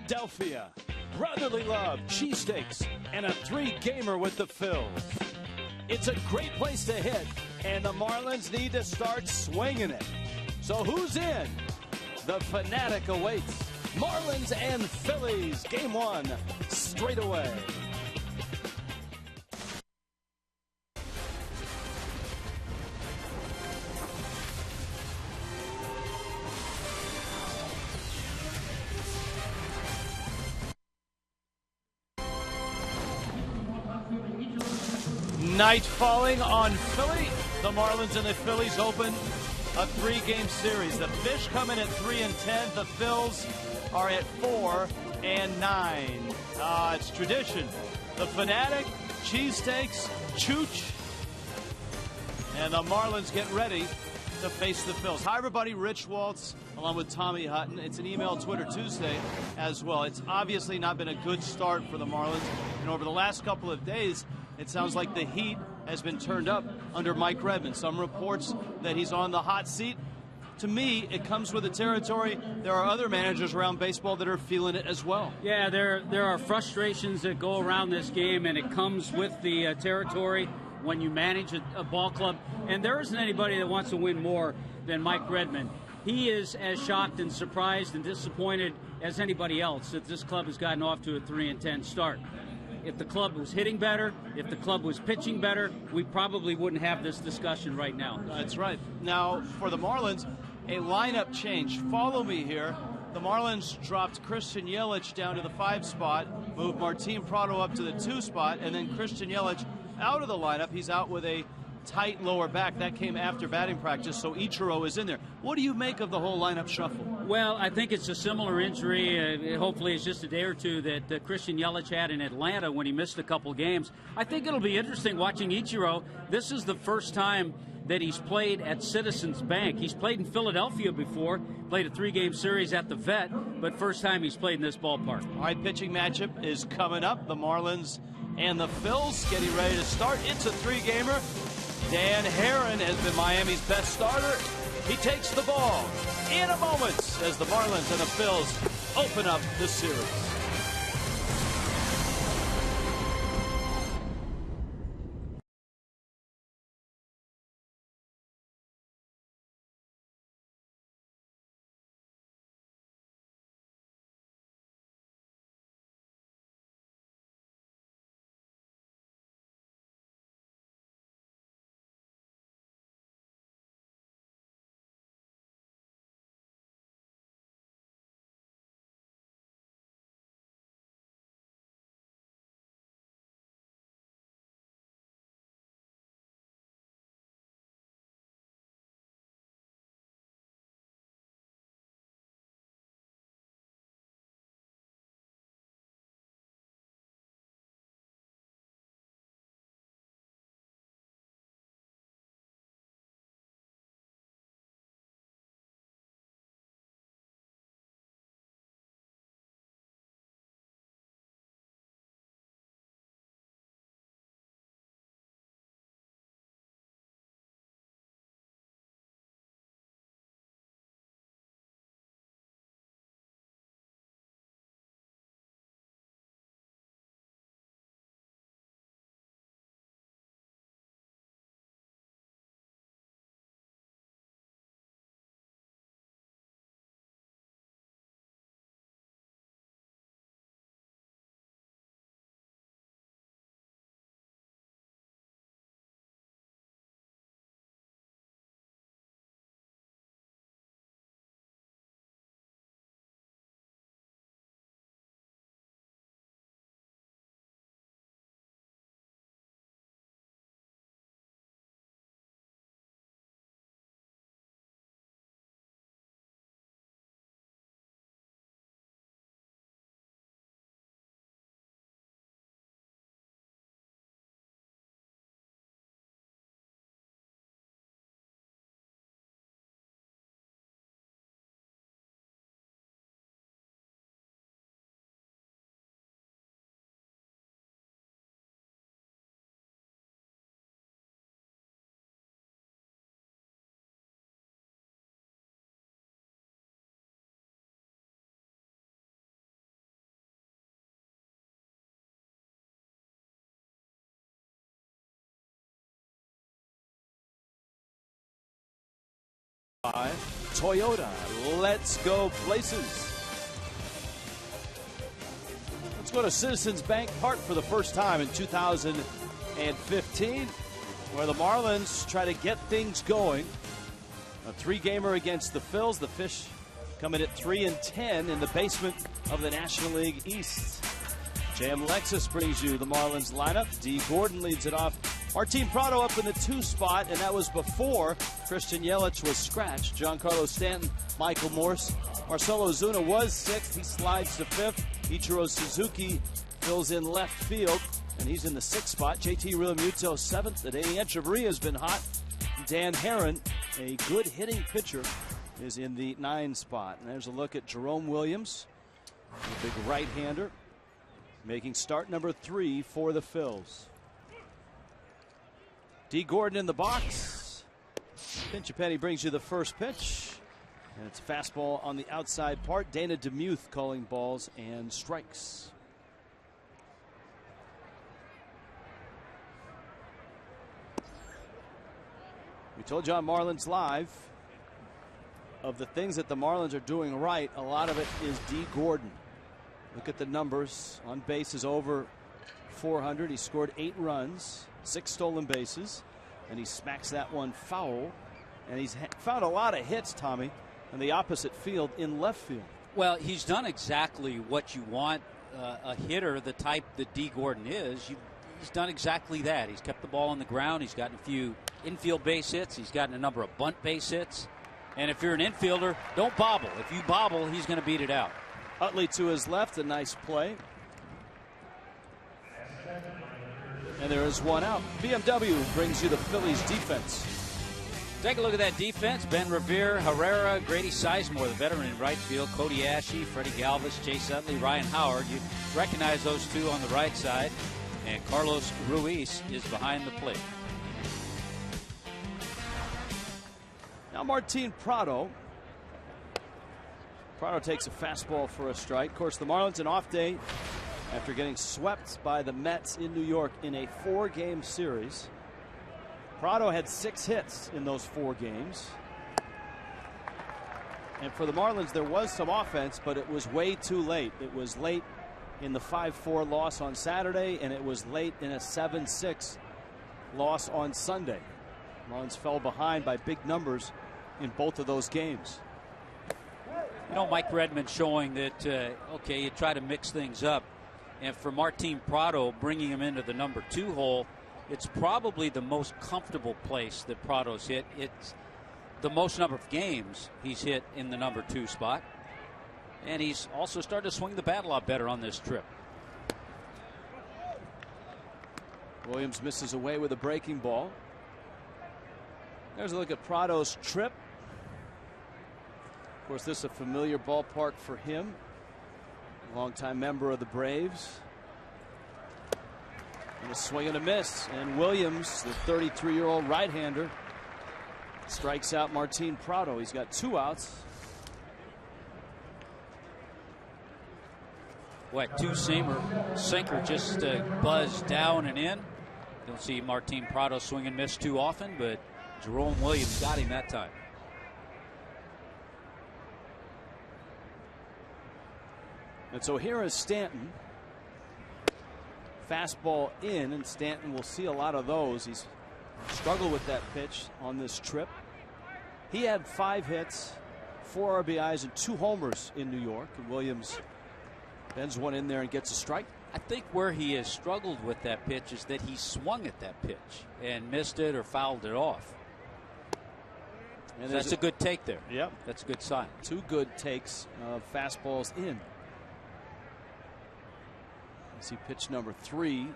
Philadelphia. Brotherly love, cheesesteaks, and a 3-gamer with the Phils. It's a great place to hit, and the Marlins need to start swinging it. So who's in? The Fanatic awaits. Marlins and Phillies, Game 1, straight away. Night falling on Philly. The Marlins and the Phillies open a 3-game series. The Fish come in at 3-10. The Phils are at 4-9. It's tradition. The Fanatic, cheesesteaks, chooch, and the Marlins get ready to face the Phils. Hi, everybody. Rich Waltz, along with Tommy Hutton. It's an email Twitter Tuesday as well. It's obviously not been a good start for the Marlins, and over the last couple of days, it sounds like the heat has been turned up under Mike Redmond. Some reports that he's on the hot seat. To me, it comes with the territory. There are other managers around baseball that are feeling it as well. Yeah, there are frustrations that go around this game, and it comes with the territory when you manage a ball club. And there isn't anybody that wants to win more than Mike Redmond. He is as shocked and surprised and disappointed as anybody else that this club has gotten off to a 3-10 start. If the club was hitting better, if the club was pitching better, we probably wouldn't have this discussion right now. That's right. Now, for the Marlins, a lineup change. Follow me here. The Marlins dropped Christian Yelich down to the 5 spot, moved Martin Prado up to the 2 spot, and then Christian Yelich out of the lineup. He's out with a tight lower back. That came after batting practice, so Ichiro is in there. What do you make of the whole lineup shuffle? Well, I think it's a similar injury. Hopefully it's just a day or two that Christian Yelich had in Atlanta when he missed a couple games. I think it'll be interesting watching Ichiro. This is the first time that he's played at Citizens Bank. He's played in Philadelphia before, played a 3-game series at the Vet, but first time he's played in this ballpark. All right, pitching matchup is coming up. The Marlins and the Phils getting ready to start. It's a 3-gamer. Dan Herron has been Miami's best starter. He takes the ball in a moment as the Marlins and the Phils open up the series. by Toyota. Let's go places. Let's go to Citizens Bank Park for the first time in 2015, where the Marlins try to get things going. A 3-gamer against the Phils. The Fish coming at 3-10 in the basement of the National League East. JM Lexus brings you the Marlins lineup. D. Gordon leads it off. Martin Prado up in the 2 spot, and that was before Christian Yelich was scratched. Giancarlo Stanton, Michael Morse. Marcell Ozuna was 6th. He slides to 5th. Ichiro Suzuki fills in left field, and he's in the 6th spot. JT Realmuto 7th. Adeiny Echeverria has been hot. Dan Herron, a good hitting pitcher, is in the 9 spot. And there's a look at Jerome Williams, a big right-hander, making start number 3 for the Phils. D. Gordon in the box. Pinch-a-penny brings you the first pitch. And it's a fastball on the outside part. Dana DeMuth calling balls and strikes. We told you on Marlins Live, of the things that the Marlins are doing right, a lot of it is D. Gordon. Look at the numbers. On base is over 400. He scored 8 runs, 6 stolen bases, and he smacks that one foul. And he's found a lot of hits, Tommy, in the opposite field in left field. Well, he's done exactly what you want a hitter the type that D. Gordon is. He's done exactly that. He's kept the ball on the ground. He's gotten a few infield base hits. He's gotten a number of bunt base hits. And if you're an infielder, don't bobble. If you bobble, he's going to beat it out. Utley to his left, a nice play. And there is one out. BMW brings you the Phillies defense. Take a look at that defense. Ben Revere, Herrera, Grady Sizemore, the veteran in right field, Cody Ashe, Freddie Galvis, Chase Utley, Ryan Howard. You recognize those two on the right side. And Carlos Ruiz is behind the plate. Now Martin Prado. Prado takes a fastball for a strike. Of course, the Marlins an off day after getting swept by the Mets in New York in a 4-game series. Prado had 6 hits in those 4 games. And for the Marlins, there was some offense, but it was way too late. It was late in the 5-4 loss on Saturday, and it was late in a 7-6 loss on Sunday. Marlins fell behind by big numbers in both of those games. You know, Mike Redmond showing that, okay, you try to mix things up. And for Martin Prado, bringing him into the number 2 hole, it's probably the most comfortable place that Prado's hit. It's the most number of games he's hit in the number 2 spot. And he's also started to swing the bat a lot better on this trip. Williams misses away with a breaking ball. There's a look at Prado's trip. Of course, this is a familiar ballpark for him. Longtime member of the Braves. And a swing and a miss. And Williams, the 33-year-old right-hander, strikes out Martin Prado. He's got 2 outs. What, 2-seamer sinker just buzzed down and in. Don't see Martin Prado swing and miss too often, but Jerome Williams got him that time. And so here is Stanton. Fastball in, and Stanton will see a lot of those. He's struggled with that pitch on this trip. He had 5 hits, 4 RBIs, and 2 homers in New York. And Williams bends one in there and gets a strike. I think where he has struggled with that pitch is that he swung at that pitch and missed it or fouled it off. And so that's a good take there. Yep. That's a good sign. 2 good takes of fastballs in. See pitch number 3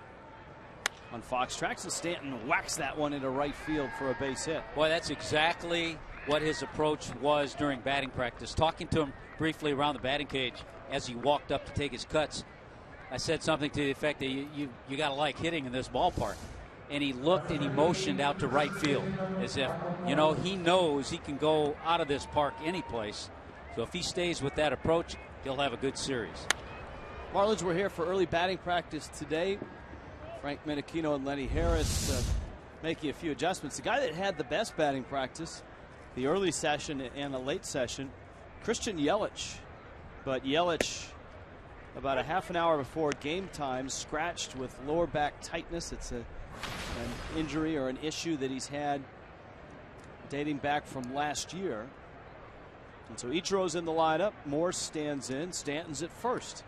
on Fox Tracks, and Stanton whacks that one into right field for a base hit. Boy, that's exactly what his approach was during batting practice. Talking to him briefly around the batting cage as he walked up to take his cuts, I said something to the effect that you got to like hitting in this ballpark. And he looked and he motioned out to right field as if, you know, he knows he can go out of this park any place. So if he stays with that approach, he'll have a good series. Marlins were here for early batting practice today. Frank Menechino and Lenny Harris making a few adjustments. The guy that had the best batting practice the early session and the late session, Christian Yelich. But Yelich, about a half an hour before game time, scratched with lower back tightness. It's an injury or an issue that he's had dating back from last year. And so Ichiro's in the lineup. Morse stands in. Stanton's at first.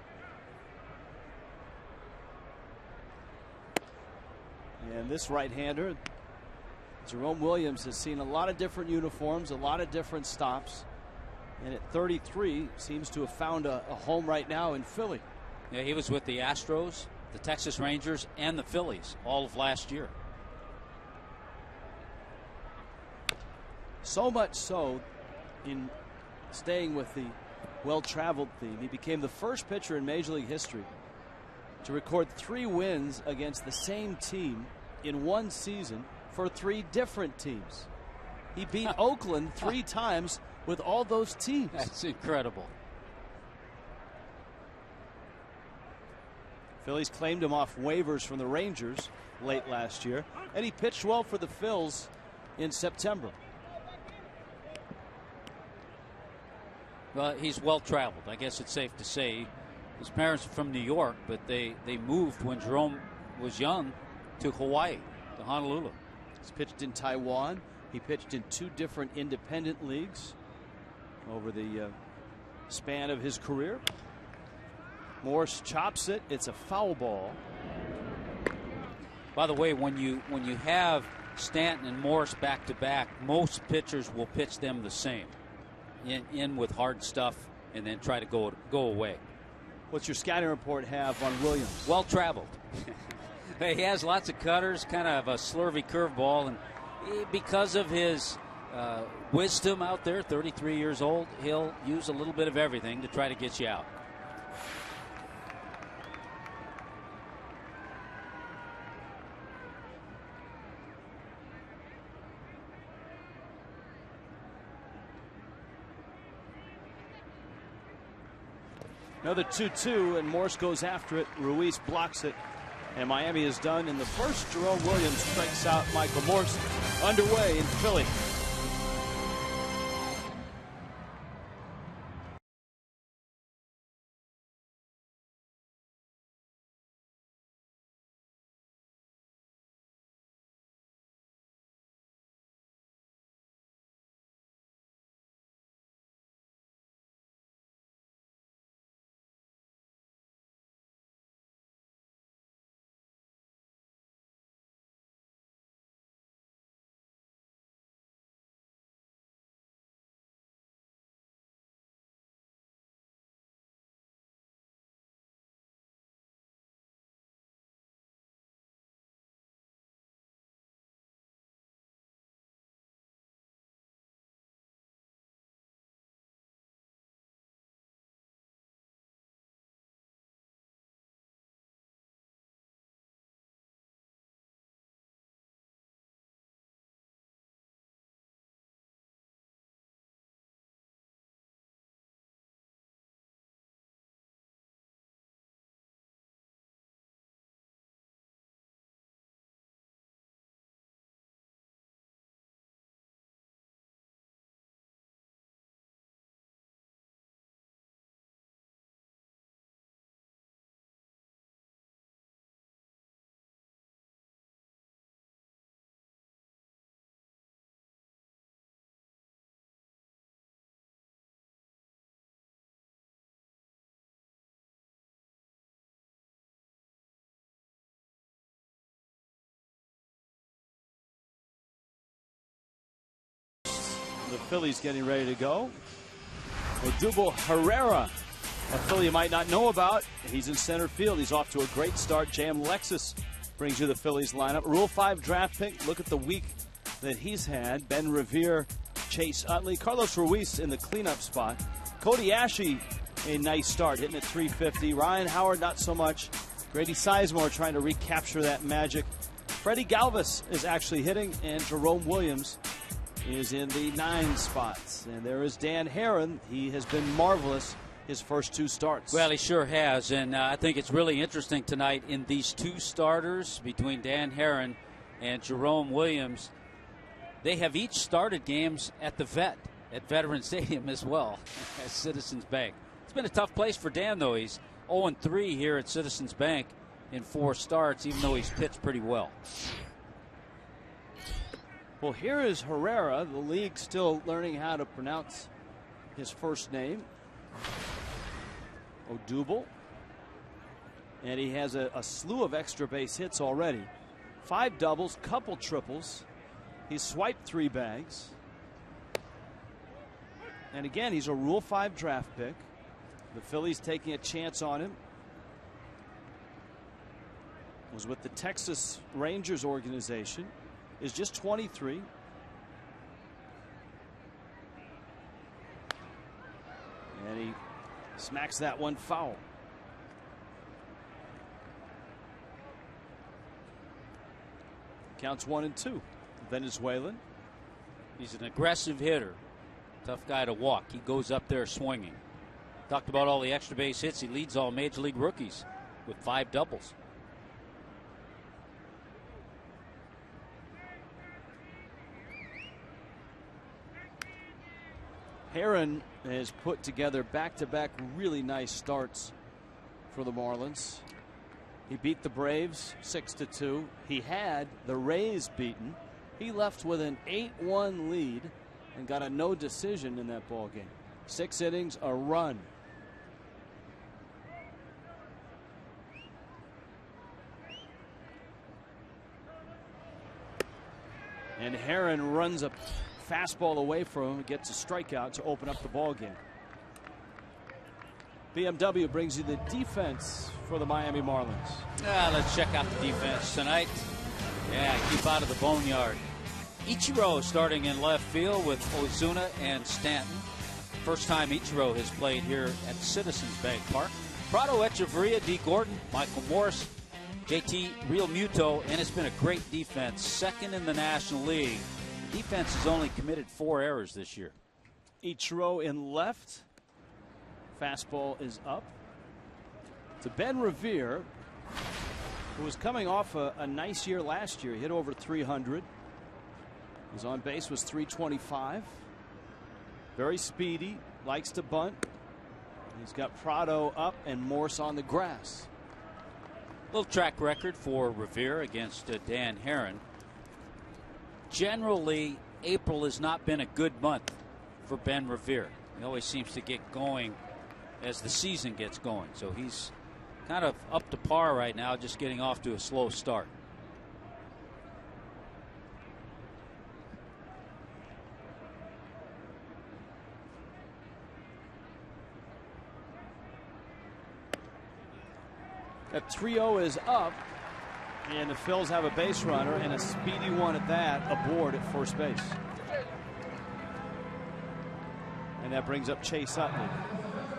And this right-hander, Jerome Williams, has seen a lot of different uniforms, a lot of different stops. And at 33, seems to have found a home right now in Philly. Yeah, he was with the Astros, the Texas Rangers, and the Phillies all of last year. So much so, in staying with the well-traveled theme, he became the first pitcher in Major League history to record 3 wins against the same team in one season for 3 different teams. He beat Oakland 3 times with all those teams. That's incredible. Phillies claimed him off waivers from the Rangers late last year, and he pitched well for the Phils in September. Well, he's well traveled. I guess it's safe to say. His parents are from New York, but they moved when Jerome was young to Hawaii, to Honolulu. He's pitched in Taiwan. He pitched in 2 different independent leagues over the span of his career. Morse chops it. It's a foul ball. By the way, when you have Stanton and Morse back to back, most pitchers will pitch them the same, in with hard stuff, and then try to go away. What's your scouting report have on Williams? Well traveled. He has lots of cutters, kind of a slurvy curveball, and because of his wisdom out there, 33 years old, he'll use a little bit of everything to try to get you out. Another 2-2, and Morse goes after it. Ruiz blocks it, and Miami is done in the first. Jerome Williams strikes out Michael Morse. Underway in Philly. The Phillies getting ready to go. Odubel Herrera, a Philly you might not know about. He's in center field. He's off to a great start. J.M. Lexus brings you the Phillies lineup. Rule 5 draft pick. Look at the week that he's had. Ben Revere, Chase Utley, Carlos Ruiz in the cleanup spot. Cody Ashe, a nice start, hitting at 350. Ryan Howard, not so much. Grady Sizemore trying to recapture that magic. Freddie Galvis is actually hitting, and Jerome Williams is in the 9 spots. And there is Dan Herron. He has been marvelous his first 2 starts. Well, he sure has, and I think it's really interesting tonight in these 2 starters between Dan Herron and Jerome Williams. They have each started games at the at Veterans Stadium as well as Citizens Bank. It's been a tough place for Dan, though. He's 0-3 here at Citizens Bank in 4 starts, even though he's pitched pretty well. Well, here is Herrera. The league still learning how to pronounce his first name. Odubel. And he has a slew of extra base hits already. 5 doubles, couple triples. He's swiped 3 bags. And again, he's a Rule 5 draft pick. The Phillies taking a chance on him. Was with the Texas Rangers organization. Is just 23. And he smacks that one foul. Counts 1-2. Venezuelan. He's an aggressive hitter. Tough guy to walk. He goes up there swinging. Talked about all the extra base hits. He leads all major league rookies with 5 doubles. Herron has put together back-to-back really nice starts for the Marlins. He beat the Braves 6-2. He had the Rays beaten. He left with an 8-1 lead and got a no decision in that ball game. 6 innings, a run. And Herron runs a fastball away from him, gets a strikeout to open up the ball game. BMW brings you the defense for the Miami Marlins. Let's check out the defense tonight. Yeah, keep out of the boneyard. Ichiro starting in left field with Ozuna and Stanton. First time Ichiro has played here at Citizens Bank Park. Prado, Echeverria, D. Gordon, Michael Morris, JT Realmuto, and it's been a great defense. Second in the National League. Defense has only committed 4 errors this year. Ichiro in left. Fastball is up to Ben Revere, who was coming off a nice year last year. He hit over 300. His on base was 325. Very speedy, likes to bunt. He's got Prado up and Morse on the grass. Little track record for Revere against Dan Herron. Generally, April has not been a good month for Ben Revere. He always seems to get going as the season gets going. So he's kind of up to par right now, just getting off to a slow start. That 3-0 is up, and the Phils have a base runner and a speedy one at that aboard at first base. And that brings up Chase Utley.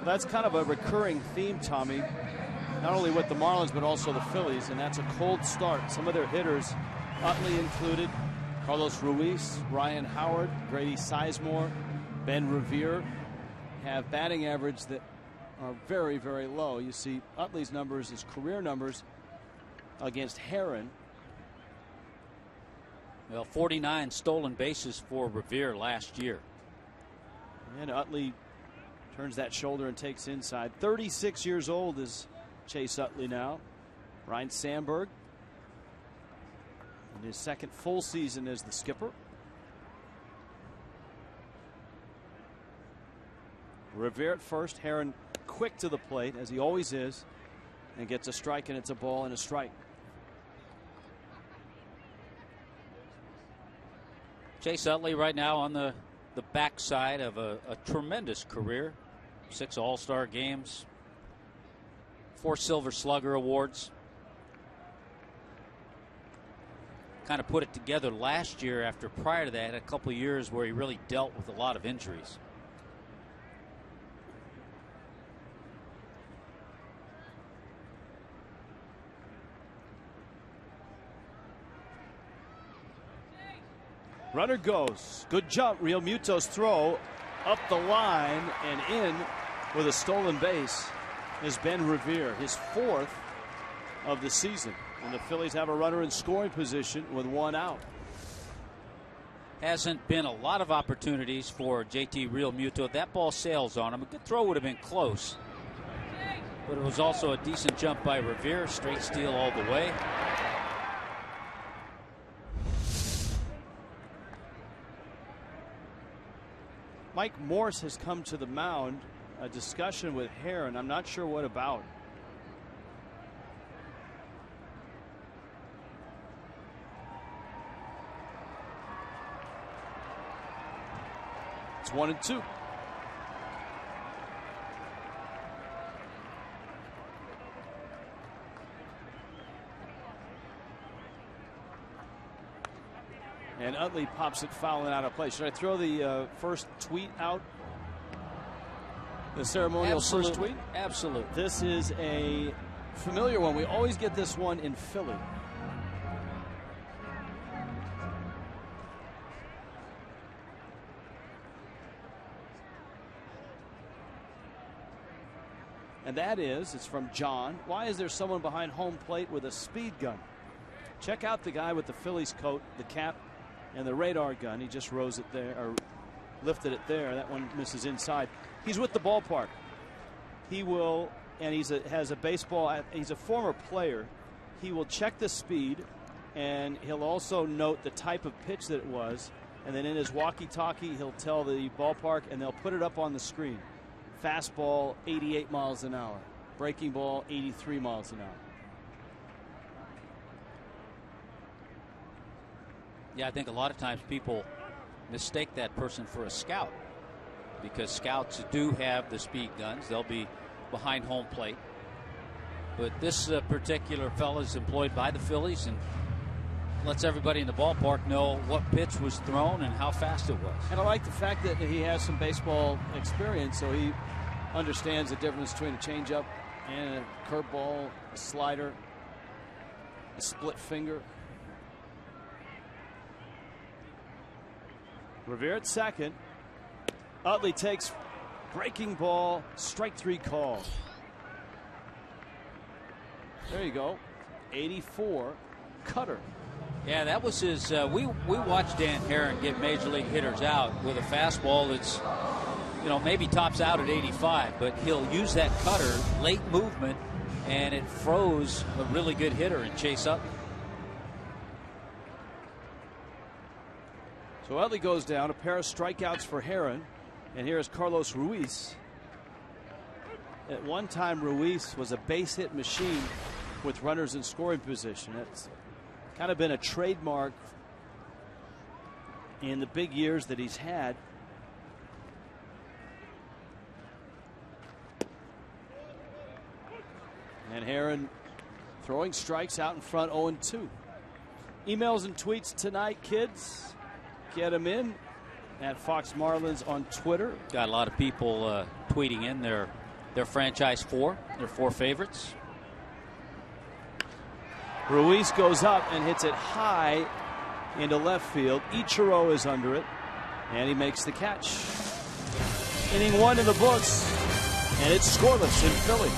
That's kind of a recurring theme, Tommy, not only with the Marlins but also the Phillies, and that's a cold start. Some of their hitters, Utley included, Carlos Ruiz, Ryan Howard, Grady Sizemore, Ben Revere, have batting average that are very, very low. You see Utley's numbers, his career numbers against Herron. Well, 49 stolen bases for Revere last year. And Utley turns that shoulder and takes inside. 36 years old is Chase Utley now. Ryan Sandberg in his second full season as the skipper. Revere at first, Herron quick to the plate as he always is, and gets a strike, and it's a ball and a strike. Chase Utley right now on the backside of a tremendous career. 6 All-Star games, 4 Silver Slugger awards. Kind of put it together last year after prior to that a couple of years where he really dealt with a lot of injuries. Runner goes. Good jump. Realmuto's throw up the line and in with a stolen base is Ben Revere, his 4th of the season. And the Phillies have a runner in scoring position with 1 out. Hasn't been a lot of opportunities for JT Realmuto. That ball sails on him. A good throw would have been close, but it was also a decent jump by Revere. Straight steal all the way. Mike Morse has come to the mound. A discussion with Herron. I'm not sure what about. It's 1-2. And Utley pops it fouling out of play. Should I throw the first tweet out? The ceremonial first tweet? Absolutely. This is a familiar one. We always get this one in Philly. And that is, it's from John. Why is there someone behind home plate with a speed gun? Check out the guy with the Phillies coat, the cap, and the radar gun. He just rose it there, or lifted it there. That one misses inside. He's with the ballpark. He will, and has a baseball. He's a former player. He will check the speed, and he'll also note the type of pitch that it was. And then in his walkie-talkie, he'll tell the ballpark, and they'll put it up on the screen. Fastball, 88 miles an hour. Breaking ball, 83 miles an hour. Yeah, I think a lot of times people mistake that person for a scout, because scouts do have the speed guns. They'll be behind home plate. But this particular fellow is employed by the Phillies and lets everybody in the ballpark know what pitch was thrown and how fast it was. And I like the fact that he has some baseball experience, so he understands the difference between a changeup and a curveball, a slider, a split finger. Revere at second. Utley takes breaking ball, strike three call. There you go. 84. Cutter. Yeah, that was his. We watched Dan Herron get major league hitters out with a fastball that's, maybe tops out at 85, but he'll use that cutter, late movement, and it froze a really good hitter and Chase Utley. So Utley goes down. A pair of strikeouts for Herron. And here's Carlos Ruiz. At one time, Ruiz was a base hit machine with runners in scoring position. That's kind of been a trademark in the big years that he's had. And Herron throwing strikes out in front, 0-2. Emails and tweets tonight, kids. Get them in at Fox Marlins on Twitter. Got a lot of people tweeting in their franchise four, their four favorites. Ruiz goes up and hits it high into left field. Ichiro is under it, and he makes the catch. Inning one in the books, and it's scoreless in Philly.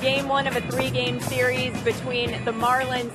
game one of a 3-game series between the Marlins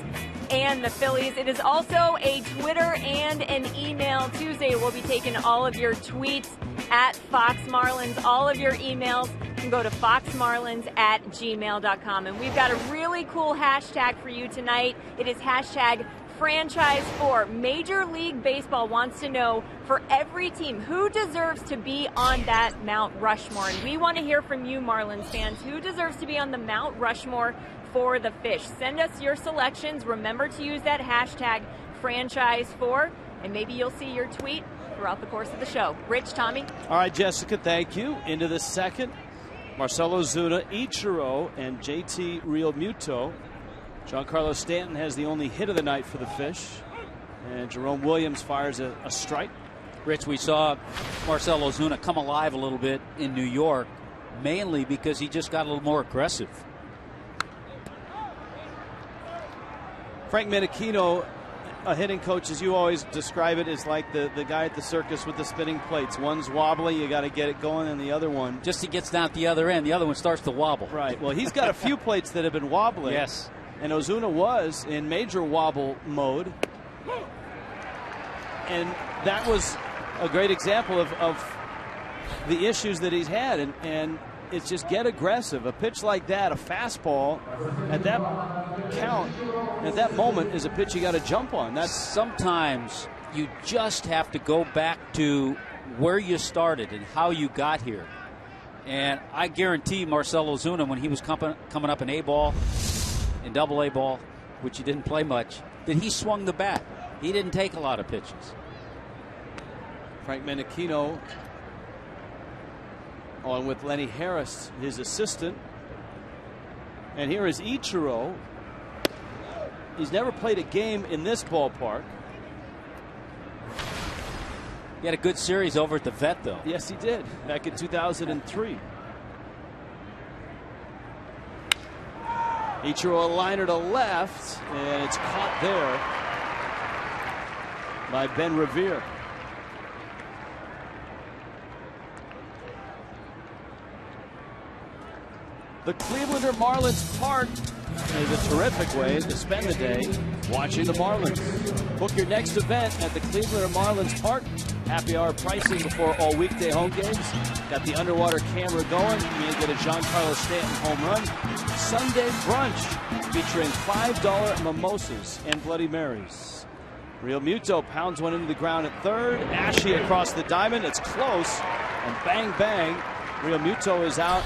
and the Phillies. It is also a Twitter and an email Tuesday. We'll be taking all of your tweets at Fox Marlins. All of your emails can go to foxmarlins@gmail.com. And we've got a really cool hashtag for you tonight. It is hashtag franchise4. Major League Baseball wants to know for every team who deserves to be on that Mount Rushmore. And we want to hear from you, Marlins fans. Who deserves to be on the Mount Rushmore for the Fish? Send us your selections. Remember to use that hashtag franchise4, and maybe you'll see your tweet throughout the course of the show. Rich, Tommy? All right, Jessica, thank you. Into the second. Marcell Ozuna, Ichiro, and JT Realmuto. Giancarlo Stanton has the only hit of the night for the Fish. And Jerome Williams fires a strike. Rich, we saw Marcell Ozuna come alive a little bit in New York, mainly because he just got a little more aggressive. Frank Menachino, a hitting coach, as you always describe it, is like the guy at the circus with the spinning plates. One's wobbly, you got to get it going, and the other one, just he gets down at the other end, the other one starts to wobble. Right. Well, he's got a few plates that have been wobbling. Yes. And Ozuna was in major wobble mode. And that was a great example of the issues that he's had. And it's just get aggressive. A pitch like that, a fastball, at that count, at that moment, is a pitch you got to jump on. That's sometimes you just have to go back to where you started and how you got here. And I guarantee Marcell Ozuna, when he was coming up in A-ball, in Double-A ball, which he didn't play much, that he swung the bat. He didn't take a lot of pitches. Frank Menachino, along with Lenny Harris, his assistant. And here is Ichiro. He's never played a game in this ballpark. He had a good series over at the Vet, though. Yes, he did, back in 2003. Ichiro a liner to left, and it's caught there by Ben Revere. The Clevelander Marlins Park is a terrific way to spend the day watching the Marlins. Book your next event at the Clevelander Marlins Park. Happy hour pricing before all weekday home games. Got the underwater camera going. You may get a Giancarlo Stanton home run. Sunday brunch featuring $5 mimosas and Bloody Marys. Realmuto pounds one into the ground at third. Ashe across the diamond. It's close. And bang, bang. Realmuto is out.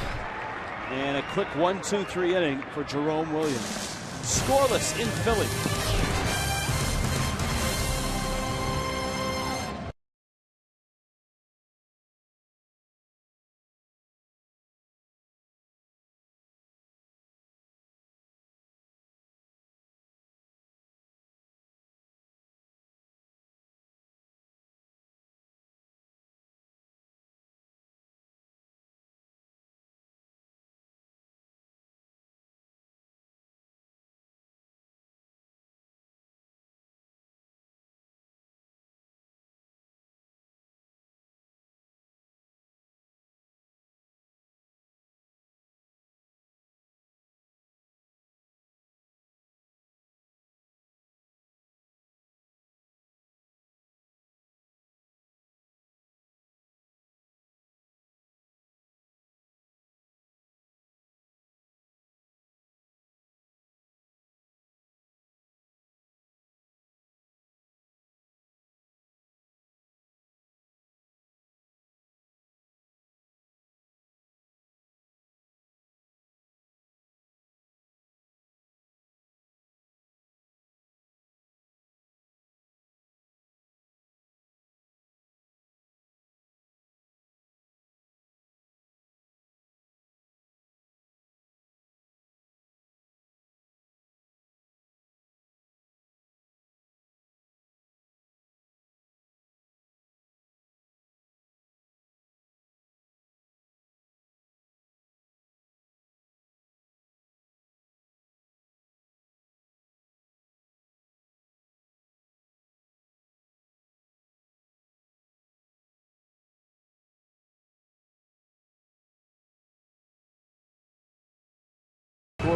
And a quick 1-2-3 inning for Jerome Williams. Scoreless in Philly.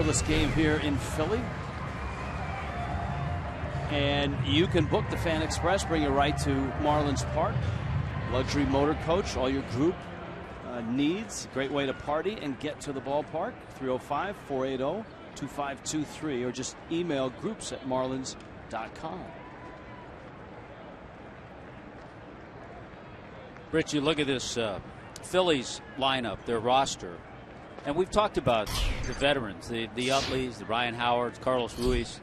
scoreless game here in Philly. And you can book the Fan Express, bring you right to Marlins Park. Luxury motor coach, all your group needs. Great way to party and get to the ballpark. 305-480-2523, or just email groups@marlins.com. Rich, you look at this Phillies lineup, their roster, and we've talked about the veterans, the Utleys, the Ryan Howards, Carlos Ruiz.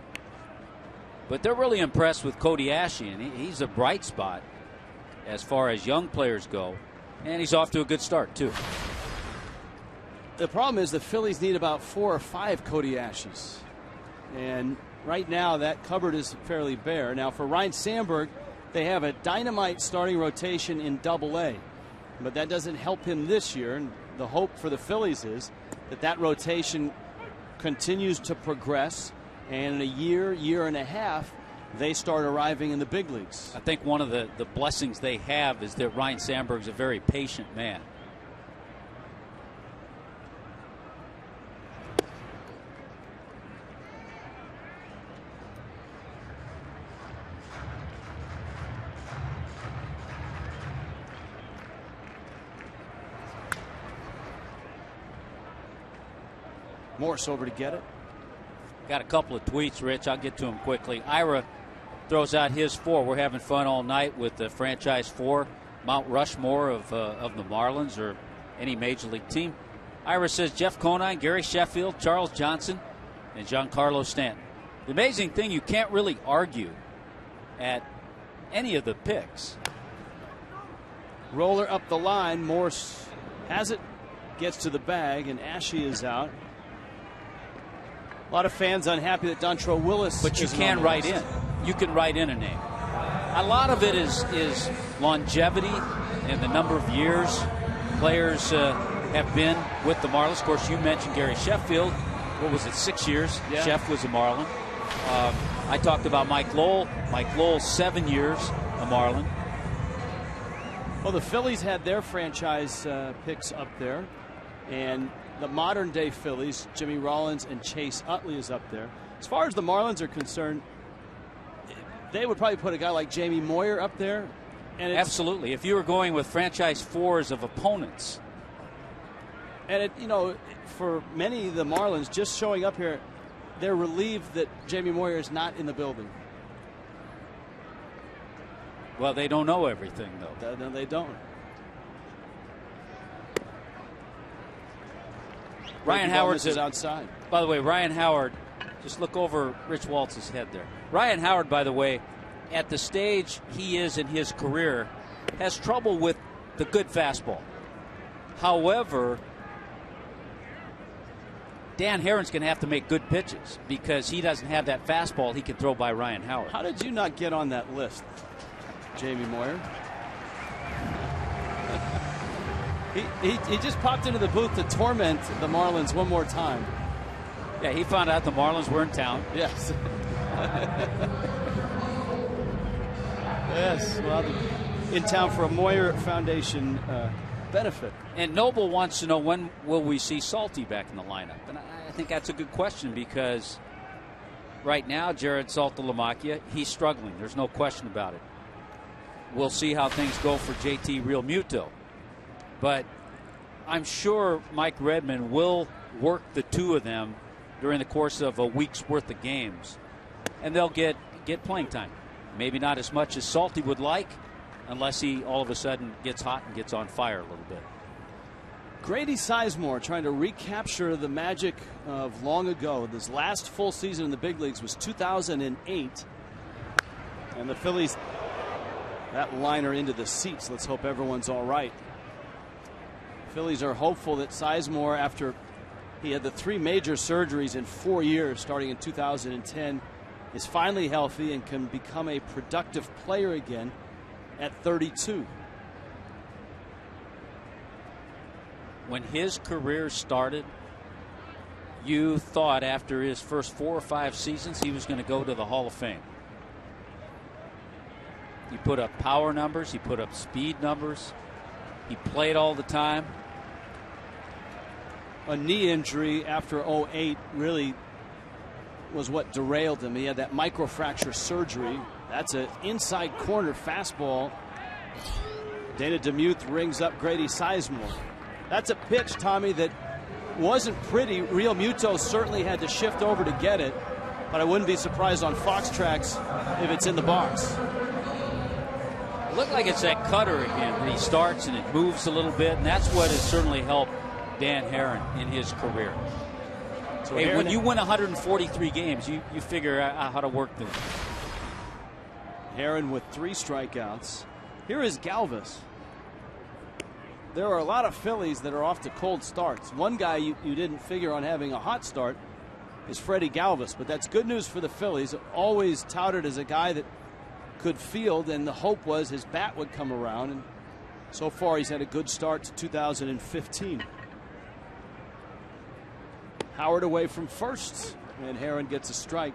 But they're really impressed with Cody Ashley, and he's a bright spot as far as young players go. And he's off to a good start, too. The problem is the Phillies need about 4 or 5 Cody Ashleys. And right now that cupboard is fairly bare. Now for Ryan Sandberg, they have a dynamite starting rotation in Double-A. But that doesn't help him this year. And the hope for the Phillies is that that rotation continues to progress. And in a year and a half, they start arriving in the big leagues. I think one of the blessings they have is that Ryan Sandberg's a very patient man. Morse over to get it. Got a couple of tweets, Rich. I'll get to them quickly. Ira throws out his 4. We're having fun all night with the franchise 4, Mount Rushmore of the Marlins or any major league team. Ira says Jeff Conine, Gary Sheffield, Charles Johnson, and Giancarlo Stanton. The amazing thing, you can't really argue at any of the picks. Roller up the line. Morse has it, gets to the bag, and Ashley is out. A lot of fans unhappy that Dontrelle Willis. But you can write in. You can write in a name. A lot of it is longevity and the number of years players have been with the Marlins. Of course, you mentioned Gary Sheffield. What was it, 6 years? Yeah. Sheff was a Marlin. I talked about Mike Lowell. Mike Lowell, 7 years a Marlin. Well, the Phillies had their franchise picks up there. And the modern day Phillies, Jimmy Rollins and Chase Utley is up there. As far as the Marlins are concerned, they would probably put a guy like Jamie Moyer up there. And absolutely. If you were going with franchise 4s of opponents. And for many of the Marlins, just showing up here, they're relieved that Jamie Moyer is not in the building. Well, they don't know everything, though. No, they don't. Ryan Howard is outside. By the way, Ryan Howard, just look over Rich Waltz's head there. Ryan Howard, by the way, at the stage he is in his career, has trouble with the good fastball. However, Dan Herron's going to have to make good pitches because he doesn't have that fastball he can throw by Ryan Howard. How did you not get on that list, Jamie Moyer? He just popped into the booth to torment the Marlins one more time. Yeah, he found out the Marlins were in town. Yes. Yes. Well, in town for a Moyer Foundation benefit. And Noble wants to know, when will we see Salty back in the lineup? And I think that's a good question because right now, Jared Saltalamacchia, he's struggling. There's no question about it. We'll see how things go for JT Realmuto. But I'm sure Mike Redmond will work the two of them during the course of a week's worth of games. And they'll get playing time. Maybe not as much as Salty would like, unless he all of a sudden gets hot and gets on fire a little bit. Grady Sizemore trying to recapture the magic of long ago. His last full season in the big leagues was 2008. And the Phillies, that liner into the seats. Let's hope everyone's all right. Phillies are hopeful that Sizemore, after he had the 3 major surgeries in 4 years starting in 2010, is finally healthy and can become a productive player again at 32. When his career started, you thought after his first 4 or 5 seasons he was going to go to the Hall of Fame. He put up power numbers, he put up speed numbers, he played all the time. a knee injury after 08 really was what derailed him. He had that microfracture surgery. That's an inside corner fastball. Dana DeMuth rings up Grady Sizemore. That's a pitch, Tommy, that wasn't pretty. Real Muto certainly had to shift over to get it, but I wouldn't be surprised on Fox Tracks if it's in the box. It looked like it's that cutter again. He starts and it moves a little bit, and that's what has certainly helped Dan Herron in his career. So hey, when you win 143 games, you figure out how to work them. Herron with 3 strikeouts. Here is Galvis. There are a lot of Phillies that are off to cold starts. One guy you didn't figure on having a hot start is Freddie Galvis, but that's good news for the Phillies. Always touted as a guy that could field, and the hope was his bat would come around, and so far he's had a good start to 2015. Howard away from first, and Herron gets a strike.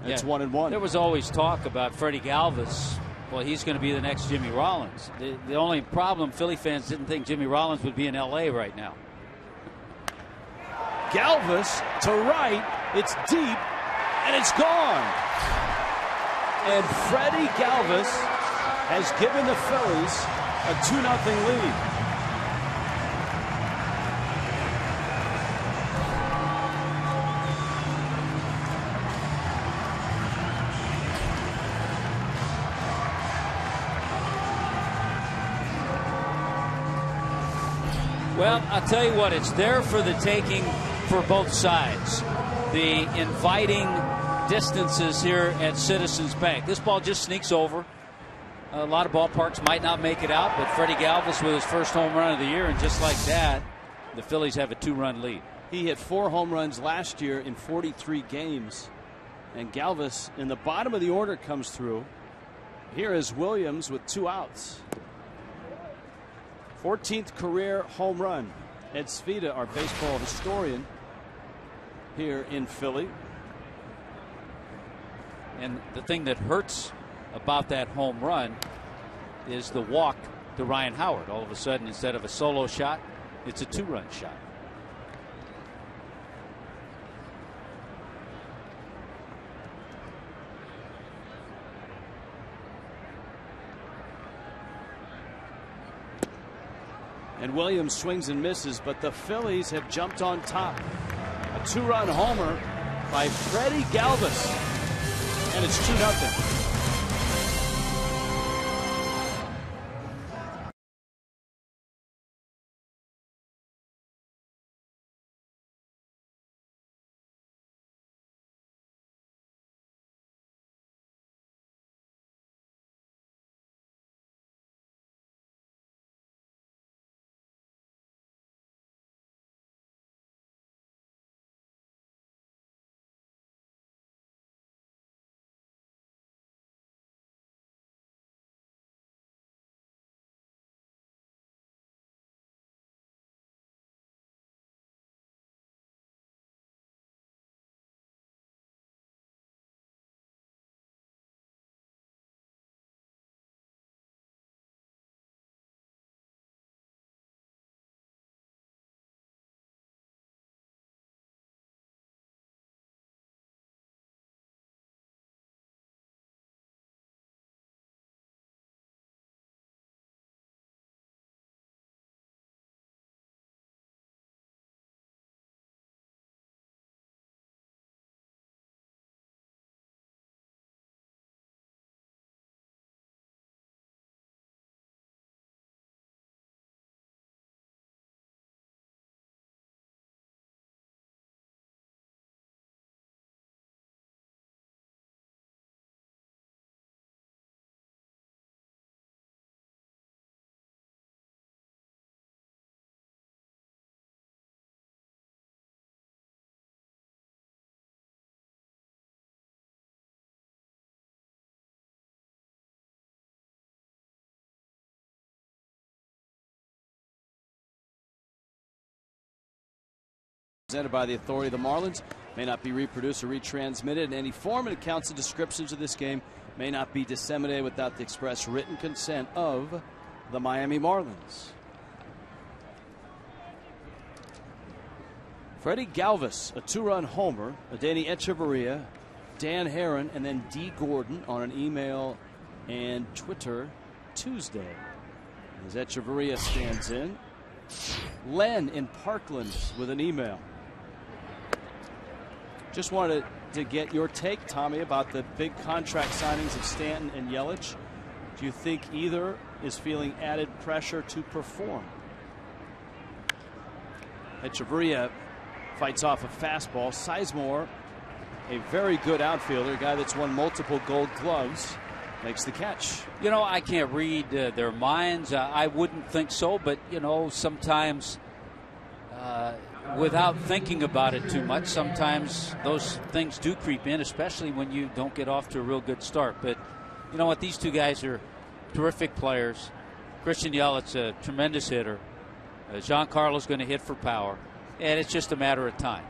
It's 1-1. There was always talk about Freddie Galvis. Well, he's going to be the next Jimmy Rollins. The only problem, Philly fans didn't think Jimmy Rollins would be in L.A. right now. Galvis to right. It's deep, and it's gone. And Freddie Galvis has given the Phillies a 2-0 lead. Well, I'll tell you what, it's there for the taking for both sides. The inviting distances here at Citizens Bank. This ball just sneaks over. A lot of ballparks might not make it out, but Freddie Galvis with his first home run of the year, and just like that, the Phillies have a 2-run lead. He hit 4 home runs last year in 43 games, and Galvis in the bottom of the order comes through. Here is Williams with 2 outs. 14th career home run. Ed Svita, our baseball historian, here in Philly. And the thing that hurts about that home run is the walk to Ryan Howard. All of a sudden, instead of a solo shot, it's a 2-run shot. And Williams swings and misses, but the Phillies have jumped on top. A 2-run homer by Freddie Galvis, and it's 2-0. Presented by the authority of the Marlins, may not be reproduced or retransmitted in any form, and accounts and descriptions of this game may not be disseminated without the express written consent of the Miami Marlins. Freddie Galvis, a 2-run homer. Danny Echeverria, Dan Herron, and then D. Gordon on an email and Twitter Tuesday. As Echeverria stands in. Len in Parkland with an email. Just wanted to get your take, Tommy, about the big contract signings of Stanton and Yelich. Do you think either is feeling added pressure to perform? Echeverria fights off a fastball. Sizemore, a very good outfielder, a guy that's won multiple Gold Gloves, makes the catch. You know, I can't read their minds. I wouldn't think so, but, you know, sometimes without thinking about it too much, sometimes those things do creep in, especially when you don't get off to a real good start. But you know what? These two guys are terrific players. Christian Yelich's a tremendous hitter. Giancarlo's going to hit for power, and it's just a matter of time.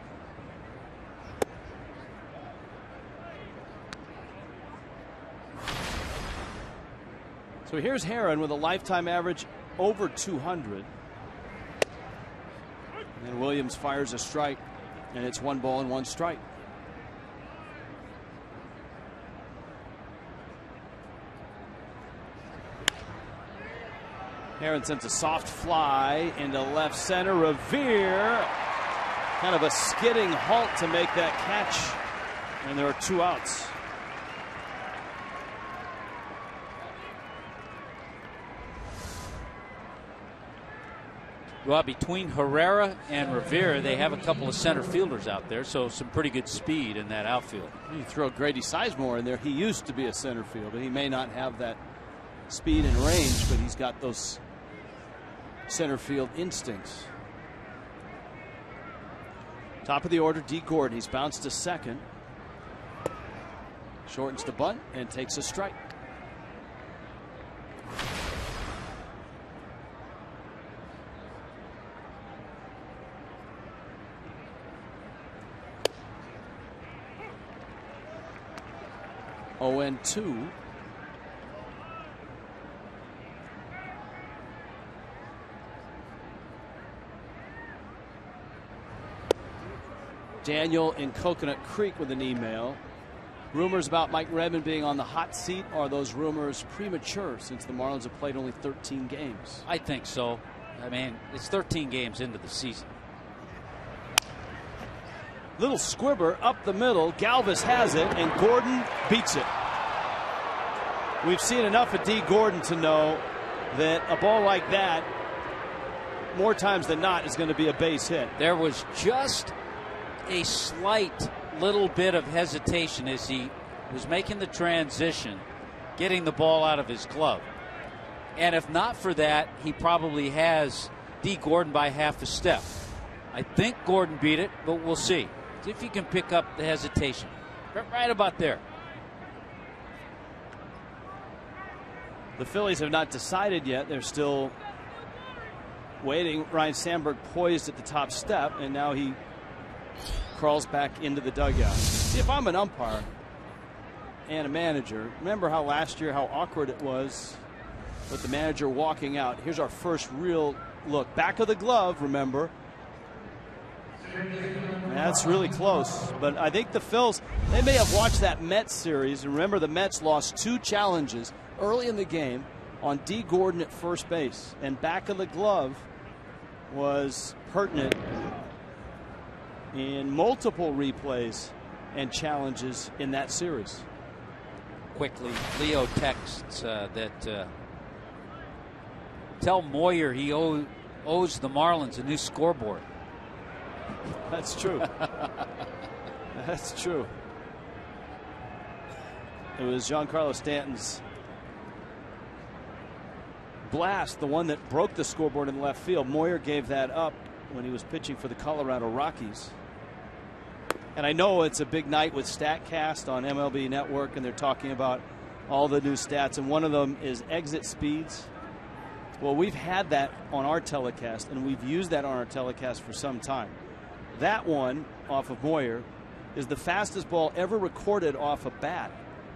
So here's Herron with a lifetime average over 200. And then Williams fires a strike, and it's 1 ball and 1 strike. Herron sends a soft fly into left center. Revere, kind of a skidding halt to make that catch, and there are 2 outs. Well, between Herrera and Rivera, they have a couple of center fielders out there, so some pretty good speed in that outfield. You throw Grady Sizemore in there. He used to be a center fielder. He may not have that speed and range, but he's got those center field instincts. Top of the order, D. Gordon. He's bounced to second. Shortens the bunt and takes a strike. Oh, and 2. Daniel in Coconut Creek with an email. Rumors about Mike Redmond being on the hot seat. Are those rumors premature since the Marlins have played only 13 games? I think so. I mean, it's 13 games into the season. Little squibber up the middle. Galvis has it, and Gordon beats it. We've seen enough of D. Gordon to know that a ball like that, more times than not, is going to be a base hit. There was just a slight little bit of hesitation as he was making the transition, getting the ball out of his glove. And if not for that, he probably has D. Gordon by half a step. I think Gordon beat it, but we'll see. See if you can pick up the hesitation. Right about there. The Phillies have not decided yet. They're still waiting. Ryan Sandberg poised at the top step, and now he crawls back into the dugout. See, if I'm an umpire and a manager, remember how last year how awkward it was with the manager walking out. Here's our first real look. Back of the glove, remember. That's really close. But I think the Phils, they may have watched that Mets series. And remember, the Mets lost 2 challenges early in the game on D. Gordon at first base. And back of the glove was pertinent in multiple replays and challenges in that series. Quickly, Leo texts that tell Moyer he owes the Marlins a new scoreboard. That's true. That's true. It was Giancarlo Stanton's blast, the one that broke the scoreboard in the left field. Moyer gave that up when he was pitching for the Colorado Rockies. And I know it's a big night with StatCast on MLB Network, and they're talking about all the new stats, and one of them is exit speeds. Well, we've had that on our telecast, and we've used that on our telecast for some time. That one off of Moyer is the fastest ball ever recorded off a bat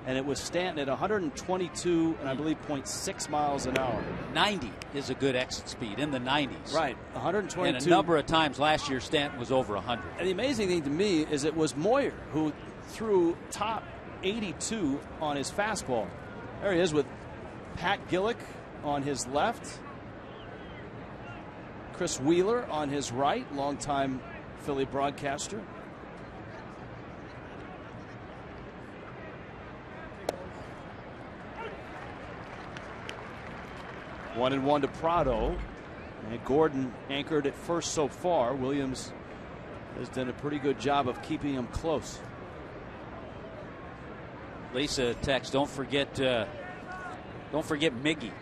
and it was Stanton at 122 and I believe 0.6 miles an hour. 90 is a good exit speed, in the 90s. Right, 122. And a number of times last year Stanton was over 100. And the amazing thing to me is it was Moyer who threw top 82 on his fastball. There he is with Pat Gillick on his left, Chris Wheeler on his right, longtime Philly broadcaster. One and one to Prado. And Gordon anchored at first so far. Williams has done a pretty good job of keeping him close. Lisa text, don't forget Miggy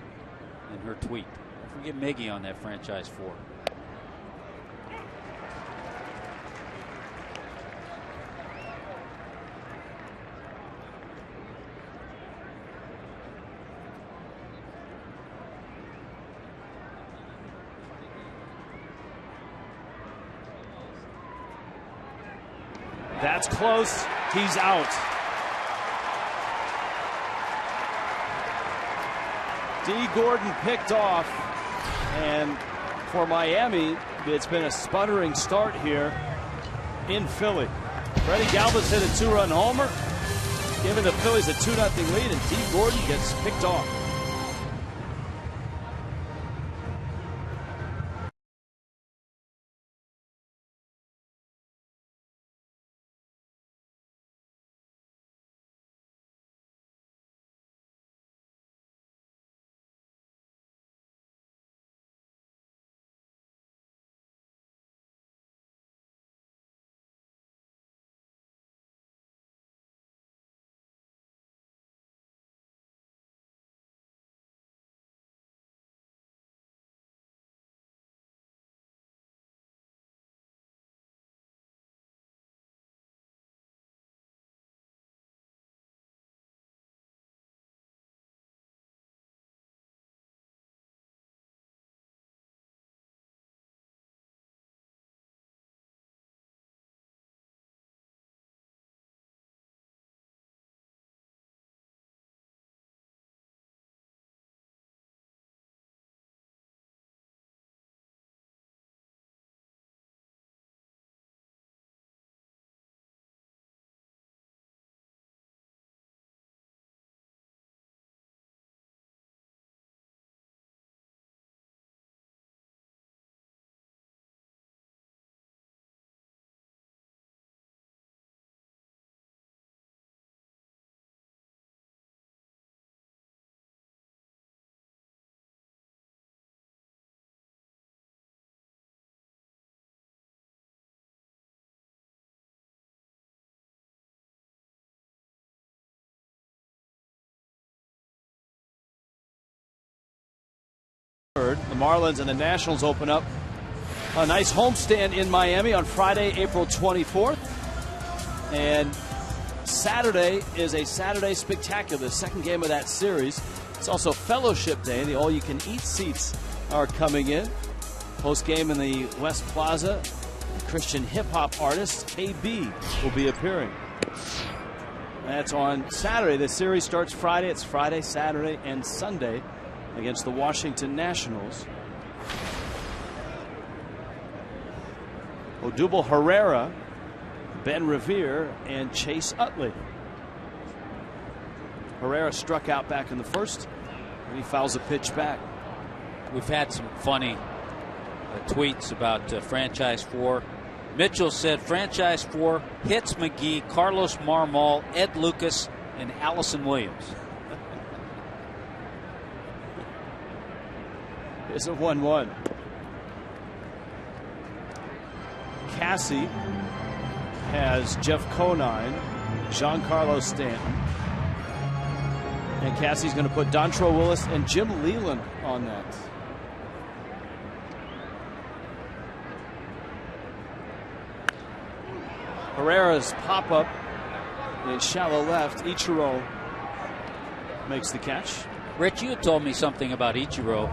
in her tweet. Don't forget Miggy on that franchise 4. That's close. He's out. D. Gordon picked off. And for Miami, it's been a sputtering start here in Philly. Freddie Galvis hit a 2-run homer, giving the Phillies a 2-0 lead, and D. Gordon gets picked off. The Marlins and the Nationals open up a nice homestand in Miami on Friday, April 24th. And Saturday is a Saturday spectacular, the second game of that series. It's also Fellowship Day. The all-you-can-eat seats are coming in. Post-game in the West Plaza, Christian hip-hop artist KB will be appearing. That's on Saturday. The series starts Friday. It's Friday, Saturday, and Sunday against the Washington Nationals. Odubel Herrera, Ben Revere, and Chase Utley. Herrera struck out back in the first, and he fouls a pitch back. We've had some funny tweets about Franchise 4. Mitchell said Franchise 4 hits McGee, Carlos Marmol, Ed Lucas, and Allison Williams. It's a 1-1. Cassie has Jeff Conine, Giancarlo Stanton. And Cassie's going to put Dontrelle Willis and Jim Leland on that. Herrera's pop-up in shallow left. Ichiro makes the catch. Rich, you had told me something about Ichiro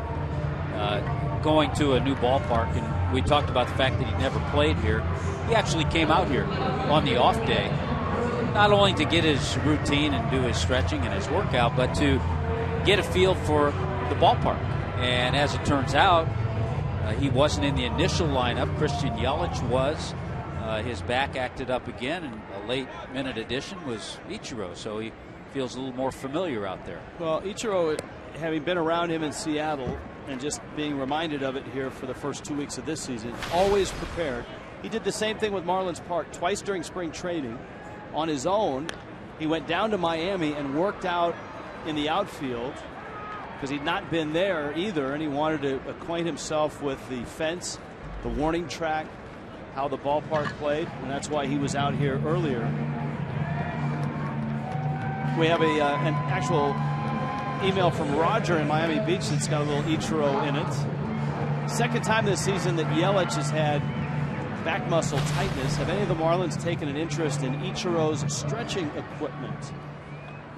going to a new ballpark, and we talked about the fact that he never played here. He actually came out here on the off day not only to get his routine and do his stretching and his workout, but to get a feel for the ballpark. And as it turns out, he wasn't in the initial lineup. Christian Yelich was. His back acted up again, and a late-minute addition was Ichiro, so he feels a little more familiar out there. Well, Ichiro, having been around him in Seattle and just being reminded of it here for the first 2 weeks of this season, always prepared. He did the same thing with Marlins Park twice during spring training. On his own, he went down to Miami and worked out in the outfield because he'd not been there either, and he wanted to acquaint himself with the fence, the warning track, how the ballpark played, and that's why he was out here earlier. We have an actual email from Roger in Miami Beach that's got a little Ichiro in it. Second time this season that Yelich has had back muscle tightness. Have any of the Marlins taken an interest in Ichiro's stretching equipment?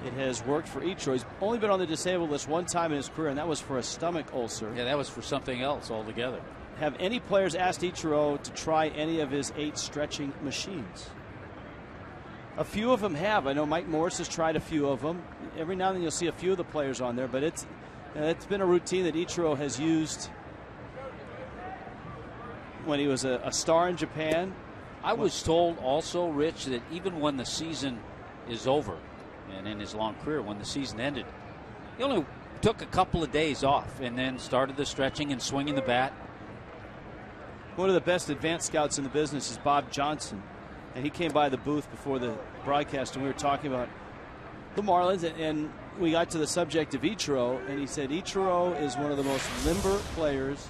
It has worked for Ichiro. He's only been on the disabled list one time in his career, and that was for a stomach ulcer. Yeah, that was for something else altogether. Have any players asked Ichiro to try any of his 8 stretching machines? A few of them have. I know Mike Morris has tried a few of them. Every now and then you'll see a few of the players on there, but it's been a routine that Ichiro has used when he was a star in Japan. I was told also, Rich, that even when the season is over, and in his long career, when the season ended, he only took a couple of days off and then started the stretching and swinging the bat. One of the best advanced scouts in the business is Bob Johnson, and he came by the booth before the broadcast, and we were talking about the Marlins, and we got to the subject of Ichiro, and he said Ichiro is one of the most limber players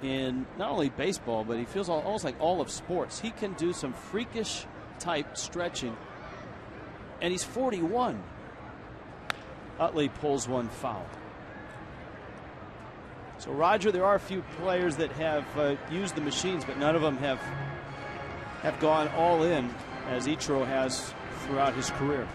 in not only baseball, but he feels almost like all of sports. He can do some freakish type stretching, and he's 41. Utley pulls one foul. So, Roger, there are a few players that have used the machines, but none of them have gone all in as Ichiro has throughout his career.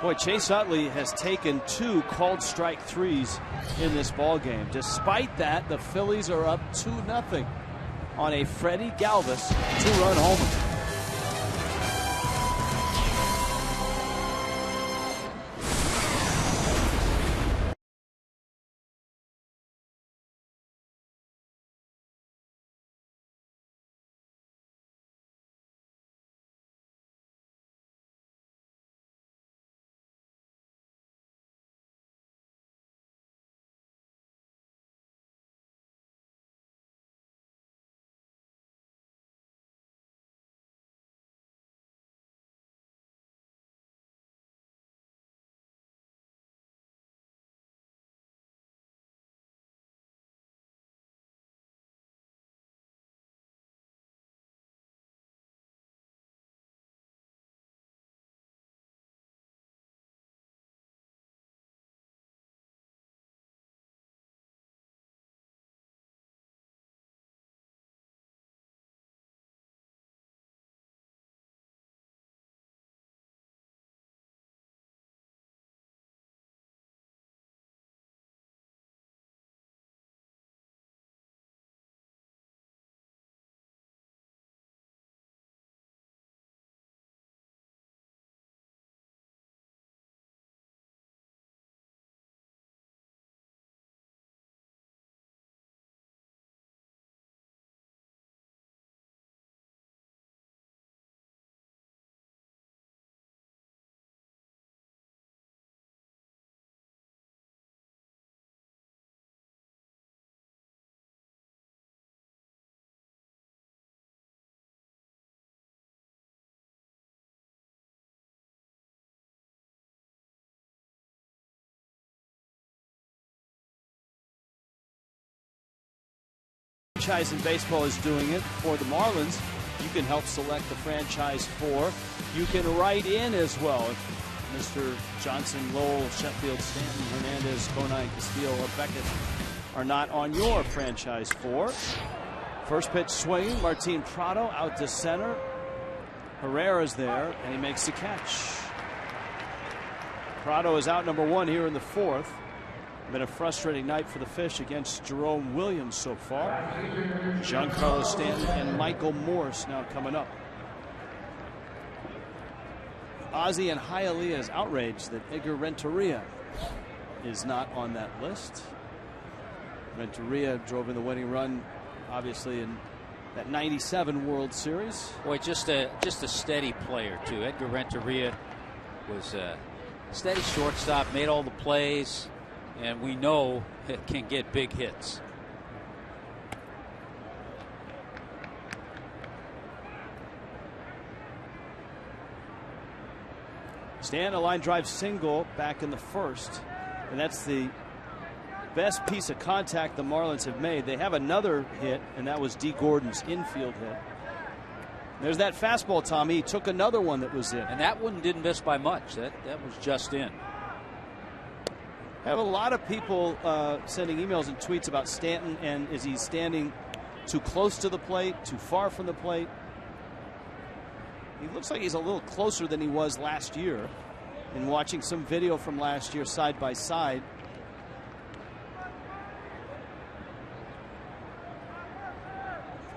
Boy, Chase Utley has taken 2 called strike threes in this ball game. Despite that, the Phillies are up 2-0 on a Freddie Galvis 2-run homer. Franchise in baseball is doing it. For the Marlins, you can help select the franchise 4. You can write in as well. If Mr. Johnson, Lowell, Sheffield, Stanton, Hernandez, Conine, Castillo, or Beckett are not on your franchise 4. First pitch swinging. Martin Prado out to center. Herrera's there, and he makes the catch. Prado is out number 1 here in the 4th. Been a frustrating night for the Fish against Jerome Williams so far. Giancarlo Stanton and Michael Morse now coming up. Ozzie and Hialeah is outraged that Edgar Renteria is not on that list. Renteria drove in the winning run, obviously, in that '97 World Series. Boy, just a steady player too. Edgar Renteria was a steady shortstop, made all the plays, and we know it can get big hits. Stan, a line drive single back in the 1st, and that's the best piece of contact the Marlins have made. They have another hit, and that was D. Gordon's infield hit. There's that fastball, Tommy. He took another one that was in. And that one didn't miss by much. That was just in. I have a lot of people sending emails and tweets about Stanton, and is he standing too close to the plate, too far from the plate? He looks like he's a little closer than he was last year. In watching some video from last year side by side,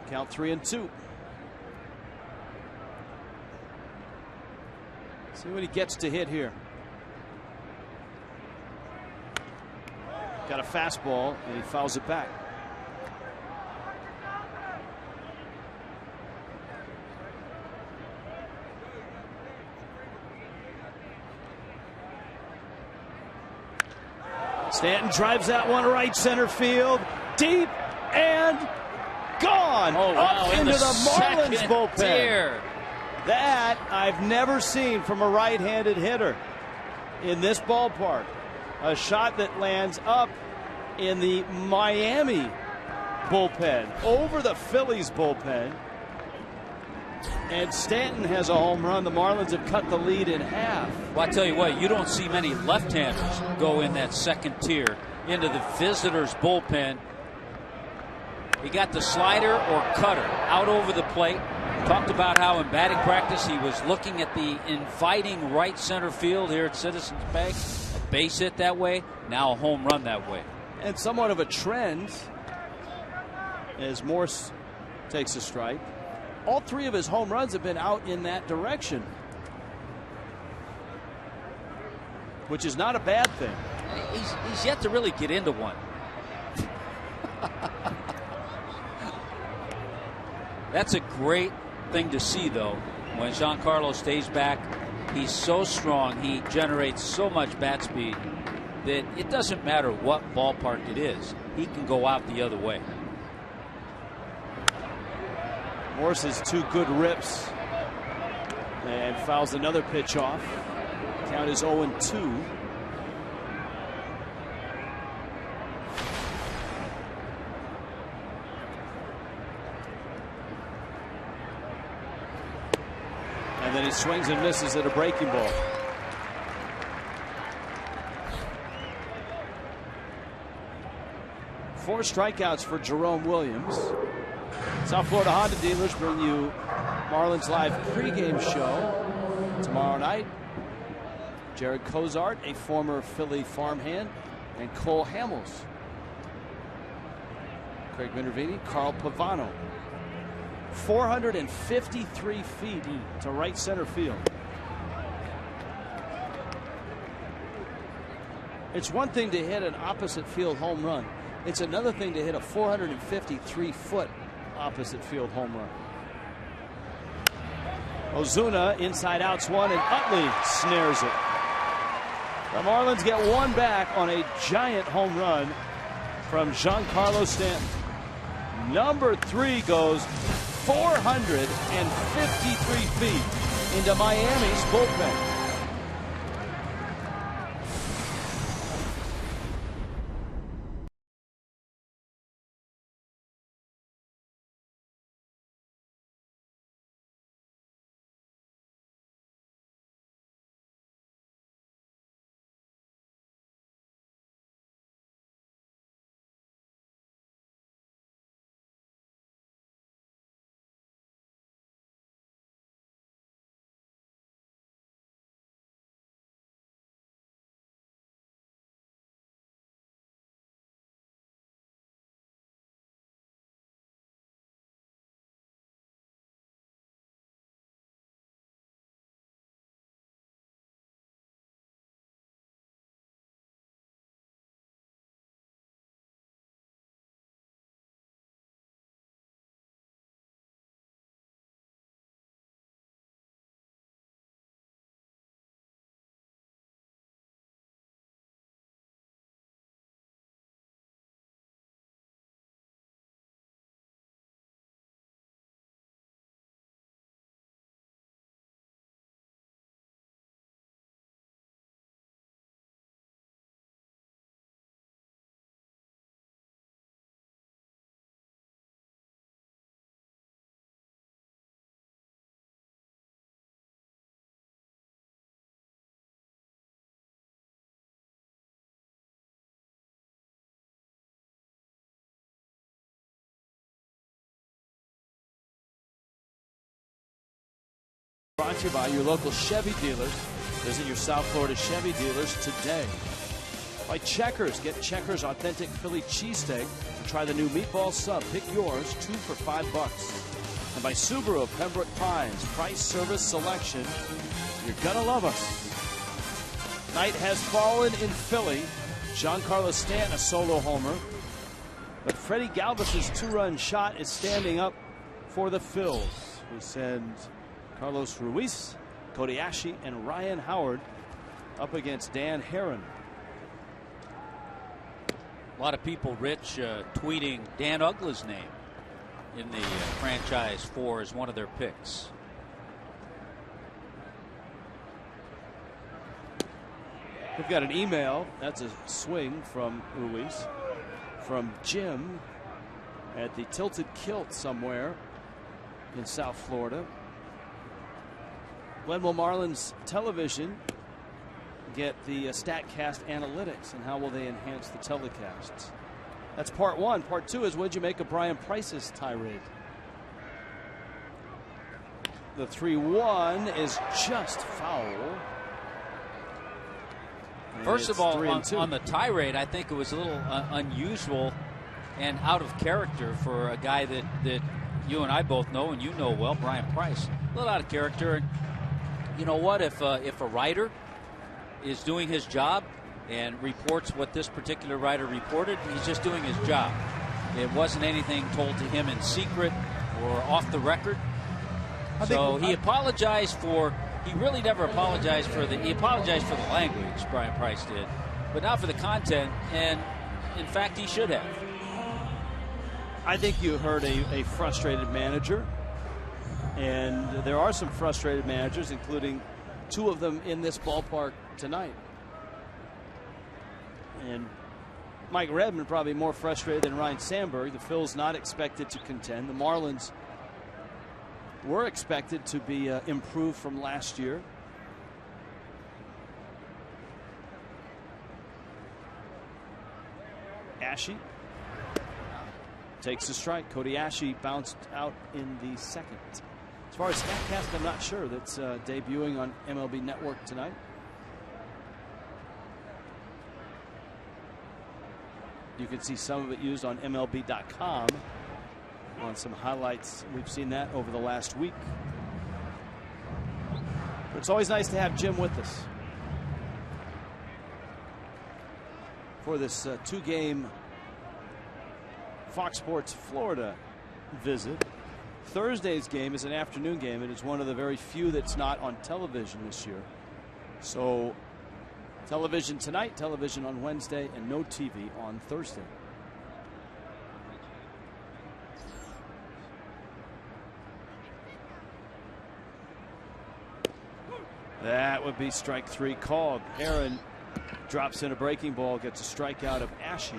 count 3-2. See what he gets to hit here. Got a fastball, and he fouls it back. Stanton drives that one right center field, deep and gone. Oh, wow. Up into the Marlins bullpen. Tier. That I've never seen from a right-handed hitter in this ballpark. A shot that lands up in the Miami bullpen, over the Phillies bullpen. And Stanton has a home run. The Marlins have cut the lead in half. Well, I tell you what, you don't see many left-handers go in that second tier into the visitors' bullpen. He got the slider or cutter out over the plate. Talked about how in batting practice he was looking at the inviting right center field here at Citizens Bank. A base hit that way, now a home run that way. And somewhat of a trend as Morse takes a strike. All 3 of his home runs have been out in that direction, which is not a bad thing. He's yet to really get into one. That's a great thing to see, though, when Giancarlo stays back. He's so strong. He generates so much bat speed that it doesn't matter what ballpark it is. He can go out the other way. Morse's 2 good rips and fouls another pitch off. Count is 0-2. And then he swings and misses at a breaking ball. Four strikeouts for Jerome Williams. South Florida Honda dealers bring you Marlins Live pregame show tomorrow night. Jared Cozart, a former Philly farmhand, and Cole Hamels. Craig Minervini, Carl Pavano. 453 feet to right center field. It's one thing to hit an opposite field home run. It's another thing to hit a 453-foot opposite field home run. Ozuna inside outs one, and Utley snares it. The Marlins get one back on a giant home run from Giancarlo Stanton. Number 3 goes 453 feet into Miami's bullpen. Brought to you by your local Chevy dealers. Visit your South Florida Chevy dealers today. By Checkers. Get Checkers Authentic Philly Cheesesteak. Try the new meatball sub. Pick yours, 2 for $5. And by Subaru of Pembroke Pines. Price, service, selection. You're going to love us. Night has fallen in Philly. Giancarlo Stanton, a solo homer. But Freddie Galvis' 2-run shot is standing up for the Phils. We send Carlos Ruiz, Cody Ashe, and Ryan Howard up against Dan Herron. A lot of people, Rich, tweeting Dan Uggla's name in the franchise 4 as one of their picks. We've got an email. That's a swing from Ruiz. From Jim at the Tilted Kilt somewhere in South Florida. When will Marlins television get the StatCast analytics, and how will they enhance the telecasts? That's part 1. Part 2 is, what'd you make of Brian Price's tirade? The 3-1 is just foul. First of all, on the tirade, I think it was a little unusual and out of character for a guy that you and I both know, and you know well, Brian Price. A little out of character. And you know what? If a writer is doing his job and reports what this particular writer reported, he's just doing his job. It wasn't anything told to him in secret or off the record. So he apologized for. He really never apologized for he apologized for the language, Brian Price did, but not for the content, and in fact he should have. I think you heard a frustrated manager, and there are some frustrated managers, including 2 of them in this ballpark tonight. And Mike Redmond probably more frustrated than Ryan Sandberg. The Phils not expected to contend. The Marlins were expected to be improved from last year. Ashe takes a strike. Cody Ashe bounced out in the second. As far as StatCast, I'm not sure. That's debuting on MLB Network tonight. You can see some of it used on MLB.com. On some highlights. We've seen that over the last week. But it's always nice to have Jim with us for this 2-game Fox Sports Florida visit. Thursday's game is an afternoon game, and it's one of the very few that's not on television this year. So television tonight, television on Wednesday, and no TV on Thursday. That would be strike 3 called. Aaron drops in a breaking ball, gets a strikeout of Ashe.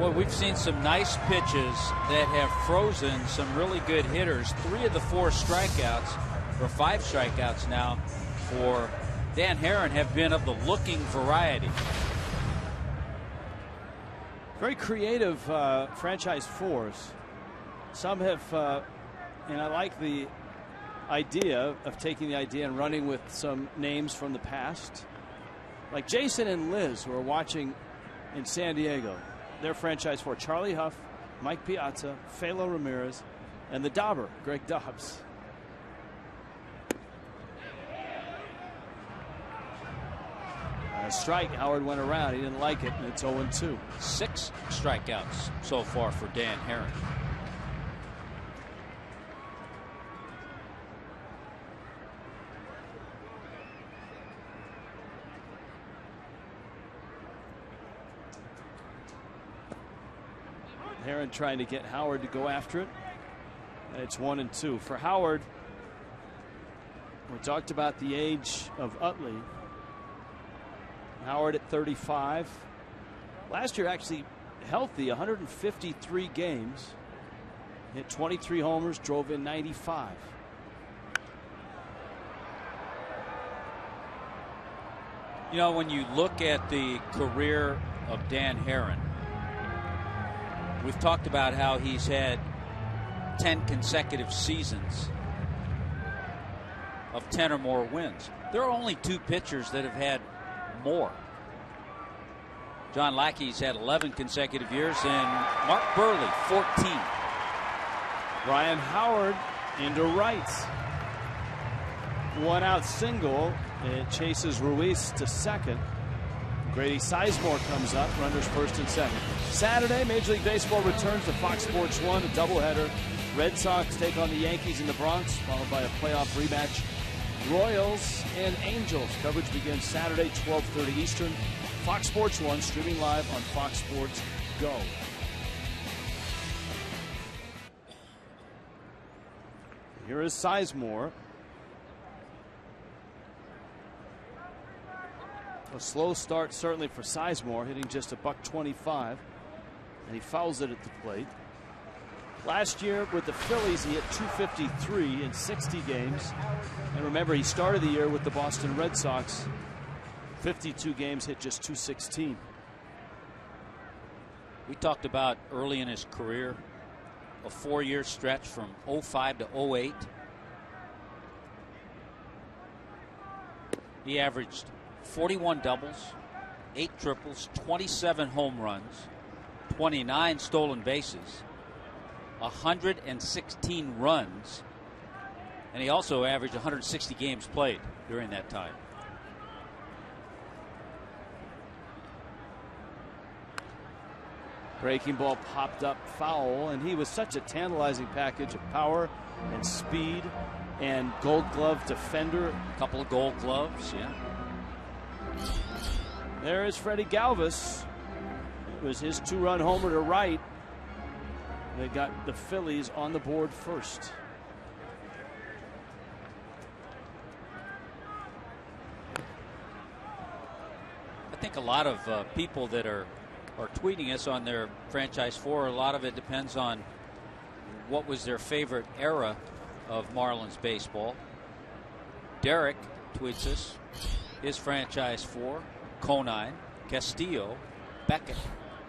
Well, we've seen some nice pitches that have frozen some really good hitters. 3 of the 4 strikeouts, or 5 strikeouts now, for Dan Herron have been of the looking variety. Very creative franchise 4s. Some have, and I like the idea of taking the idea and running with some names from the past. Like Jason and Liz, who are watching in San Diego. Their franchise 4, Charlie Huff, Mike Piazza, Philo Ramirez, and the Dauber, Greg Dobbs. Strike. Howard went around. He didn't like it, and it's 0-2. 6 strikeouts so far for Dan Herron. Herron trying to get Howard to go after it, and it's 1-2. For Howard, we talked about the age of Utley. Howard at 35. Last year actually healthy, 153 games. Hit 23 homers, drove in 95. You know, when you look at the career of Dan Herron, We've talked about how he's had 10 consecutive seasons of 10 or more wins. There are only 2 pitchers that have had more. John Lackey's had 11 consecutive years, and Mark Burley 14. Ryan Howard into right. 1-out single. It chases Ruiz to second. Grady Sizemore comes up, runners first and second. Saturday, Major League Baseball returns to Fox Sports 1, a doubleheader. Red Sox take on the Yankees in the Bronx, followed by a playoff rematch. Royals and Angels. Coverage begins Saturday, 12:30 Eastern. Fox Sports 1, streaming live on Fox Sports Go. Here is Sizemore. A slow start certainly for Sizemore, hitting just a $125, and he fouls it at the plate. Last year with the Phillies, he hit .253 in 60 games. And remember, he started the year with the Boston Red Sox. 52 games, hit just .216. We talked about early in his career, a 4-year stretch from 05 to 08. He averaged 41 doubles, 8 triples, 27 home runs, 29 stolen bases, 116 runs, and he also averaged 160 games played during that time. Breaking ball popped up foul, and he was such a tantalizing package of power and speed and Gold Glove defender. A couple of Gold Gloves, yeah. There is Freddie Galvis. It was his 2-run homer to right. They got the Phillies on the board first. I think a lot of people that are tweeting us on their franchise 4, a lot of it depends on what was their favorite era of Marlins baseball. Derek tweets us his franchise 4, Conine, Castillo, Beckett,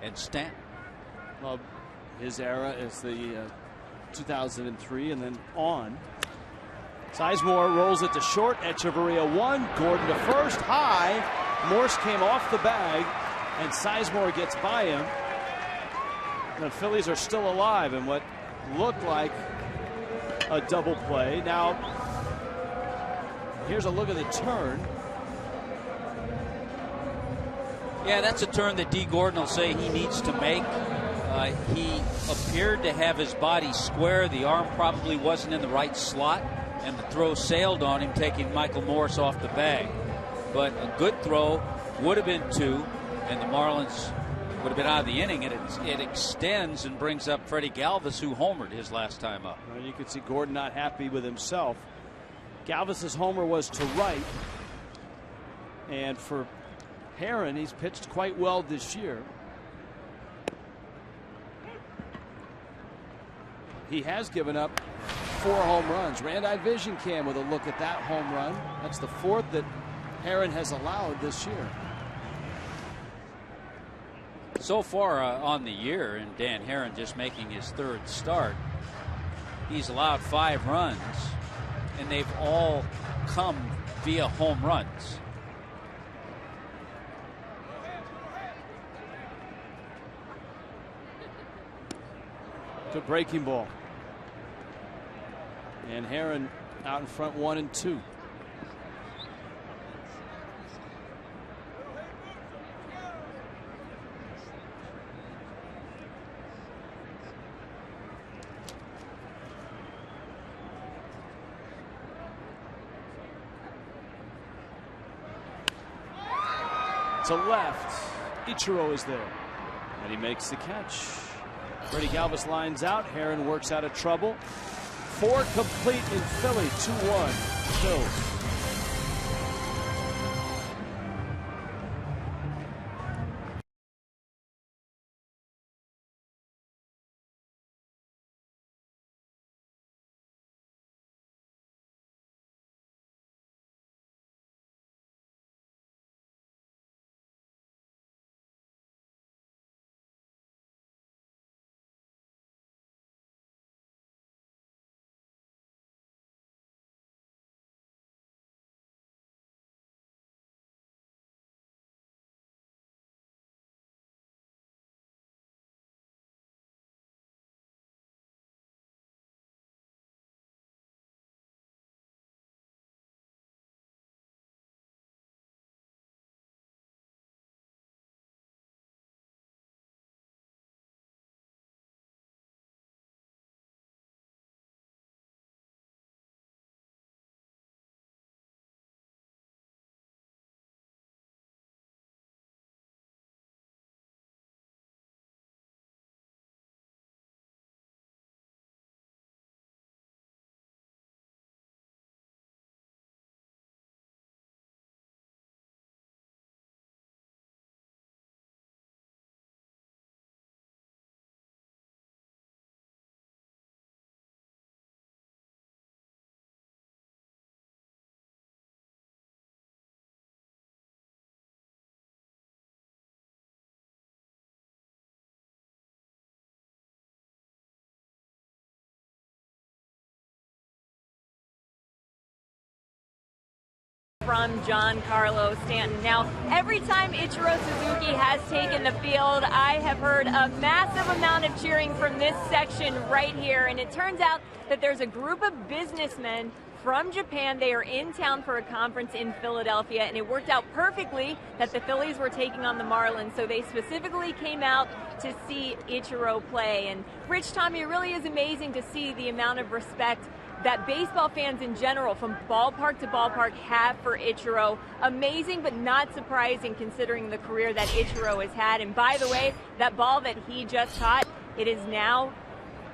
and Stanton. Well, his era is the 2003 and then on. Sizemore rolls it to short. Echeverria 1. Gordon to first. High. Morse came off the bag, and Sizemore gets by him. The Phillies are still alive in what looked like a double play. Now, here's a look at the turn. Yeah, that's a turn that D. Gordon will say he needs to make. He appeared to have his body square. The arm probably wasn't in the right slot, and the throw sailed on him, taking Michael Morse off the bag. But a good throw would have been 2, and the Marlins would have been out of the inning. It extends and brings up Freddie Galvis, who homered his last time up. Well, you could see Gordon not happy with himself. Galvis's homer was to right, and for Herron, he's pitched quite well this year. He has given up 4 home runs. Rand-eye vision cam with a look at that home run. That's the 4th that Herron has allowed this year. So far on the year, and Dan Herron just making his 3rd start, he's allowed 5 runs, and they've all come via home runs. To breaking ball. And Herron out in front 1-2. To left, Ichiro is there, and he makes the catch. Freddie Galvis lines out. Herron works out of trouble. 4 complete in Philly. 2-1 Phils. from Giancarlo Stanton. Now, every time Ichiro Suzuki has taken the field, I have heard a massive amount of cheering from this section right here, and it turns out that there's a group of businessmen from Japan. They are in town for a conference in Philadelphia, and it worked out perfectly that the Phillies were taking on the Marlins, so they specifically came out to see Ichiro play. And Rich, Tommy, it really is amazing to see the amount of respect that baseball fans in general, from ballpark to ballpark, have for Ichiro. Amazing, but not surprising considering the career that Ichiro has had. And by the way, that ball that he just caught, it is now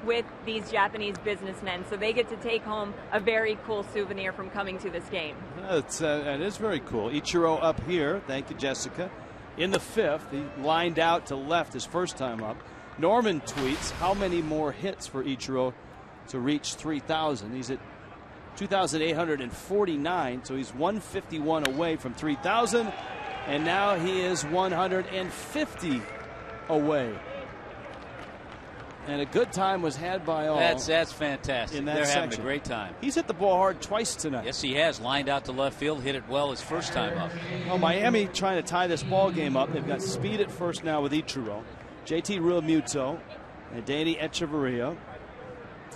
with these Japanese businessmen, so they get to take home a very cool souvenir from coming to this game. That is very cool. Ichiro up here, thank you, Jessica, in the fifth. He lined out to left his first time up. Norman tweets, how many more hits for Ichiro to reach 3,000? He's at 2,849, so he's 151 away from 3,000, and now he is 150 away. And a good time was had by all. That's fantastic. In that They're section. having a great time. He's hit the ball hard twice tonight. Yes, he has. Lined out to left field, hit it well his first time up. Well, Miami trying to tie this ball game up. They've got speed at first now with Ichiro, JT Realmuto, and Danny Echeverria.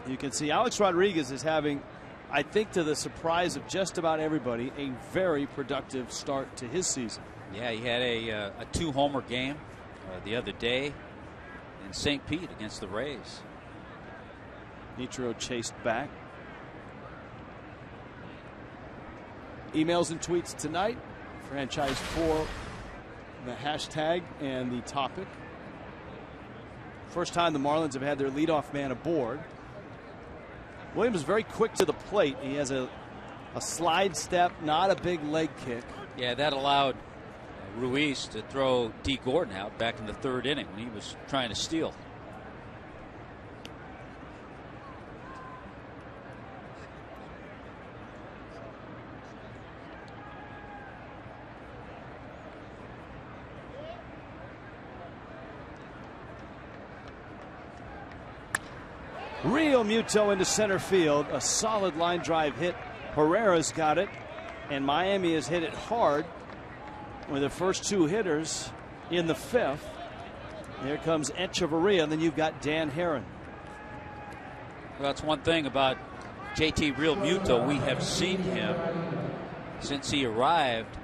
You can see Alex Rodriguez is having, I think to the surprise of just about everybody, a very productive start to his season. Yeah, he had a 2-homer game the other day in St. Pete against the Rays. Ichiro chased back. Emails and tweets tonight. Franchise for the hashtag and the topic. First time the Marlins have had their leadoff man aboard. Williams is very quick to the plate. He has a slide step, not a big leg kick. Yeah, that allowed Ruiz to throw D. Gordon out back in the third inning when he was trying to steal. Realmuto into center field. A solid line drive hit. Herrera's got it. And Miami has hit it hard with the first two hitters in the fifth. Here comes Echeverria, and then you've got Dan Herron. Well, that's one thing about JT Realmuto. We have seen him since he arrived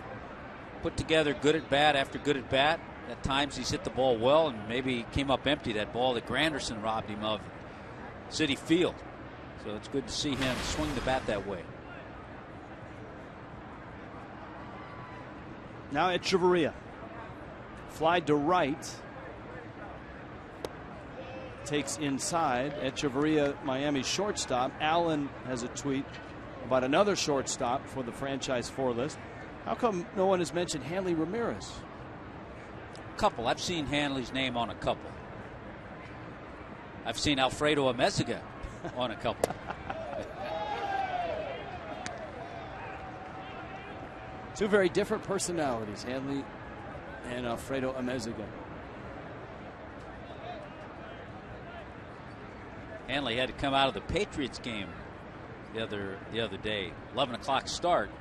put together good at bat after good at bat. At times he's hit the ball well, and maybe he came up empty, that ball that Granderson robbed him of Citi Field. So it's good to see him swing the bat that way. Now Echeverria. Fly to right. Takes inside. Echeverria, Miami shortstop. Allen has a tweet about another shortstop for the franchise 4 list. How come no one has mentioned Hanley Ramirez? A couple. I've seen Hanley's name on a couple. I've seen Alfredo Amezaga on a couple. Two very different personalities, Hanley and Alfredo Amezaga. Hanley had to come out of the Patriots game the other day. 11 o'clock start.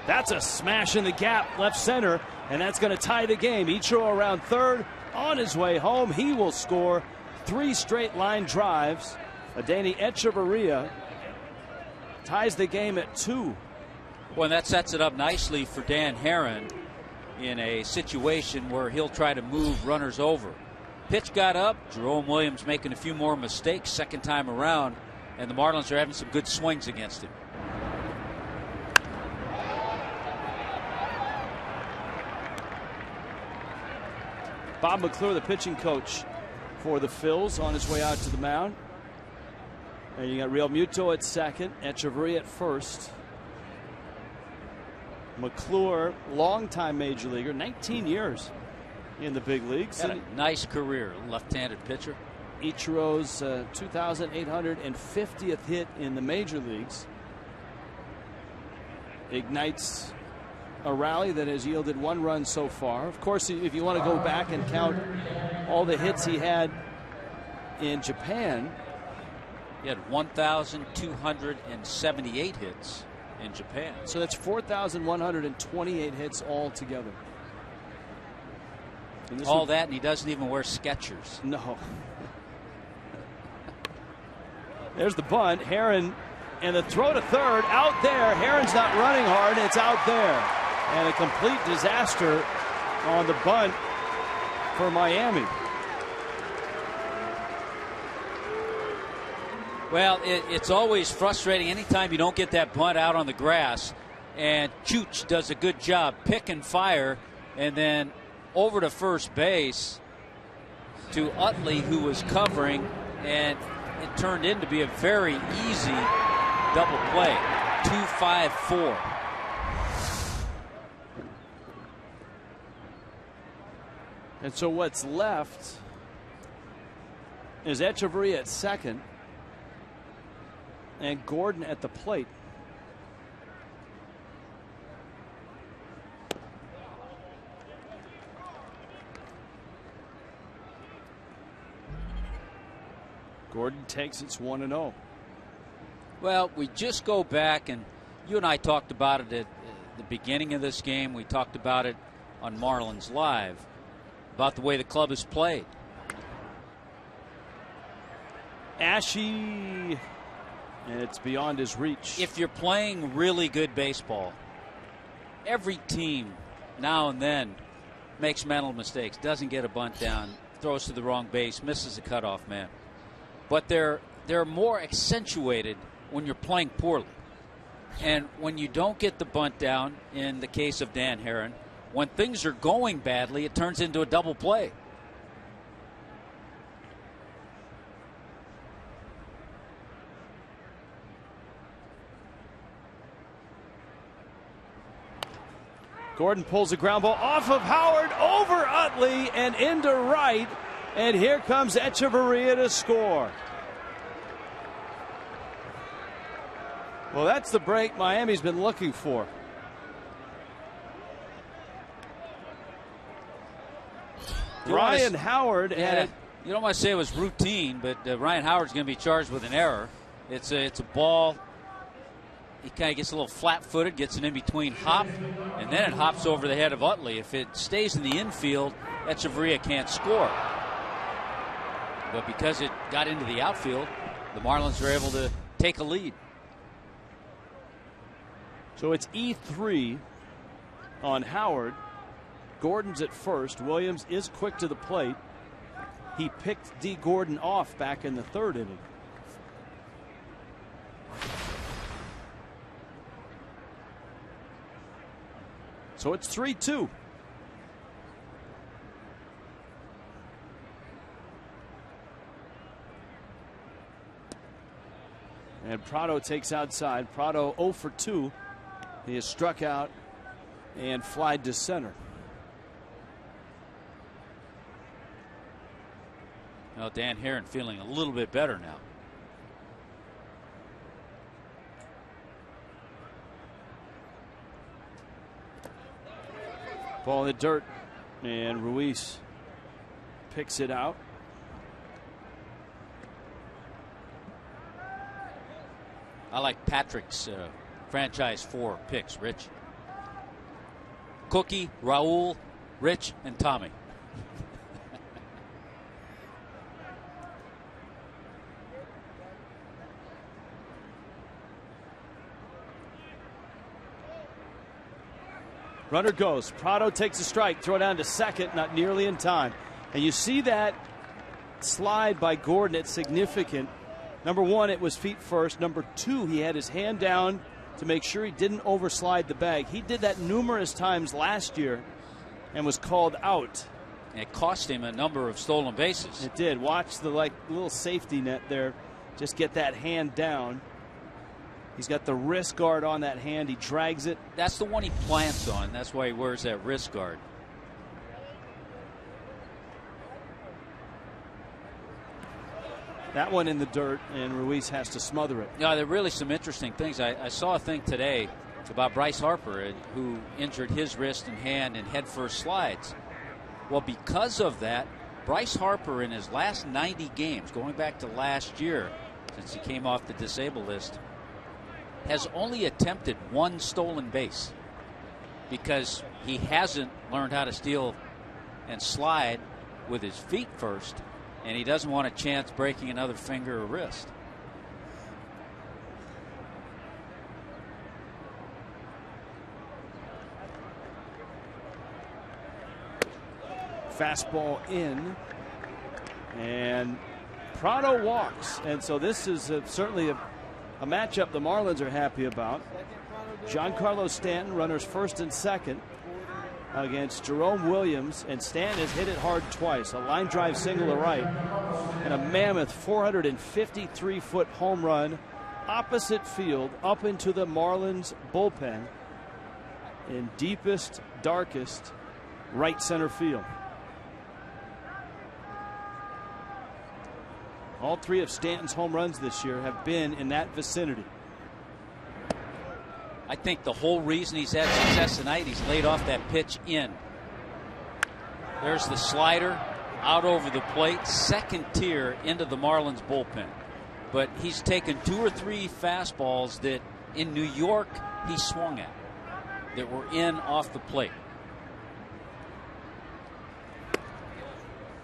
That's a smash in the gap left center, and that's going to tie the game. Ichiro around third, on his way home. He will score 3 straight line drives. Danny Echeverria ties the game at 2. Well, and that sets it up nicely for Dan Herron in a situation where he'll try to move runners over. Pitch got up. Jerome Williams making a few more mistakes second time around, and the Marlins are having some good swings against him. Bob McClure, the pitching coach for the Phils, on his way out to the mound. And you got Realmuto at second, Echeverria at first. McClure, longtime major leaguer, 19 years in the big leagues. Had a nice career, left-handed pitcher. Ichiro's 2,850th hit in the major leagues ignites a rally that has yielded 1 run so far. Of course, if you want to go back and count all the hits he had in Japan, he had 1,278 hits in Japan. So that's 4,128 hits altogether. All that, and he doesn't even wear Skechers. No. There's the bunt. Herron, and the throw to third. Out there. Herron's not running hard. It's out there. And a complete disaster on the bunt for Miami. Well, it's always frustrating anytime you don't get that bunt out on the grass. And Chooch does a good job, pick and fire, and then over to first base to Utley, who was covering, and it turned in to be a very easy double play. 2-5-4. And so what's left is Echeverria at second and Gordon at the plate. Gordon takes it's 1-0. Well, we just go back, and you and I talked about it at the beginning of this game. We talked about it on Marlins Live, about the way the club is played. Ashy, and it's beyond his reach. If you're playing really good baseball, every team now and then makes mental mistakes, doesn't get a bunt down, throws to the wrong base, misses a cutoff man. But they're more accentuated when you're playing poorly. And when you don't get the bunt down, in the case of Dan Herron, when things are going badly, it turns into a double play. Gordon pulls a ground ball off of Howard, over Utley, and into right. And here comes Echeverria to score. Well, that's the break Miami's been looking for. Ryan Howard. Yeah, you don't want to say it was routine, but Ryan Howard's going to be charged with an error. It's a ball. He kind of gets a little flat-footed, gets an in-between hop, and then it hops over the head of Utley. If it stays in the infield, Echeverria can't score. But because it got into the outfield, the Marlins are able to take a lead. So it's E3 on Howard. Gordon's at first. Williams is quick to the plate. He picked D. Gordon off back in the third inning. So it's 3-2. And Prado takes outside. Prado 0 for 2. He is struck out and flied to center. Well, Dan Herron feeling a little bit better now. Ball in the dirt, and Ruiz picks it out. I like Patrick's franchise 4 picks, Rich. Cookie, Raul, Rich, and Tommy. Runner goes. Prado takes a strike. Throw down to second. Not nearly in time. And you see that slide by Gordon. It's significant. Number one, it was feet first. Number two, he had his hand down to make sure he didn't overslide the bag. He did that numerous times last year and was called out. It cost him a number of stolen bases. It did. Watch the little safety net there. Just get that hand down. He's got the wrist guard on that hand. He drags it. That's the one he plants on. That's why he wears that wrist guard. That one in the dirt, and Ruiz has to smother it. Yeah, there are really some interesting things. I saw a thing today about Bryce Harper, who injured his wrist and hand in headfirst slides. Well, because of that, Bryce Harper in his last 90 games, going back to last year, since he came off the disabled list, has only attempted one stolen base because he hasn't learned how to steal and slide with his feet first, and he doesn't want a chance breaking another finger or wrist. Fastball in, and Prado walks, and so this is certainly a matchup the Marlins are happy about. Giancarlo Stanton, runners first and second, against Jerome Williams, and Stanton has hit it hard twice. A line drive single to right, and a mammoth 453-foot home run opposite field up into the Marlins bullpen in deepest, darkest right center field. All three of Stanton's home runs this year have been in that vicinity. I think the whole reason he's had success tonight, he's laid off that pitch in. There's the slider out over the plate, second tier into the Marlins bullpen. But he's taken 2 or 3 fastballs that in New York he swung at that were in off the plate.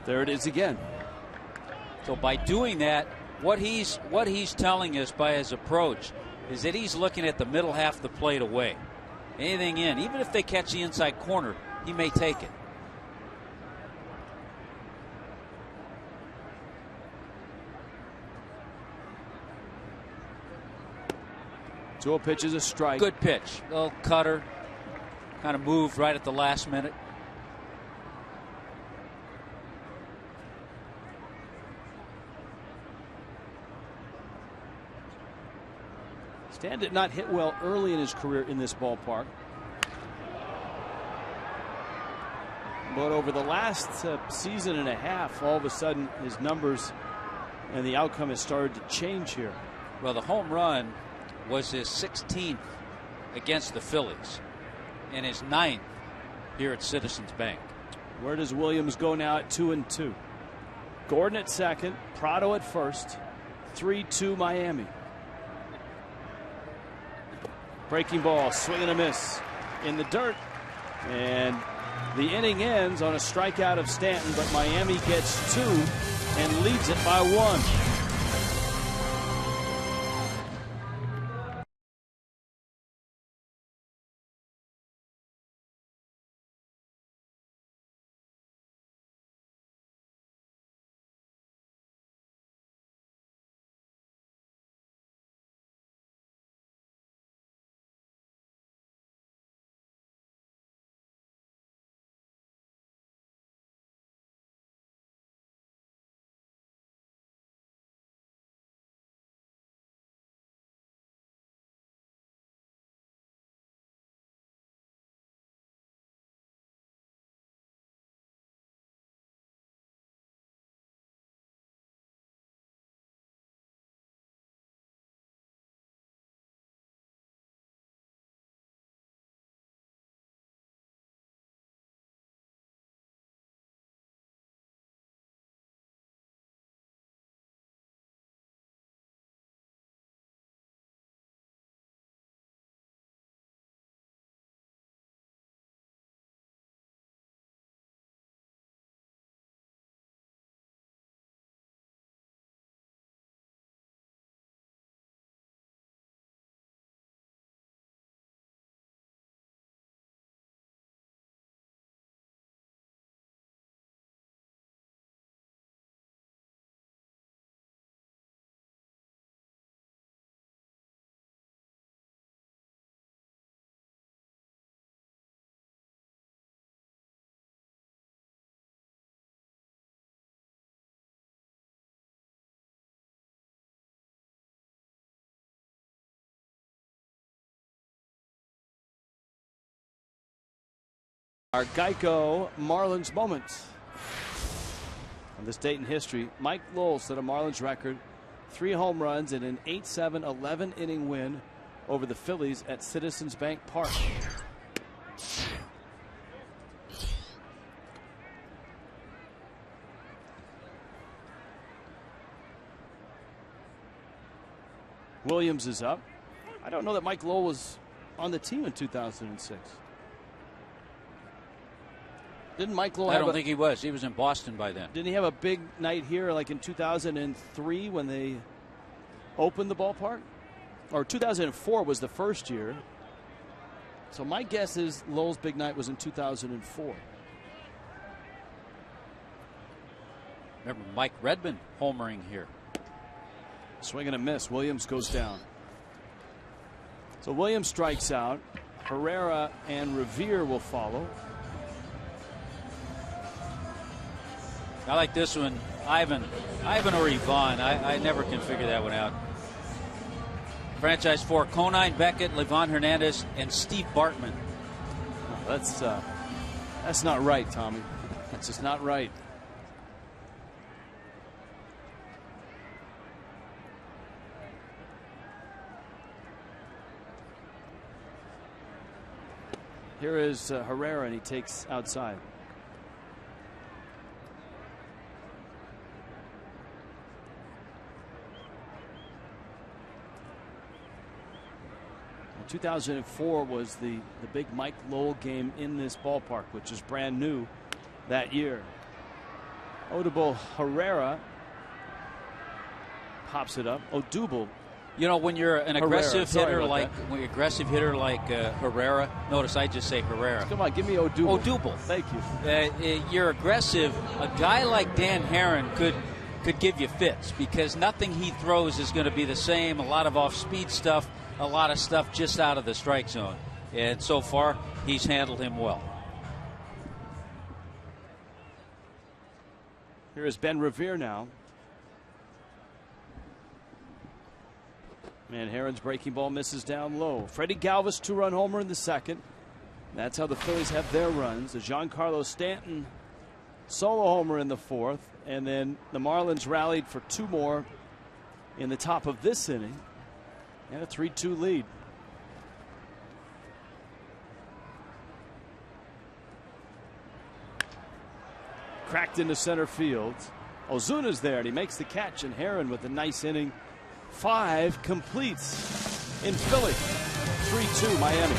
There it is again. So by doing that, what he's telling us by his approach is that he's looking at the middle half of the plate away. Anything in, even if they catch the inside corner, he may take it. So a pitch is a strike. Good pitch. Little cutter. Kind of moved right at the last minute. Stan did not hit well early in his career in this ballpark. But over the last season and a half, all of a sudden his numbers and the outcome has started to change here. Well, the home run was his 16th against the Phillies and his 9th here at Citizens Bank. Where does Williams go now at 2-2? Gordon at second, Prado at first, 3-2 Miami. Breaking ball, swing and a miss in the dirt, and the inning ends on a strikeout of Stanton, but Miami gets 2 and leads it by 1. Our Geico Marlins moments. On this date in history, Mike Lowell set a Marlins record, 3 home runs in an 8-7 11-inning win over the Phillies at Citizens Bank Park. Williams is up. I don't know that Mike Lowell was on the team in 2006. Didn't Mike Lowell I don't think he was. He was in Boston by then. Didn't he have a big night here like in 2003 when they opened the ballpark? Or 2004 was the first year. So my guess is Lowell's big night was in 2004. Remember Mike Redmond homering here. Swing and a miss. Williams goes down. So Williams strikes out. Herrera and Revere will follow. I like this one. Ivan or Yvonne. I never can figure that one out. Franchise for Conine Beckett, Levon Hernandez, and Steve Bartman. Oh, that's not right, Tommy. That's just not right. Here is Herrera, and he takes outside. In 2004 was the big Mike Lowell game in this ballpark, which is brand new that year. Odubel Herrera pops it up. Odubel. You know, when you're an aggressive hitter like Herrera, notice I just say Herrera. Come on, give me Odubel. Odubel. Thank you. You're aggressive. A guy like Dan Herron could give you fits because nothing he throws is going to be the same. A lot of off-speed stuff, a lot of stuff just out of the strike zone. And so far, he's handled him well. Here is Ben Revere now. And Herron's breaking ball misses down low. Freddie Galvis 2-run homer in the second. That's how the Phillies have their runs. A Giancarlo Stanton solo homer in the fourth. And then the Marlins rallied for 2 more in the top of this inning. And a 3-2 lead. Cracked into center field. Ozuna's there, and he makes the catch, and Herron with a nice inning. 5 completes in Philly. 3-2 Miami.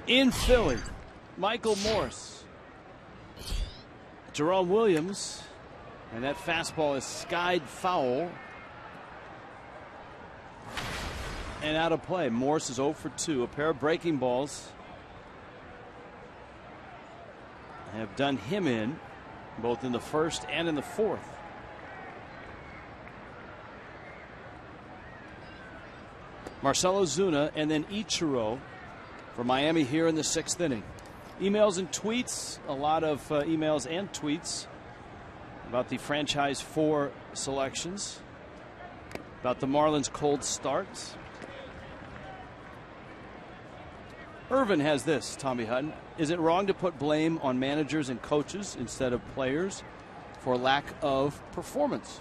In Philly, Michael Morse, Jerome Williams, and that fastball is skied foul and out of play. Morse is 0 for 2, a pair of breaking balls. have done him in, both in the first and in the fourth. Marcell Ozuna and then Ichiro for Miami here in the 6th inning. Emails and tweets, a lot of emails and tweets about the franchise 4 selections, about the Marlins' cold start. Irvin has this, Tommy Hutton. Is it wrong to put blame on managers and coaches instead of players for lack of performance?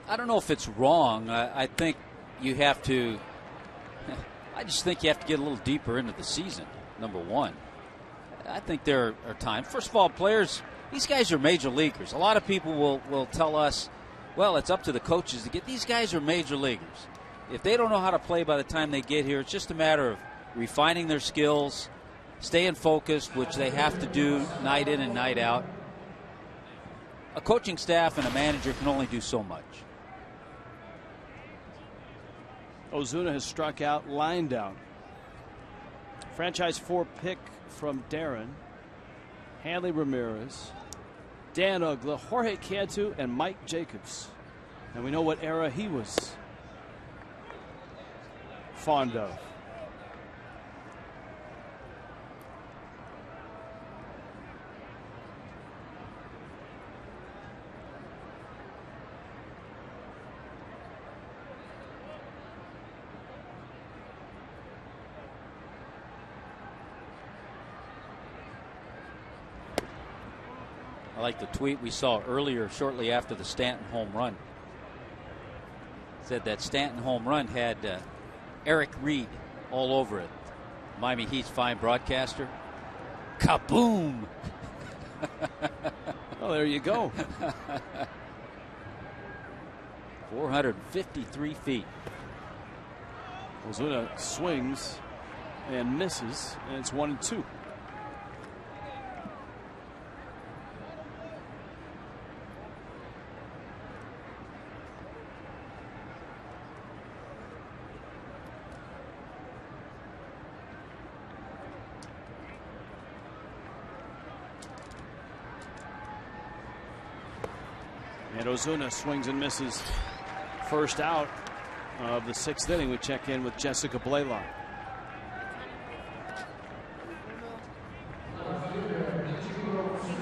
I don't know if it's wrong. I think you have to. I just think you have to get a little deeper into the season, number one. I think there are times. First of all, players, these guys are major leaguers. A lot of people will tell us, well, it's up to the coaches to get. These guys are major leaguers. If they don't know how to play by the time they get here, it's just a matter of refining their skills, staying focused, which they have to do night in and night out. A coaching staff and a manager can only do so much. Ozuna has struck out, lined out. Franchise 4 pick from Darren, Hanley Ramirez, Dan Uggla, Jorge Cantu, and Mike Jacobs. And we know what era he was fond of. I like the tweet we saw earlier shortly after the Stanton home run. Said that Stanton home run had Eric Reed all over it. Miami Heat's fine broadcaster. Kaboom! Well, there you go. 453 feet. Ozuna swings and misses, and it's 1-2. And Ozuna swings and misses. First out of the 6th inning. We check in with Jessica Blaylock.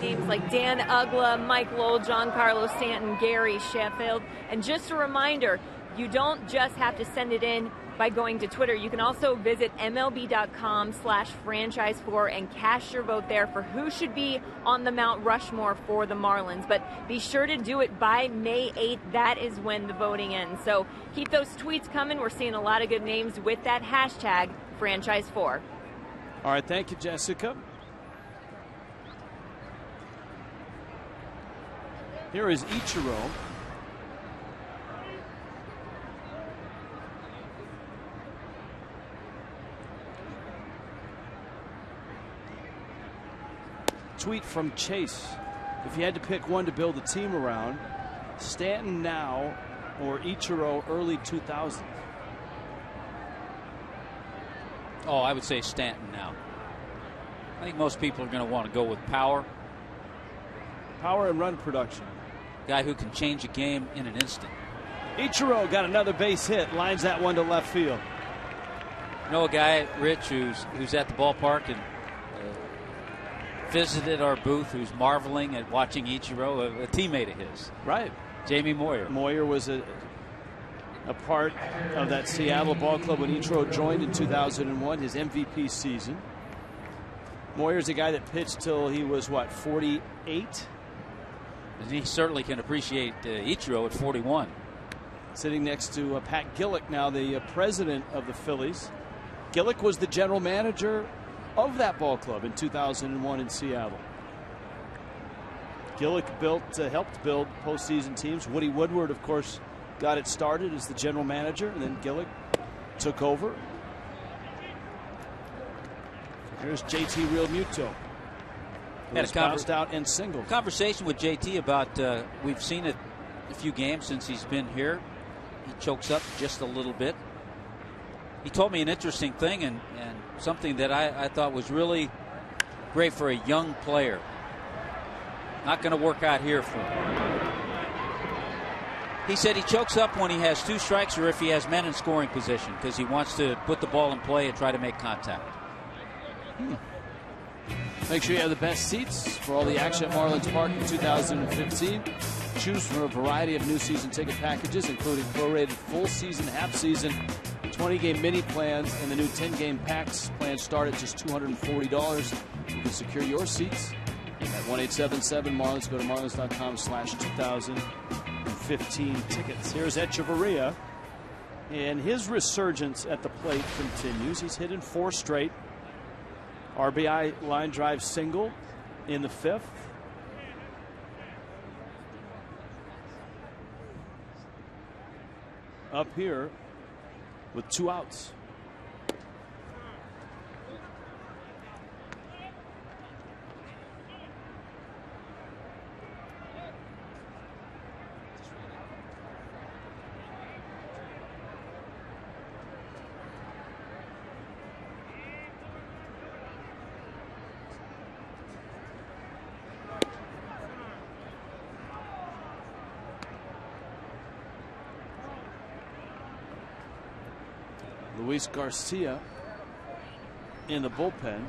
Names like Dan Uggla, Mike Lowell, Giancarlo Stanton, Gary Sheffield. And just a reminder, you don't just have to send it in by going to Twitter. You can also visit MLB.com/franchise4 and cast your vote there for who should be on the Mount Rushmore for the Marlins. But be sure to do it by May 8th. That is when the voting ends. So keep those tweets coming. We're seeing a lot of good names with that hashtag franchise4. All right, thank you, Jessica. Here is Ichiro. Tweet from Chase. If you had to pick one to build a team around, Stanton now or Ichiro early 2000s? Oh, I would say Stanton now. I think most people are going to want to go with power. Power and run production. Guy who can change a game in an instant. Ichiro got another base hit, lines that one to left field. You know a guy, Rich, who's at the ballpark and visited our booth, who's marveling at watching Ichiro, a teammate of his. Right. Jamie Moyer. Moyer was a part of that Seattle ball club when Ichiro joined in 2001, his MVP season. Moyer's a guy that pitched till he was, what, 48? And he certainly can appreciate Ichiro at 41. Sitting next to Pat Gillick, now the president of the Phillies. Gillick was the general manager of that ball club in 2001 in Seattle. Gillick helped build postseason teams. Woody Woodward, of course, got it started as the general manager, and then Gillick took over. Here's JT Realmuto. Had a bounced out and singled. Conversation with JT about we've seen it a few games since he's been here. He chokes up just a little bit. He told me an interesting thing and something that I thought was really great for a young player. Not going to work out here for him. He said he chokes up when he has 2 strikes or if he has men in scoring position because he wants to put the ball in play and try to make contact. Make sure you have the best seats for all the action at Marlins Park in 2015. Choose from a variety of new season ticket packages, including prorated full season, half season, 20-game mini plans, and the new 10-game packs. Plans start at just $240. You can secure your seats at 1-877-MARLINS. Go to marlins.com/2015 tickets. Here's Echeverria, and his resurgence at the plate continues. He's hit in 4 straight. RBI line drive single in the 5th. Up here with 2 outs. Luis Garcia in the bullpen.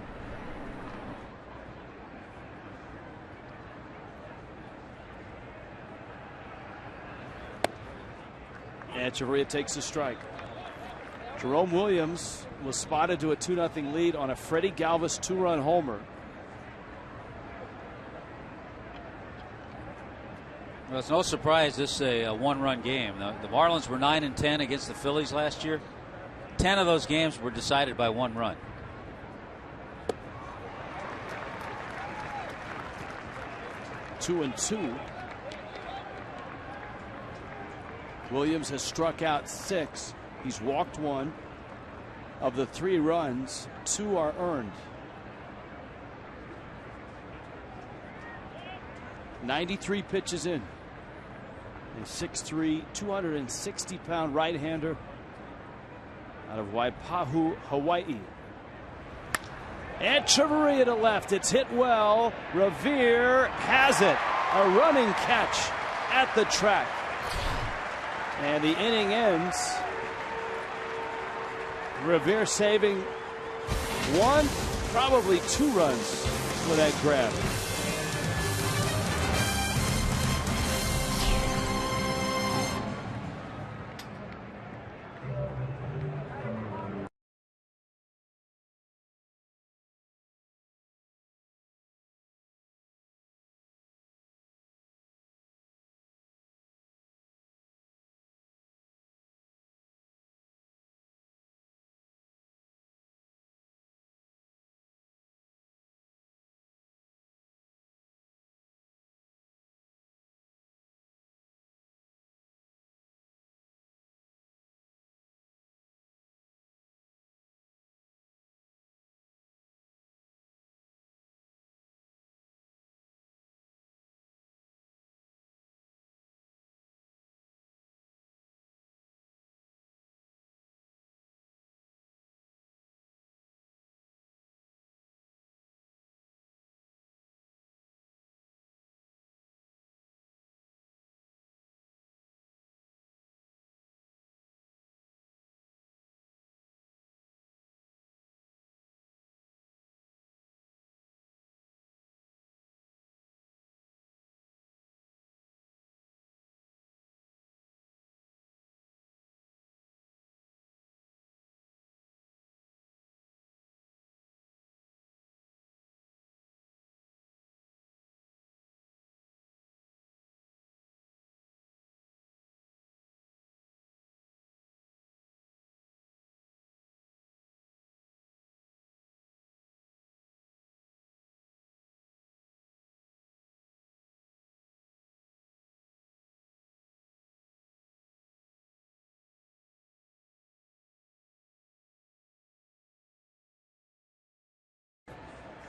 And Echeverria takes a strike. Jerome Williams was spotted to a 2-0 lead on a Freddie Galvis 2-run homer. Well, it's no surprise this is a 1-run game. The Marlins were 9-10 against the Phillies last year. 10 of those games were decided by 1 run. Two and 2. Williams has struck out 6. He's walked 1. Of the 3 runs, 2 are earned. 93 pitches in. A 6'3", 260-pound right-hander out of Waipahu, Hawaii. Echeverria to left. It's hit well. Revere has it. A running catch at the track. And the inning ends. Revere saving 1, probably 2 runs for that grab.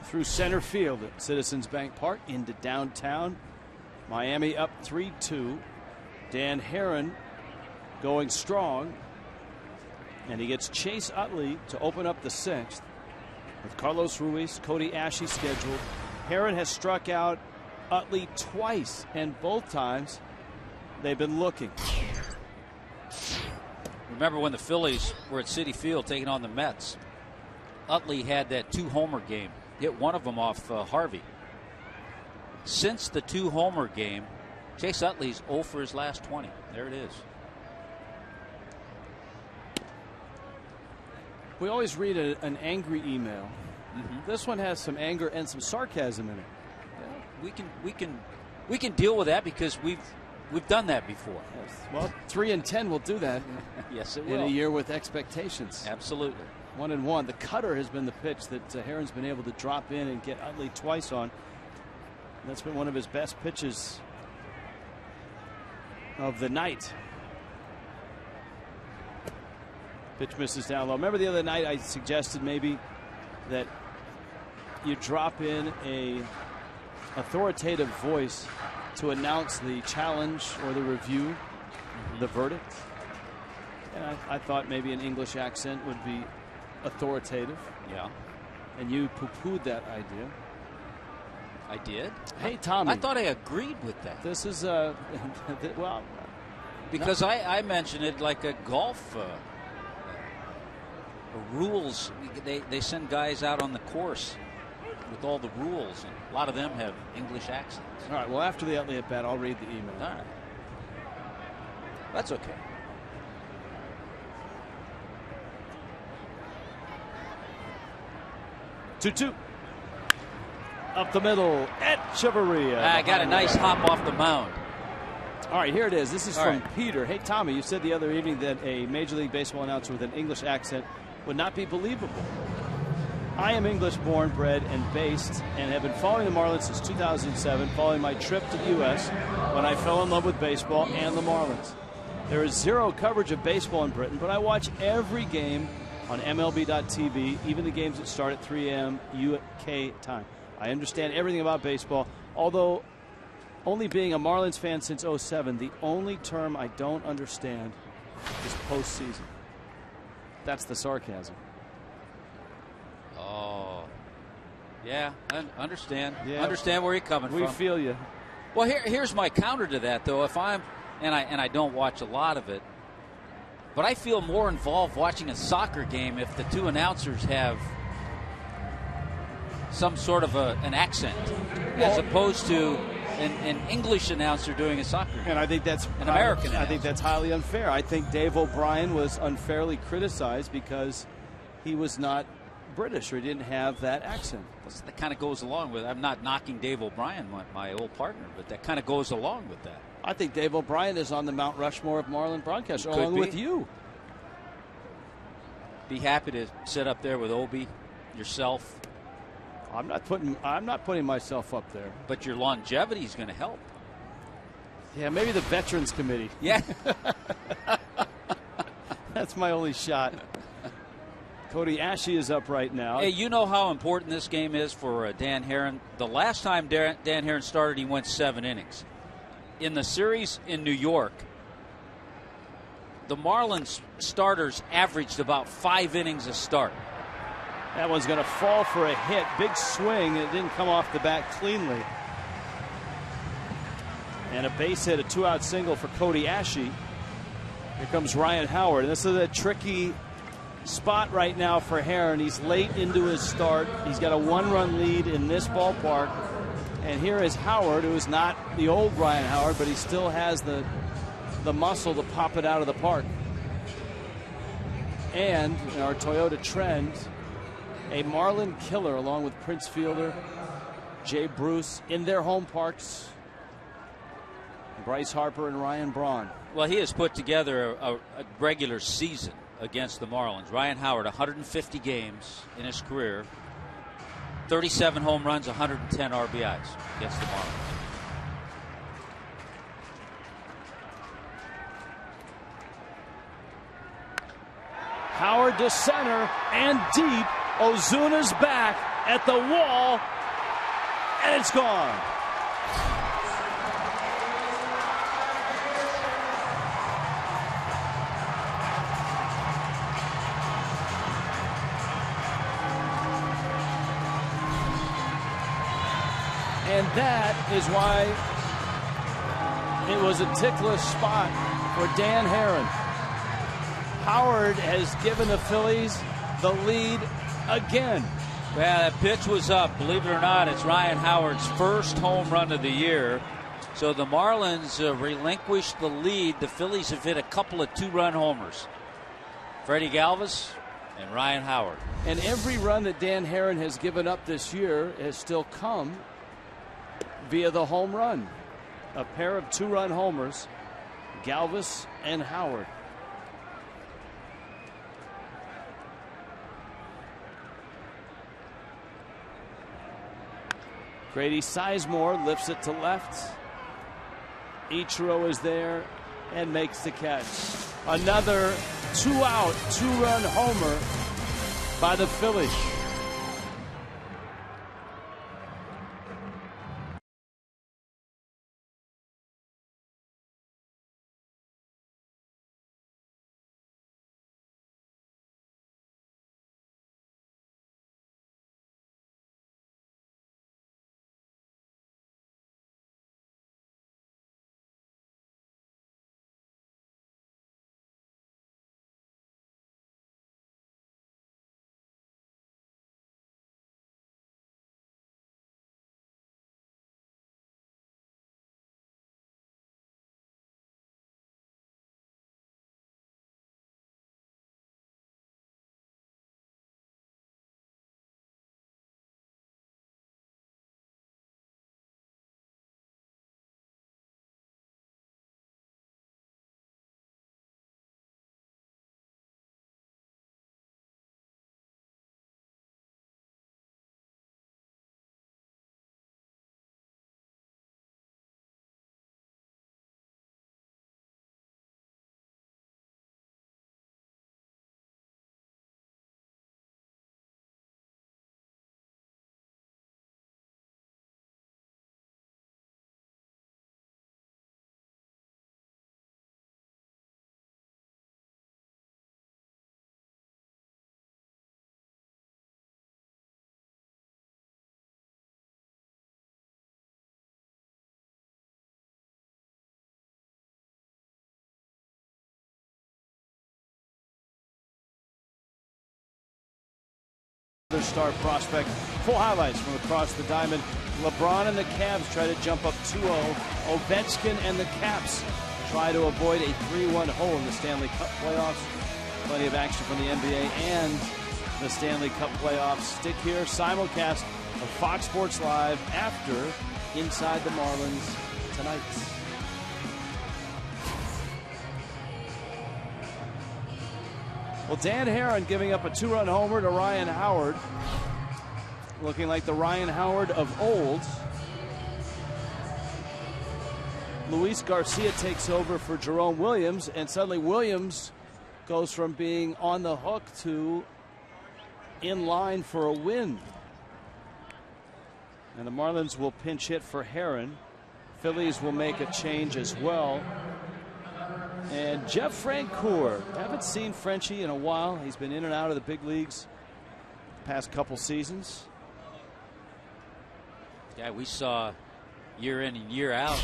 Through center field at Citizens Bank Park into downtown. Miami up 3-2. Dan Herron going strong. And he gets Chase Utley to open up the 6th. with Carlos Ruiz, Cody Asche scheduled. Herron has struck out Utley twice, and both times they've been looking. Remember when the Phillies were at Citi Field taking on the Mets? Utley had that 2-homer game. Hit one of them off Harvey. Since the 2-homer game, Chase Utley's 0 for his last 20. There it is. We always read an angry email. This one has some anger and some sarcasm in it. Yeah, we can deal with that because we've done that before. Yes. Well, 3-10 will do that. Yes, it will. In a year with expectations. Absolutely. 1-1. The cutter has been the pitch that Herron's been able to drop in and get Utley twice on. That's been one of his best pitches of the night. Pitch misses down low. Remember the other night I suggested maybe that you drop in a authoritative voice to announce the challenge or the review, the verdict. And I thought maybe an English accent would be authoritative. Yeah. And you poo-pooed that idea. I did? Hey, Tommy. I thought I agreed with that. This is, well. Because I mentioned it like a golf rules. They send guys out on the course with all the rules, and a lot of them have English accents. All right, well, after the Utley at bat, I'll read the email. All right. That's okay. Two. Up the middle, Echeverria. I got a nice hop off the mound. All right, here it is. This is from right. Peter. Hey, Tommy, you said the other evening that a Major League Baseball announcer with an English accent would not be believable. I am English born, bred, and based, and have been following the Marlins since 2007, following my trip to the U.S. when I fell in love with baseball and the Marlins. There is zero coverage of baseball in Britain, but I watch every game on MLB.TV, even the games that start at 3 a.m. UK time. I understand everything about baseball, although only being a Marlins fan since 07, the only term I don't understand is postseason. That's the sarcasm. Oh, yeah, I understand. Yeah. Understand where you're coming from. We feel you. Well, here's my counter to that, though. If I'm and I don't watch a lot of it, but I feel more involved watching a soccer game if the two announcers have some sort of an accent, as opposed to an English announcer doing a soccer game. And I think that's an American announcer. I think that's highly unfair. I think Dave O'Brien was unfairly criticized because he was not British or he didn't have that accent. That kind of goes along with. I'm not knocking Dave O'Brien, my old partner, but that kind of goes along with that. I think Dave O'Brien is on the Mount Rushmore of Marlin broadcasters, along with you. Be happy to sit up there with Obi, yourself. I'm not putting myself up there. But your longevity is going to help. Yeah, maybe the Veterans Committee. Yeah. That's my only shot. Cody Asche is up right now. Hey, you know how important this game is for Dan Herron? The last time Dan Herron started, he went 7 innings. In the series in New York, the Marlins starters averaged about 5 innings a start. That one's going to fall for a hit. Big swing. It didn't come off the bat cleanly. And a base hit, a 2-out single for Cody Asche. Here comes Ryan Howard. And this is a tricky spot right now for Herron. He's late into his start. He's got a 1-run lead in this ballpark. And here is Howard, who is not the old Ryan Howard, but he still has the muscle to pop it out of the park. And in our Toyota trend, a Marlin killer along with Prince Fielder, Jay Bruce in their home parks. Bryce Harper and Ryan Braun. Well, he has put together a regular season against the Marlins. Ryan Howard, 150 games in his career, 37 home runs, 110 RBIs against the Marlins. Howard to center and deep. Ozuna's back at the wall, and it's gone. And that is why it was a ticklish spot for Dan Herron. Howard has given the Phillies the lead again. Well, that pitch was up. Believe it or not, it's Ryan Howard's first home run of the year. So the Marlins relinquished the lead. The Phillies have hit a couple of two-run homers. Freddie Galvis and Ryan Howard. And every run that Dan Herron has given up this year has still come via the home run. A pair of two-run homers, Galvis and Howard. Grady Sizemore lifts it to left. Ichiro is there and makes the catch. Another two-out, two-run homer by the Phillies. Their star prospect. Full highlights from across the diamond. LeBron and the Cavs try to jump up 2-0. Ovechkin and the Caps try to avoid a 3-1 hole in the Stanley Cup playoffs. Plenty of action from the NBA and the Stanley Cup playoffs. Stick here, simulcast of Fox Sports Live after Inside the Marlins tonight. Well, Dan Herron giving up a two-run homer to Ryan Howard. Looking like the Ryan Howard of old. Luis Garcia takes over for Jerome Williams, and suddenly Williams goes from being on the hook to in line for a win. And the Marlins will pinch hit for Herron. Phillies will make a change as well. And Jeff Francoeur, haven't seen Frenchie in a while. He's been in and out of the big leagues the past couple seasons. Guy we saw year in and year out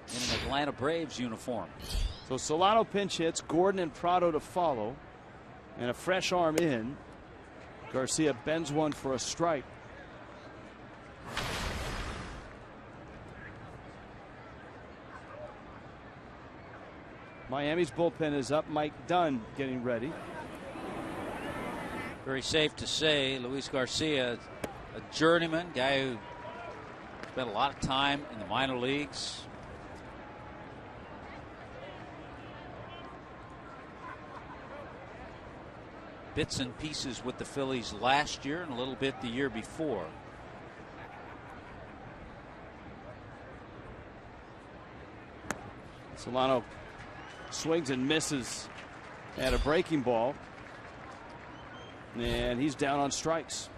in an Atlanta Braves uniform. So Solano pinch hits, Gordon and Prado to follow, and a fresh arm in. Garcia bends one for a strike. Miami's bullpen is up. Mike Dunn getting ready. Very safe to say Luis Garcia, a journeyman, guy who spent a lot of time in the minor leagues. Bits and pieces with the Phillies last year and a little bit the year before. Solano swings and misses at a breaking ball, and he's down on strikes.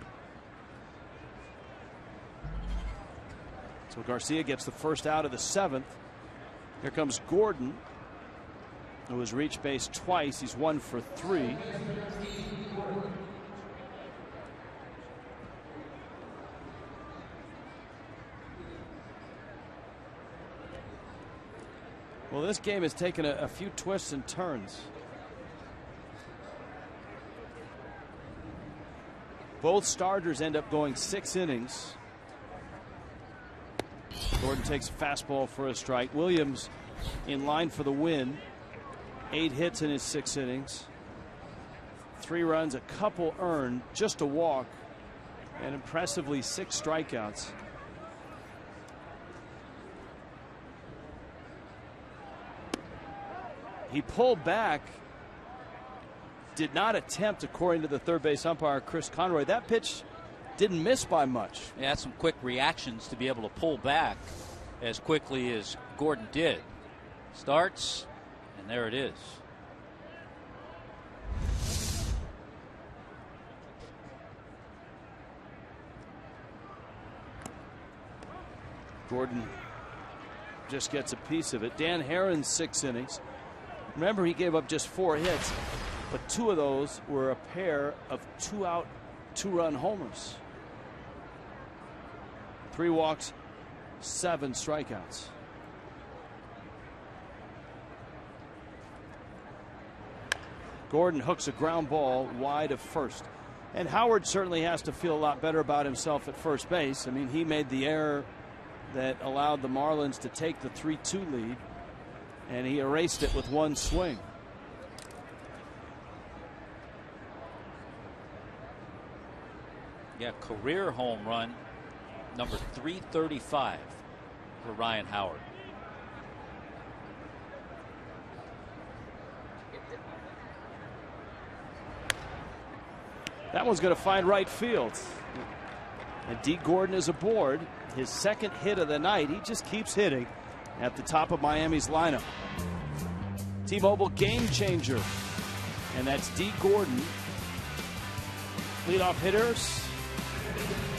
So Garcia gets the first out of the seventh. Here comes Gordon, who has reached base twice. He's 1 for 3. Well, this game has taken a few twists and turns. Both starters end up going 6 innings. Gordon takes a fastball for a strike. Williams in line for the win. 8 hits in his 6 innings. 3 runs, a couple earned, just a walk, and impressively 6 strikeouts. He pulled back, did not attempt, according to the third base umpire, Chris Conroy. That pitch didn't miss by much. He had some quick reactions to be able to pull back as quickly as Gordon did. Starts, and there it is. Gordon just gets a piece of it. Dan Herron's 6 innings. Remember, he gave up just 4 hits, but 2 of those were a pair of 2-out, 2-run homers. 3 walks, 7 strikeouts. Gordon hooks a ground ball wide of first. And Howard certainly has to feel a lot better about himself at first base. I mean, he made the error that allowed the Marlins to take the 3-2 lead, and he erased it with 1 swing. Yeah, career home run number 335 for Ryan Howard. That one's going to find right field. And D. Gordon is aboard. His 2nd hit of the night. He just keeps hitting at the top of Miami's lineup. T-Mobile game changer. And that's D. Gordon. Leadoff hitters.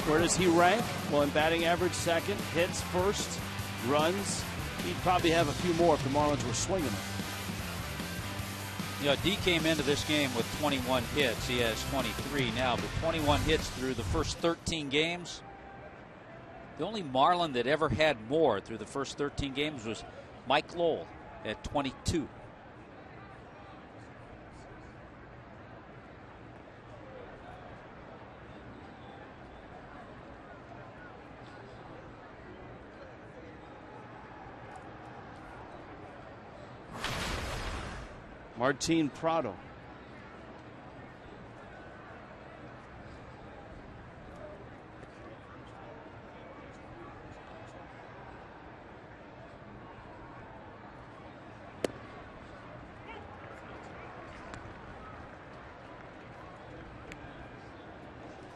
Where does he rank? Well, in batting average, 2nd. Hits first. Runs. He'd probably have a few more if the Marlins were swinging him. You know, D came into this game with 21 hits. He has 23 now, but 21 hits through the first 13 games. The only Marlin that ever had more through the first 13 games was Mike Lowell at 22. Martin Prado.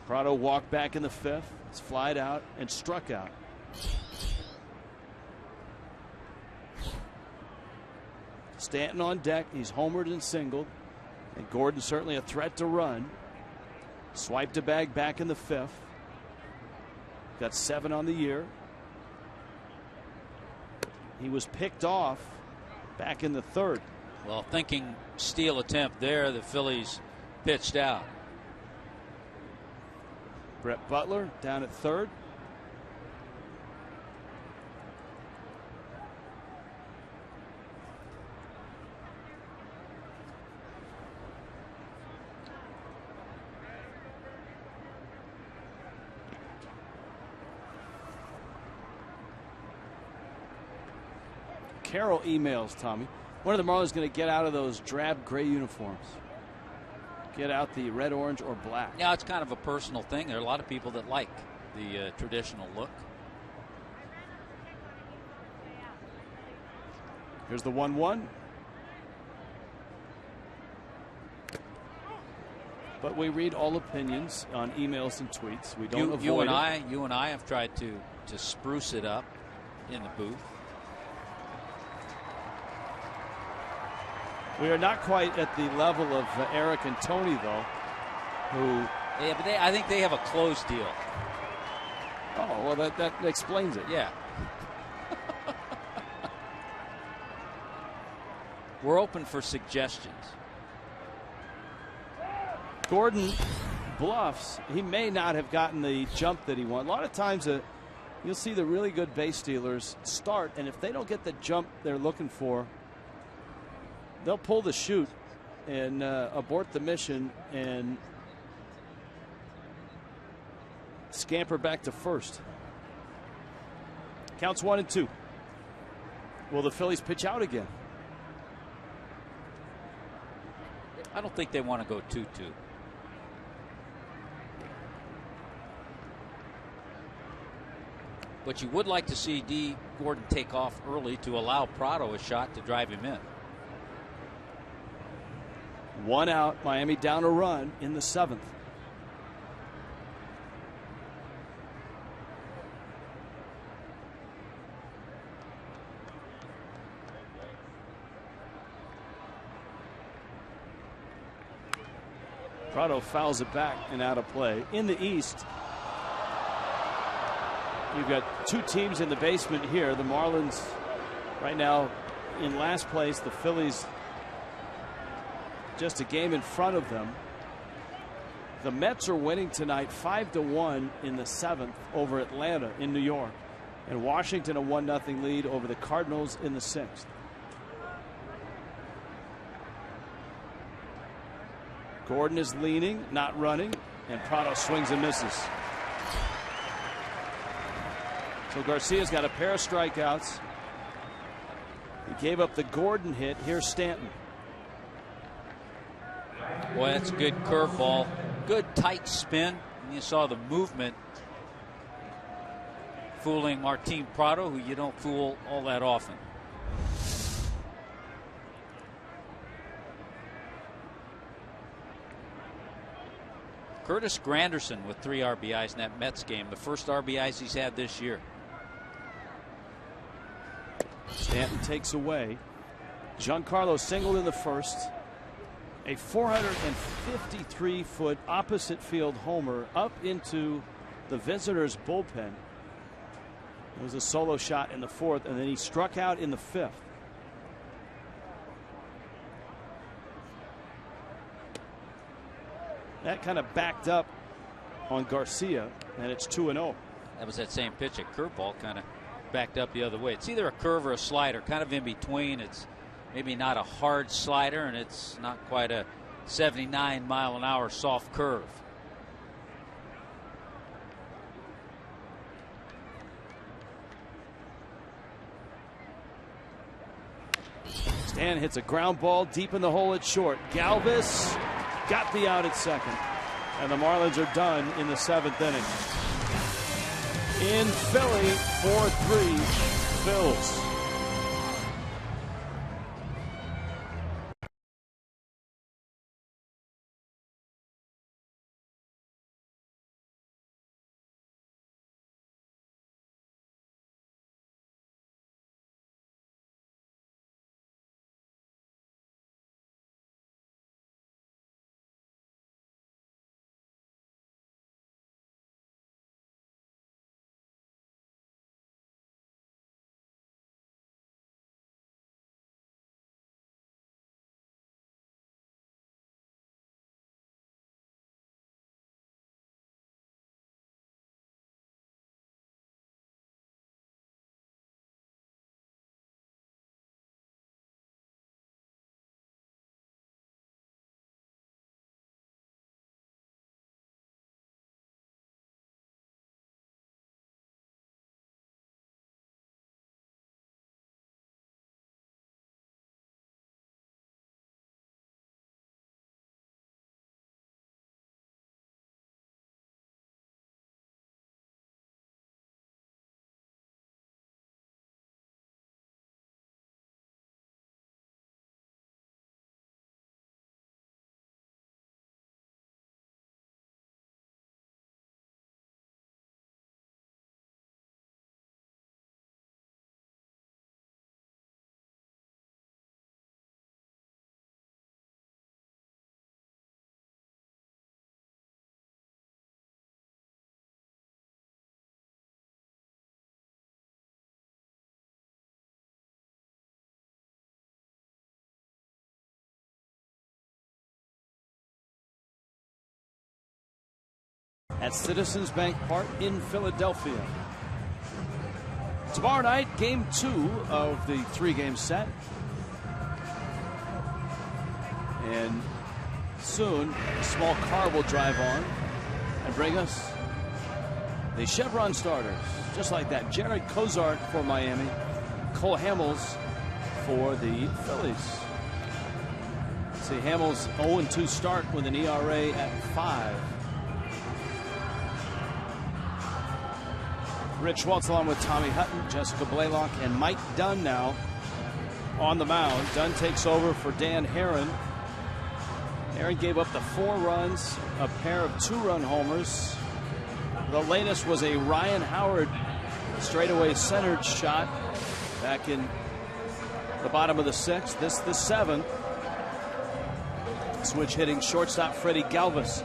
Prado walked back in the 5th. It's flied out and struck out. Stanton on deck. He's homered and singled. And Gordon certainly a threat to run. Swiped a bag back in the 5th. Got 7 on the year. He was picked off back in the 3rd. Well, thinking steal attempt there, the Phillies pitched out. Brett Butler down at 3rd. Carroll emails Tommy. When are the Marlins going to get out of those drab gray uniforms? Get out the red, orange, or black? Yeah, it's kind of a personal thing. There are a lot of people that like the traditional look. Here's the 1-1. But we read all opinions on emails and tweets. We don't avoid it. You and I have tried to spruce it up in the booth. We are not quite at the level of Eric and Tony, though, who... Yeah, but I think they have a closed deal. Oh, well, that explains it. Yeah. We're open for suggestions. Gordon bluffs. He may not have gotten the jump that he wanted. A lot of times you'll see the really good base stealers start, and if they don't get the jump they're looking for, they'll pull the chute and abort the mission and scamper back to first. Counts 1-2. Will the Phillies pitch out again? I don't think they want to go 2-2. But you would like to see D. Gordon take off early to allow Prado a shot to drive him in. 1 out, Miami down a run in the 7th. Prado fouls it back and out of play. In the East, you've got 2 teams in the basement here. The Marlins right now in last place. The Phillies just a game in front of them. The Mets are winning tonight 5-1 in the 7th over Atlanta in New York. And Washington a 1-0 lead over the Cardinals in the 6th. Gordon is leaning, not running, and Prado swings and misses. So Garcia's got a pair of strikeouts. He gave up the Gordon hit. Here's Stanton. Boy, that's a good curveball. Good tight spin. And you saw the movement fooling Martin Prado, who you don't fool all that often. Curtis Granderson with 3 RBIs in that Mets game, the first RBIs he's had this year. Stanton takes away. Giancarlo singled in the first. A 453-foot opposite field homer up into the visitors' bullpen. It was a solo shot in the 4th, and then he struck out in the 5th. That kind of backed up on Garcia, and it's 2-0. That was that same pitch. A curveball kind of backed up the other way. It's either a curve or a slider, kind of in between. It's maybe not a hard slider, and it's not quite a 79-mile-an-hour soft curve. Stan hits a ground ball deep in the hole at short. Galvis got the out at second. And the Marlins are done in the 7th inning. In Philly, 4-3 Phils. At Citizens Bank Park in Philadelphia. Tomorrow night, game 2 of the 3-game set. And soon, a small car will drive on and bring us the Chevron starters. Just like that. Jared Cozart for Miami. Cole Hamels for the Phillies. See, Hamels 0-2 start with an ERA at 5. Rich Waltz along with Tommy Hutton, Jessica Blaylock, and Mike Dunn now on the mound. Dunn takes over for Dan Herron. Herron gave up the 4 runs, a pair of 2-run homers. The latest was a Ryan Howard straightaway centered shot back in the bottom of the 6th. This the 7th. Switch hitting shortstop Freddie Galvis,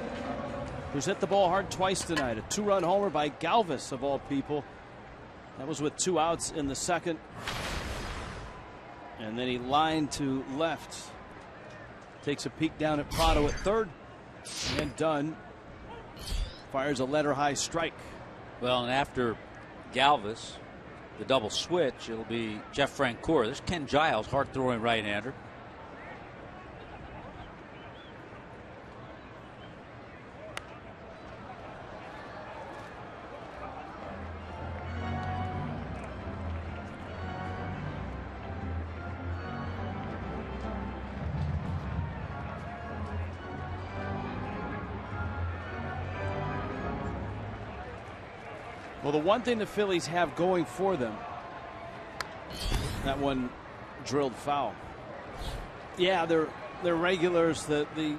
who's hit the ball hard twice tonight. A 2-run homer by Galvis, of all people. That was with 2 outs in the 2nd. And then he lined to left. Takes a peek down at Prado at 3rd. And Dunn fires a letter-high strike. Well, and after Galvis, the double switch, it'll be Jeff Francoeur. There's Ken Giles, hard-throwing right-hander. Well, the one thing the Phillies have going for them, that one drilled foul. Yeah, they're regulars. The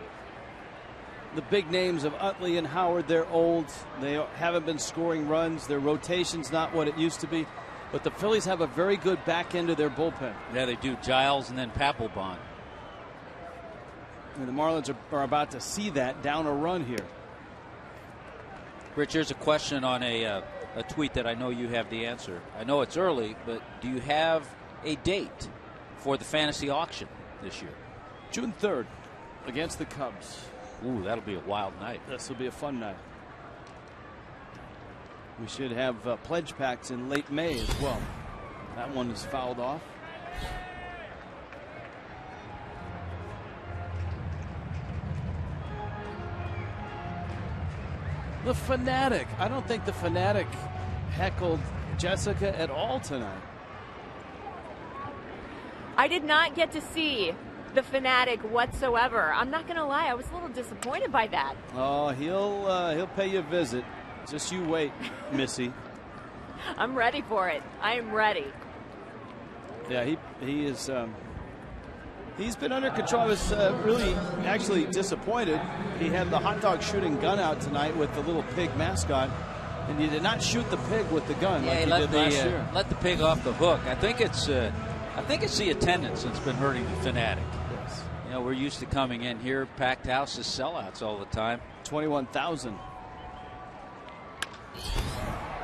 big names of Utley and Howard, they're old. They haven't been scoring runs. Their rotation's not what it used to be. But the Phillies have a very good back end of their bullpen. Yeah, they do. Giles and then Papelbon. And the Marlins are about to see that down a run here. Rich, here's a question on a tweet that I know you have the answer. I know it's early, but do you have a date for the fantasy auction this year? June 3rd against the Cubs. Ooh, that'll be a wild night. This will be a fun night. We should have pledge packs in late May as well. That one is fouled off. The Fanatic. I don't think the Fanatic heckled Jessica at all tonight. I did not get to see the Fanatic whatsoever. I'm not going to lie, I was a little disappointed by that. Oh, he'll pay you a visit. Just you wait, Missy. I'm ready for it. I am ready. Yeah, he is. He's been under control. I was really actually disappointed. He had the hot dog shooting gun out tonight with the little pig mascot, and he did not shoot the pig with the gun like he did last year. Let the pig off the hook. I think it's the attendance that's been hurting the Fanatic. Yes. You know, we're used to coming in here, packed houses, sellouts all the time. 21,000.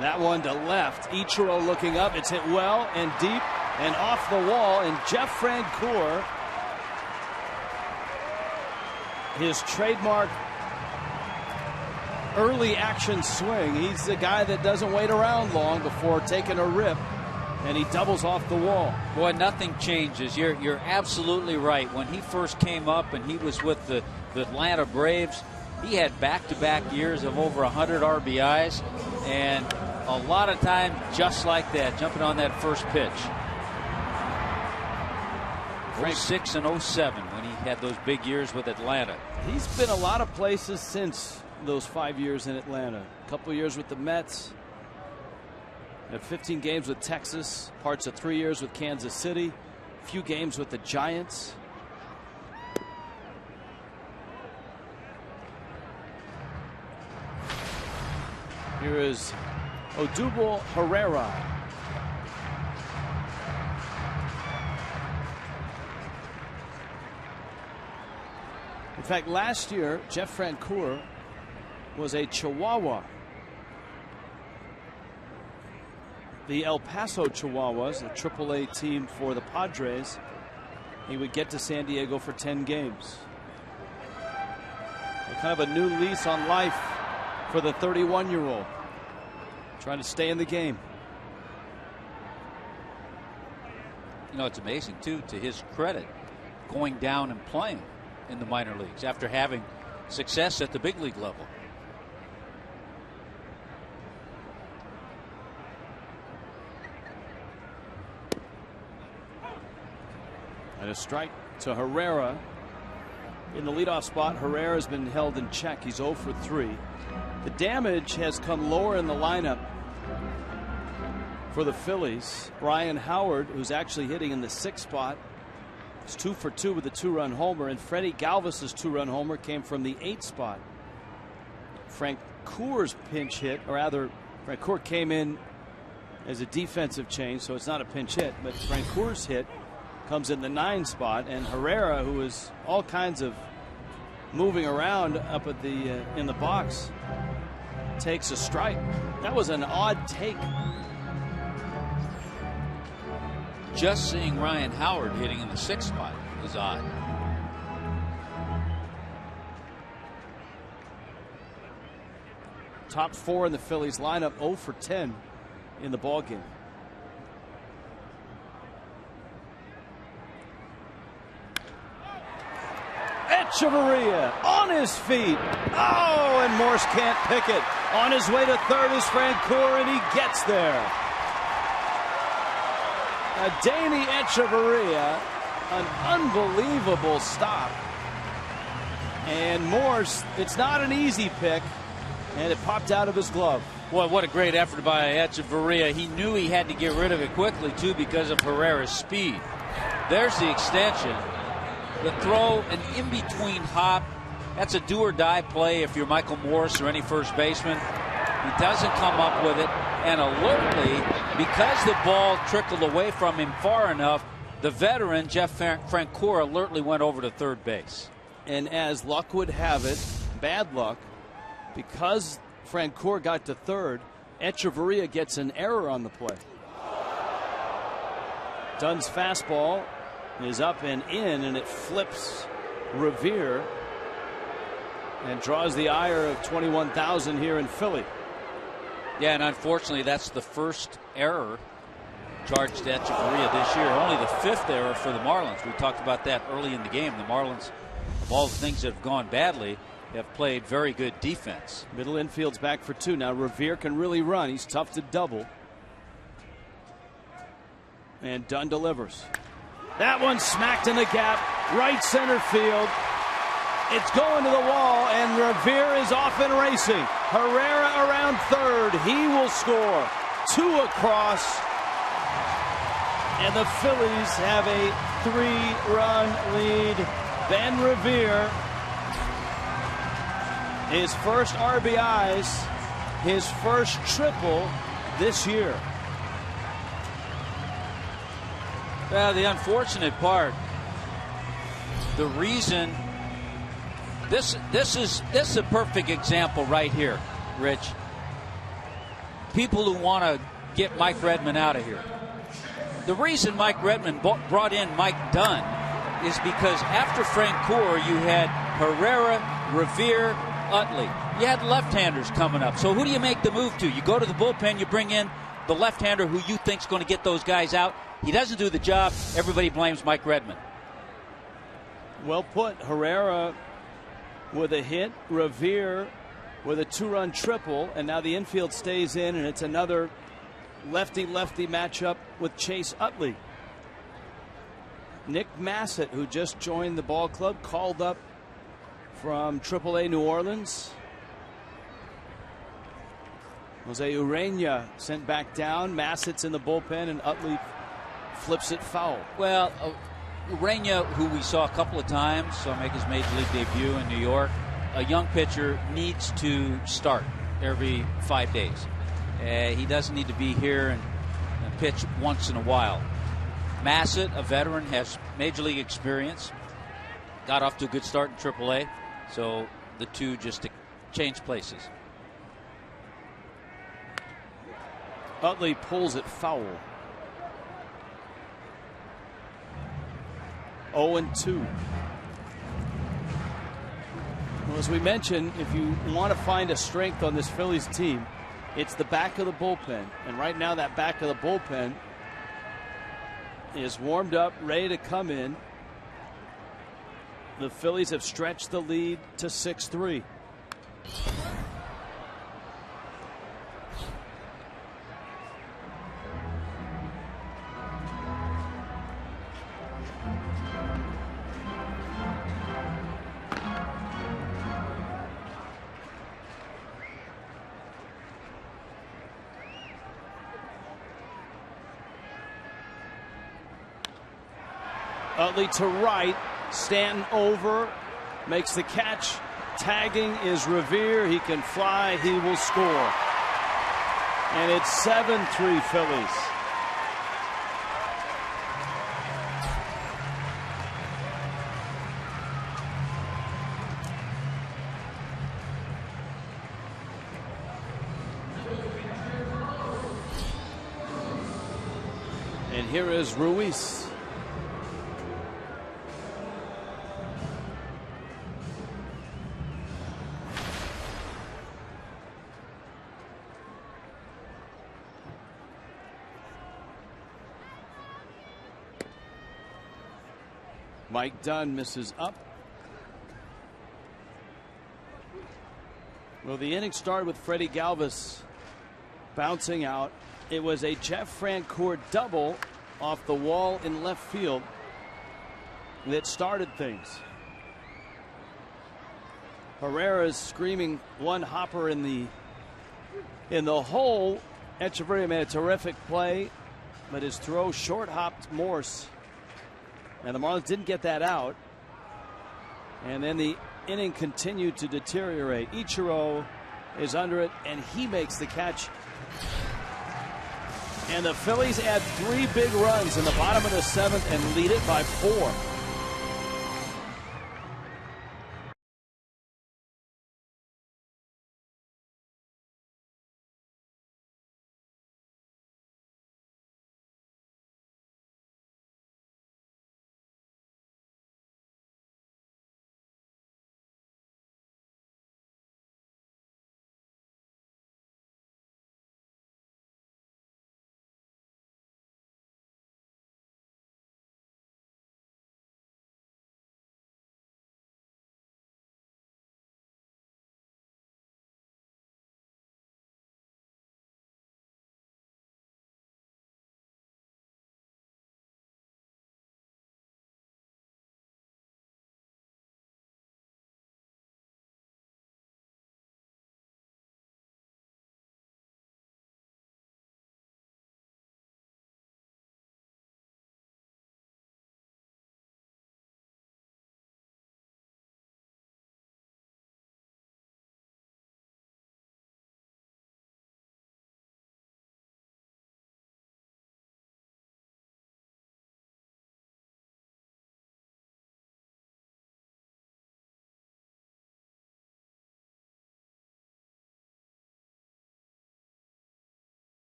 That one to left. Ichiro looking up. It's hit well and deep and off the wall. And Jeff Francoeur, his trademark early action swing. He's the guy that doesn't wait around long before taking a rip, and he doubles off the wall. Boy, nothing changes. You're absolutely right. When he first came up and he was with the Atlanta Braves, he had back-to-back years of over 100 RBIs, and a lot of time just like that, jumping on that first pitch. 06 and 07 when he had those big years with Atlanta. He's been a lot of places since those 5 years in Atlanta. A couple years with the Mets. Had 15 games with Texas. Parts of 3 years with Kansas City. A few games with the Giants. Here is Odubel Herrera. In fact, last year, Jeff Francoeur was a Chihuahua. The El Paso Chihuahuas, the AAA team for the Padres, he would get to San Diego for 10 games. So kind of a new lease on life for the 31-year-old. Trying to stay in the game. You know, it's amazing, too, to his credit, going down and playing in the minor leagues after having success at the big league level. And a strike to Herrera. In the leadoff spot, Herrera's been held in check. He's 0 for 3. The damage has come lower in the lineup for the Phillies. Ryan Howard, who's actually hitting in the 6th spot, is 2 for 2 with a 2-run homer, and Freddie Galvis's 2-run homer came from the 8th spot. Francoeur's pinch hit, or rather, Francoeur came in as a defensive change, so it's not a pinch hit, but Francoeur's hit comes in the 9 spot, and Herrera, who is all kinds of moving around up at the in the box, takes a strike. That was an odd take. Just seeing Ryan Howard hitting in the 6th spot is odd. Top 4 in the Phillies lineup, 0 for 10 in the ballgame. Echeverria on his feet. Oh, and Morse can't pick it. On his way to third is Francoeur, and he gets there. Danny Echeverria, an unbelievable stop. And Morse, it's not an easy pick, and it popped out of his glove. Boy, what a great effort by Echeverria. He knew he had to get rid of it quickly, too, because of Herrera's speed. There's the extension. The throw, an in-between hop. That's a do-or-die play if you're Michael Morse or any first baseman. He doesn't come up with it. And alertly, because the ball trickled away from him far enough, the veteran, Jeff Francoeur, alertly went over to third base. And as luck would have it, bad luck, because Francoeur got to third, Echeverria gets an error on the play. Dunn's fastball is up and in, and it flips Revere and draws the ire of 21,000 here in Philly. Yeah, and unfortunately, that's the first error charged to Echeverria this year. Only the 5th error for the Marlins. We talked about that early in the game. The Marlins, of all the things that have gone badly, have played very good defense. Middle infield's back for 2. Now Revere can really run. He's tough to double. And Dunn delivers. That one smacked in the gap, right center field. It's going to the wall, and Revere is off and racing. Herrera around third. He will score. 2 across. And the Phillies have a 3-run lead. Ben Revere, his first RBIs, his first triple this year. Well, the unfortunate part, the reason this is a perfect example right here, Rich. People who want to get Mike Redmond out of here. The reason Mike Redmond brought in Mike Dunn is because after Francoeur, you had Herrera, Revere, Utley. You had left-handers coming up. So who do you make the move to? You go to the bullpen, you bring in the left-hander who you think's going to get those guys out. He doesn't do the job. Everybody blames Mike Redmond. Well put. Herrera with a hit, Revere with a 2-run triple, and now the infield stays in, and it's another lefty-lefty matchup with Chase Utley. Nick Massett, who just joined the ball club, called up from AAA New Orleans. Jose Urena sent back down. Massett's in the bullpen, and Utley flips it foul. Well, Urena, who we saw a couple of times, saw make his major league debut in New York, a young pitcher needs to start every 5 days. He doesn't need to be here and pitch once in a while. Massett, a veteran, has major league experience, got off to a good start in AAA, so the two just change places. Utley pulls it foul. 0-2. Well, as we mentioned, if you want to find a strength on this Phillies team, it's the back of the bullpen. And right now, that back of the bullpen is warmed up, ready to come in. The Phillies have stretched the lead to 6-3. Utley to right. Stanton over. Makes the catch. Tagging is Revere. He can fly. He will score. And it's 7-3 Phillies. And here is Ruiz. Mike Dunn misses up. Well, the inning started with Freddie Galvis bouncing out. It was a Jeff Francoeur double off the wall in left field that started things. Herrera's screaming one hopper in the hole. Echeverria made a terrific play, but his throw short hopped Morse. And the Marlins didn't get that out. And then the inning continued to deteriorate. Ichiro is under it, and he makes the catch. And the Phillies add 3 big runs in the bottom of the 7th and lead it by 4.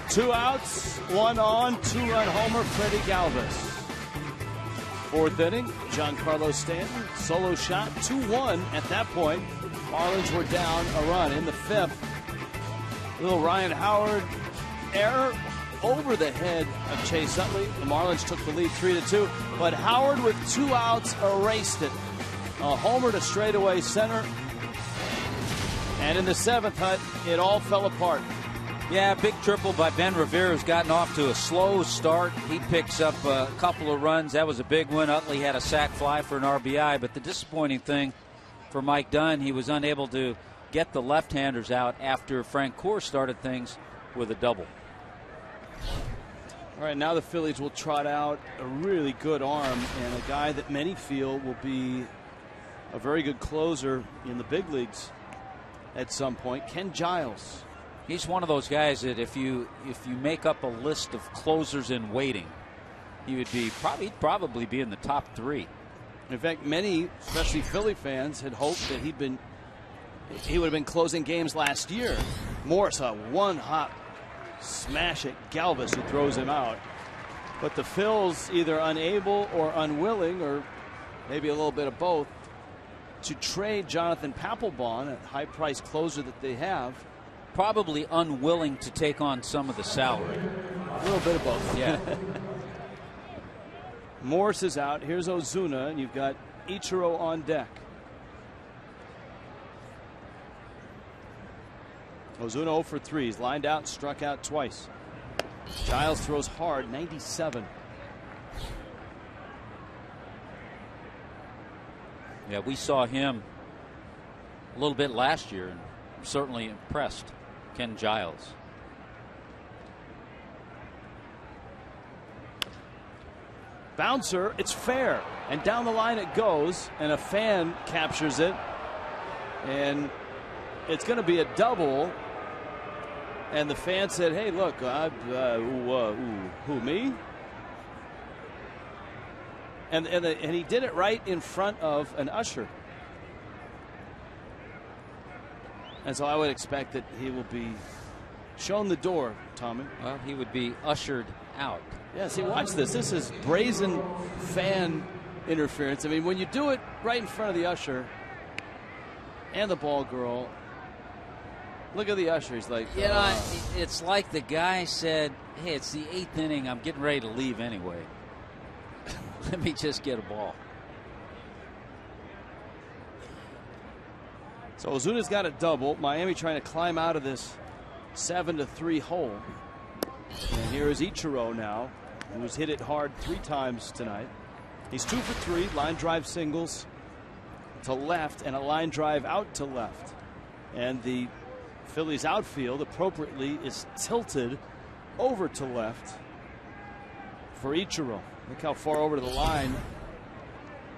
Two outs, 1 on, 2-run homer, Freddie Galvis. 4th inning, Giancarlo Stanton, solo shot, 2-1 at that point. Marlins were down a run in the 5th. Little Ryan Howard error over the head of Chase Utley. The Marlins took the lead 3-2, but Howard with 2 outs erased it. A homer to straightaway center. And in the 7th, Hut, it all fell apart. Yeah, big triple by Ben Revere, who's gotten off to a slow start. He picks up a couple of runs. That was a big one. Utley had a sac fly for an RBI, but the disappointing thing for Mike Dunn, he was unable to get the left-handers out after Francoeur started things with a double. All right, now the Phillies will trot out a really good arm and a guy that many feel will be a very good closer in the big leagues at some point, Ken Giles. He's one of those guys that if you make up a list of closers in waiting, he would be probably be in the top 3. In fact, many, especially Philly fans, had hoped that he would have been closing games last year. Morse, a one-hop smash at Galvis, who throws him out. But the Phils either unable or unwilling, or maybe a little bit of both, to trade Jonathan Papelbon, a high-priced closer that they have. Probably unwilling to take on some of the salary. A little bit of both. Yeah. Morse is out. Here's Ozuna, and you've got Ichiro on deck. Ozuna 0 for 3. He's lined out and struck out twice. Giles throws hard, 97. Yeah, we saw him a little bit last year, and I'm certainly impressed. Ken Giles. Bouncer, it's fair. And down the line it goes, and a fan captures it. And it's going to be a double. And the fan said, hey, look, who, me? And he did it right in front of an usher. And so I would expect that he will be shown the door, Tommy. Well, he would be ushered out. Yeah, see, watch this. This is brazen fan interference. I mean, when you do it right in front of the usher and the ball girl, look at the usher. He's like, you know, it's like the guy said, hey, it's the 8th inning. I'm getting ready to leave anyway. Let me just get a ball. So Ozuna's got a double. Miami trying to climb out of this 7-3 hole. And here is Ichiro now, who's hit it hard 3 times tonight. He's 2 for 3. Line drive singles to left and a line drive out to left. And the Phillies outfield appropriately is tilted over to left for Ichiro. Look how far over to the line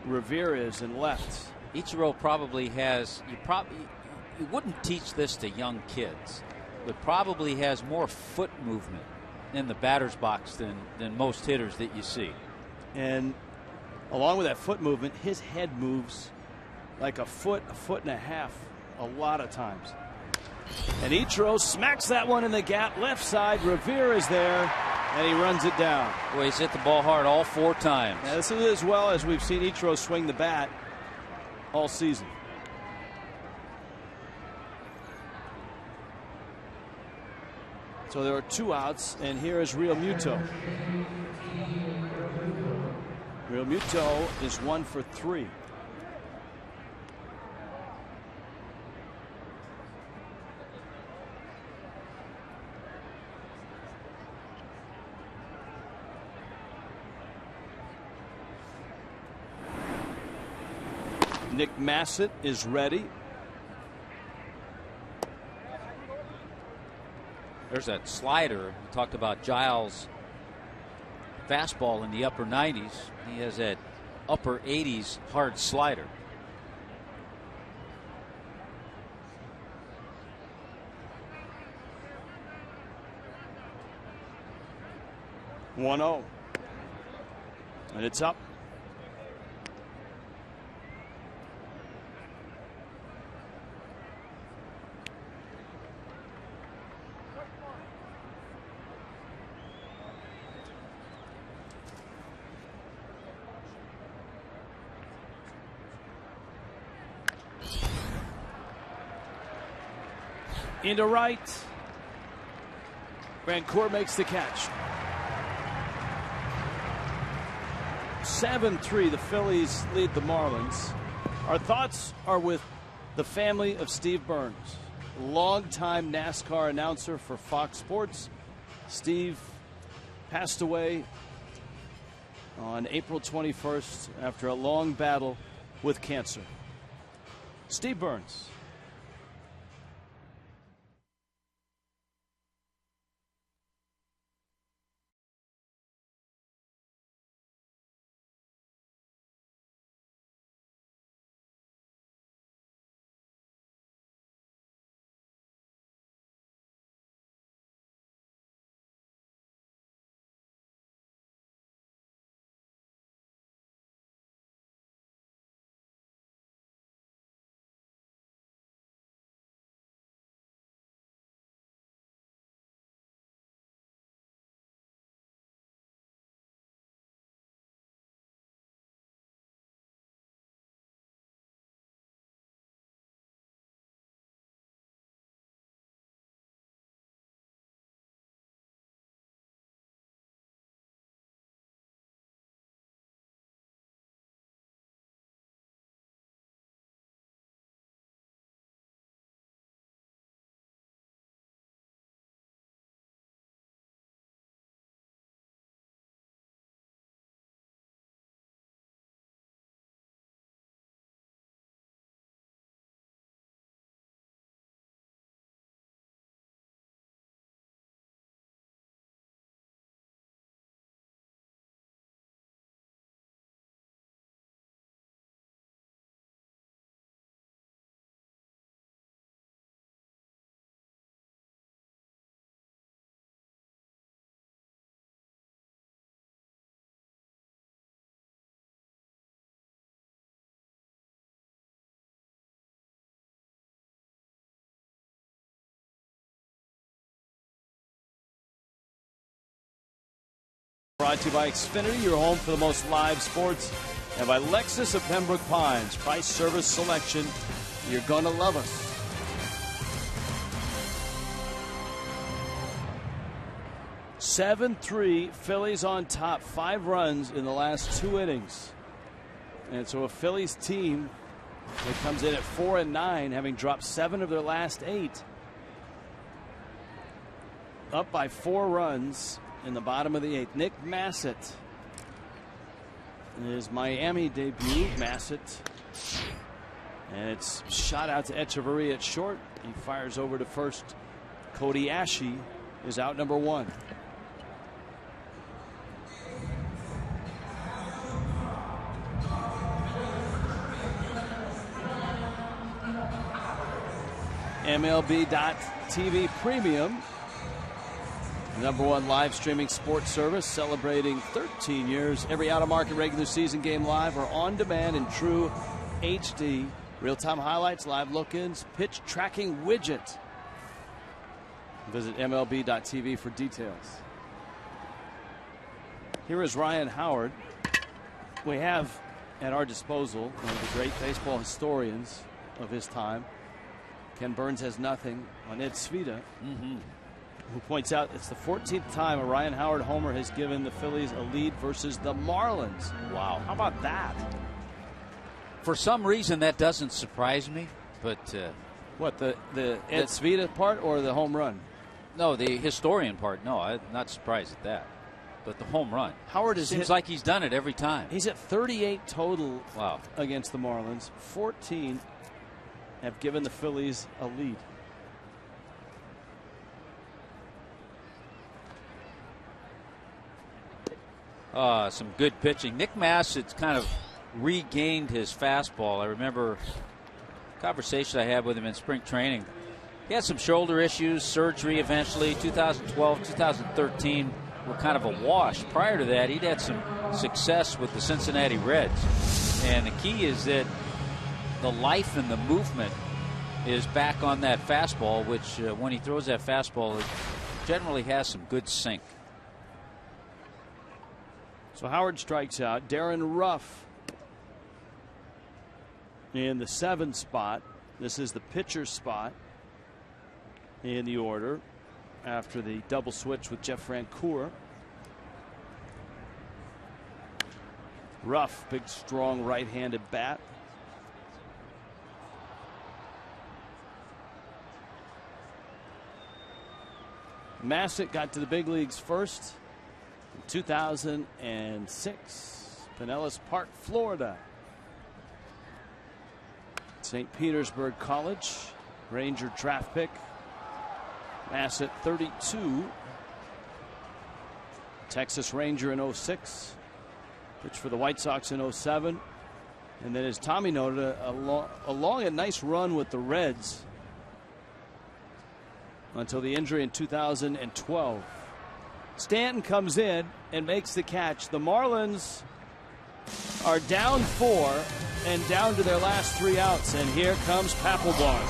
Revere is and left. Ichiro probably has, you wouldn't teach this to young kids, but probably has more foot movement in the batter's box than most hitters that you see. And along with that foot movement, his head moves like a foot and a half a lot of times. And Ichiro smacks that one in the gap left side. Revere is there, and he runs it down. Boy, he's hit the ball hard all 4 times. Now, this is as well as we've seen Ichiro swing the bat all season. So there are 2 outs, and here is Real Muto. Real Muto is 1 for 3. Nick Massett is ready. There's that slider. We talked about Giles' fastball in the upper 90s. He has that upper 80s hard slider. "1-0, and it's up. Into right. Brancourt makes the catch. 7-3, the Phillies lead the Marlins. Our thoughts are with the family of Steve Burns, longtime NASCAR announcer for Fox Sports. Steve passed away on April 21st after a long battle with cancer. Steve Burns. Brought to you by Xfinity, your home for the most live sports, and by Lexus of Pembroke Pines. Price, service, selection. You're going to love us. 7-3, Phillies on top. 5 runs in the last 2 innings. And so a Phillies team that comes in at 4-9, having dropped 7 of their last 8. Up by 4 runs in the bottom of the 8th. Nick Massett. His Miami debut. Massett. And it's shot out to Echeverria at short. He fires over to first. Cody Ashe is out, number 1. MLB.TV Premium, number 1 live streaming sports service, celebrating 13 years. Every out-of-market regular season game live or on demand in true HD. Real-time highlights, live look-ins, pitch tracking widget. Visit MLB.TV for details. Here is Ryan Howard. We have at our disposal one of the great baseball historians of his time. Ken Burns has nothing on Ed Svita, who points out it's the 14th time a Ryan Howard homer has given the Phillies a lead versus the Marlins. Wow, how about that? For some reason, that doesn't surprise me. But what, the Ed Svita part or the home run? No, the historian part. No, I'm not surprised at that. But the home run. Howard seems like he's done it every time. He's at 38 total. Wow. Against the Marlins. 14 have given the Phillies a lead. Some good pitching. Nick Massett's kind of regained his fastball. I remember a conversation I had with him in spring training. He had some shoulder issues, surgery eventually. 2012, 2013 were kind of a wash. Prior to that, he'd had some success with the Cincinnati Reds. And the key is that the life and the movement is back on that fastball, which when he throws that fastball, it generally has some good sink. So Howard strikes out. Darren Ruff in the 7 spot. This is the pitcher spot in the order after the double switch with Jeff Francoeur. Ruff, big, strong right-handed bat. Massett got to the big leagues first in 2006, Pinellas Park, Florida. St. Petersburg College, Ranger draft pick. Massett 32. Texas Ranger in 06. Pitched for the White Sox in 07. And then, as Tommy noted, a nice run with the Reds until the injury in 2012. Stanton comes in and makes the catch. The Marlins are down 4 and down to their last 3 outs. And here comes Papelbon.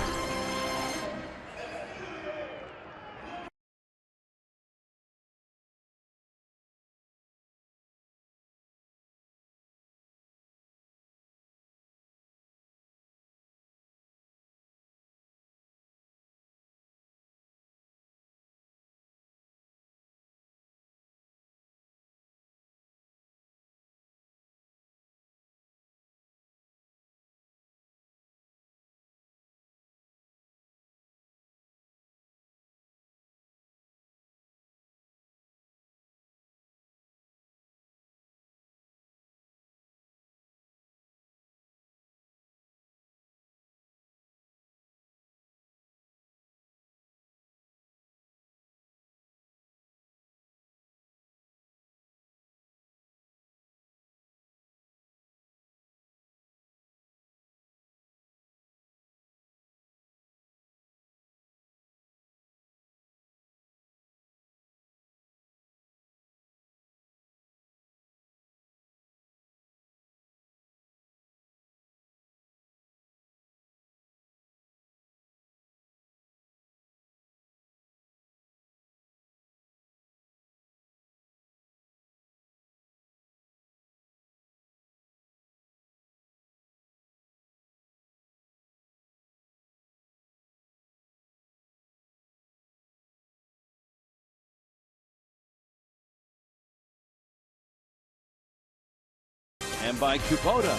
and by Kubota.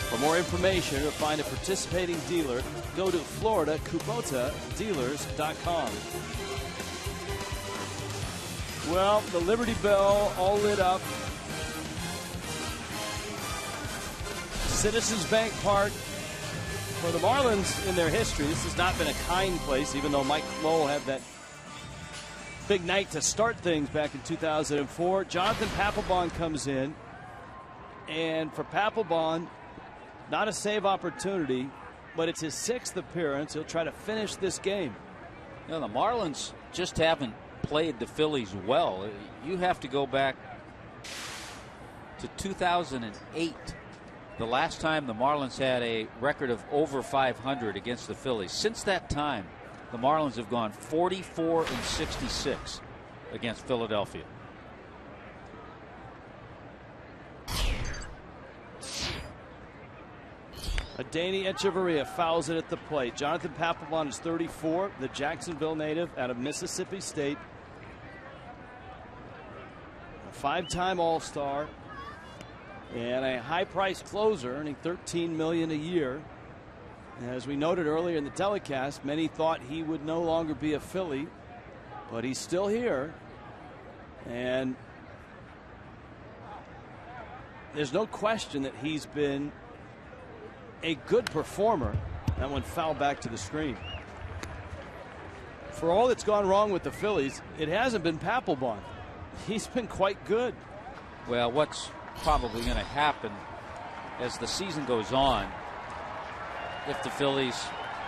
For more information or find a participating dealer, go to FloridaKubotaDealers.com. Well, the Liberty Bell all lit up. Citizens Bank Park. For the Marlins in their history, this has not been a kind place, even though Mike Lowell had that big night to start things back in 2004. Jonathan Papelbon comes in, and for Papelbon, not a save opportunity, but it's his 6th appearance. He'll try to finish this game. You know, the Marlins just haven't played the Phillies well. You have to go back to 2008. The last time the Marlins had a record of over 500 against the Phillies. Since that time, the Marlins have gone 44-66 against Philadelphia. Adeiny Echeverria fouls it at the plate. Jonathan Papelbon is 34, the Jacksonville native out of Mississippi State. A 5-time All-Star and a high-priced closer, earning $13 million a year. And as we noted earlier in the telecast, many thought he would no longer be a Philly, but he's still here. And there's no question that he's been a good performer. That one fouled back to the screen. For all that's gone wrong with the Phillies, it hasn't been Papelbon. He's been quite good. Well, what's probably going to happen as the season goes on, if the Phillies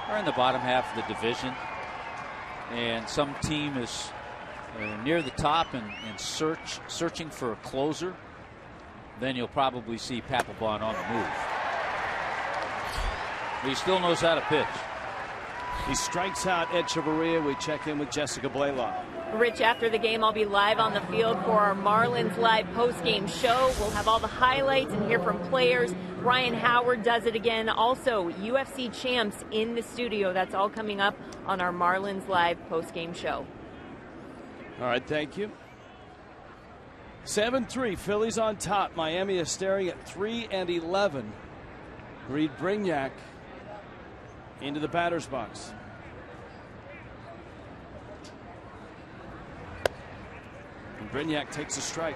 are in the bottom half of the division and some team is near the top and searching for a closer, then you'll probably see Papelbon on the move. But he still knows how to pitch. He strikes out Echeverria. We check in with Jessica Blaylock. Rich, after the game, I'll be live on the field for our Marlins Live post-game show. We'll have all the highlights and hear from players. Ryan Howard does it again. Also, UFC champs in the studio. That's all coming up on our Marlins Live post-game show. All right, thank you. 7-3, Phillies on top. Miami is staring at 3-11. Reed Brignac into the batter's box. And Brignac takes a strike.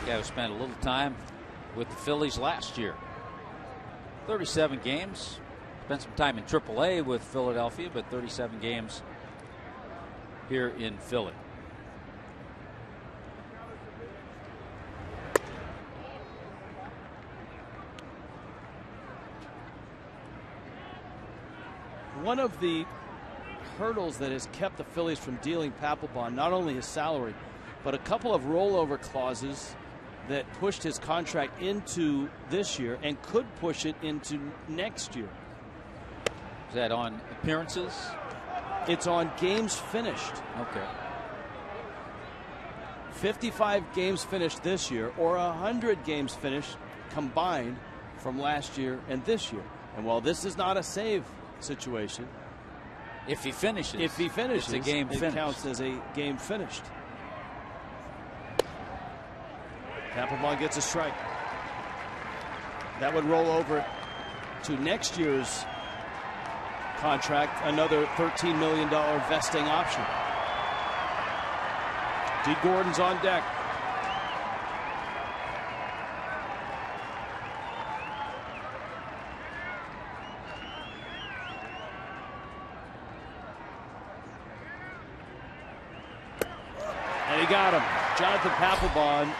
Guy who spent a little time with the Phillies last year. 37 games. Spent some time in AAA with Philadelphia, but 37 games here in Philly. One of the hurdles that has kept the Phillies from dealing Papelbon, not only his salary, but a couple of rollover clauses that pushed his contract into this year and could push it into next year. Is that on appearances? It's on games finished. Okay. 55 games finished this year, or 100 games finished combined from last year and this year. And while this is not a save situation, if he finishes, it's a game it finished. Counts as a game finished. Papelbon gets a strike. That would roll over to next year's contract, another $13 million vesting option. D. Gordon's on deck. And he got him. Jonathan Papelbon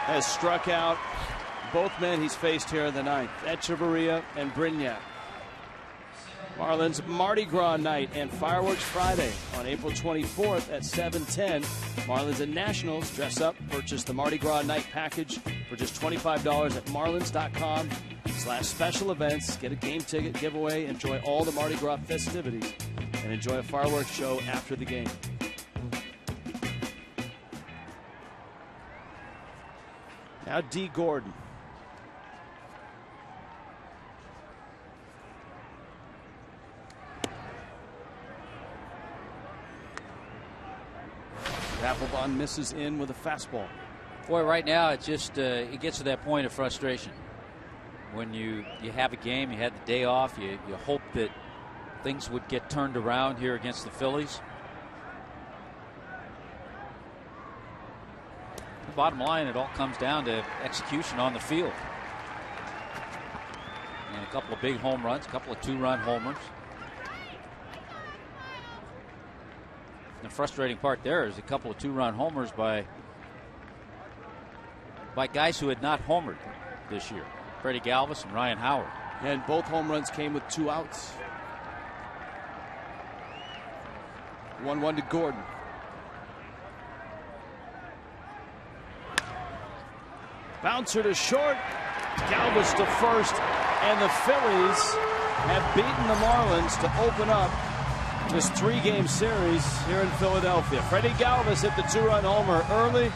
has struck out both men he's faced here in the ninth, Echeverria and Brignac. Marlins Mardi Gras night and Fireworks Friday on April 24th at 7:10. Marlins and Nationals dress up. Purchase the Mardi Gras night package for just $25 at marlins.com/special events. Get a game ticket, giveaway, enjoy all the Mardi Gras festivities, and enjoy a fireworks show after the game. Now D. Gordon. Papelbon misses in with a fastball. Boy, right now it just it gets to that point of frustration. When you have a game, you had the day off, you hope that things would get turned around here against the Phillies. The bottom line, it all comes down to execution on the field. And a couple of big home runs, a couple of 2-run homers. The frustrating part there is a couple of 2-run homers by guys who had not homered this year. Freddie Galvis and Ryan Howard. And both home runs came with 2 outs. 1-1 to Gordon. Bouncer to short. Galvis to first. And the Phillies have beaten the Marlins to open up this 3-game series here in Philadelphia. Freddie Galvis hit the 2-run homer early.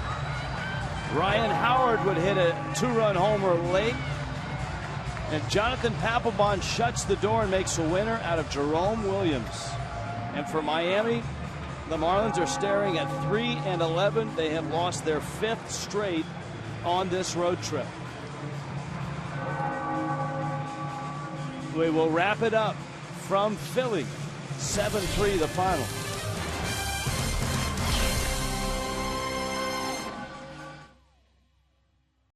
Ryan Howard would hit a 2-run homer late. And Jonathan Papelbon shuts the door and makes a winner out of Jerome Williams. And for Miami, the Marlins are staring at 3-11. They have lost their 5th straight on this road trip. We will wrap it up from Philly. 7-3 the final.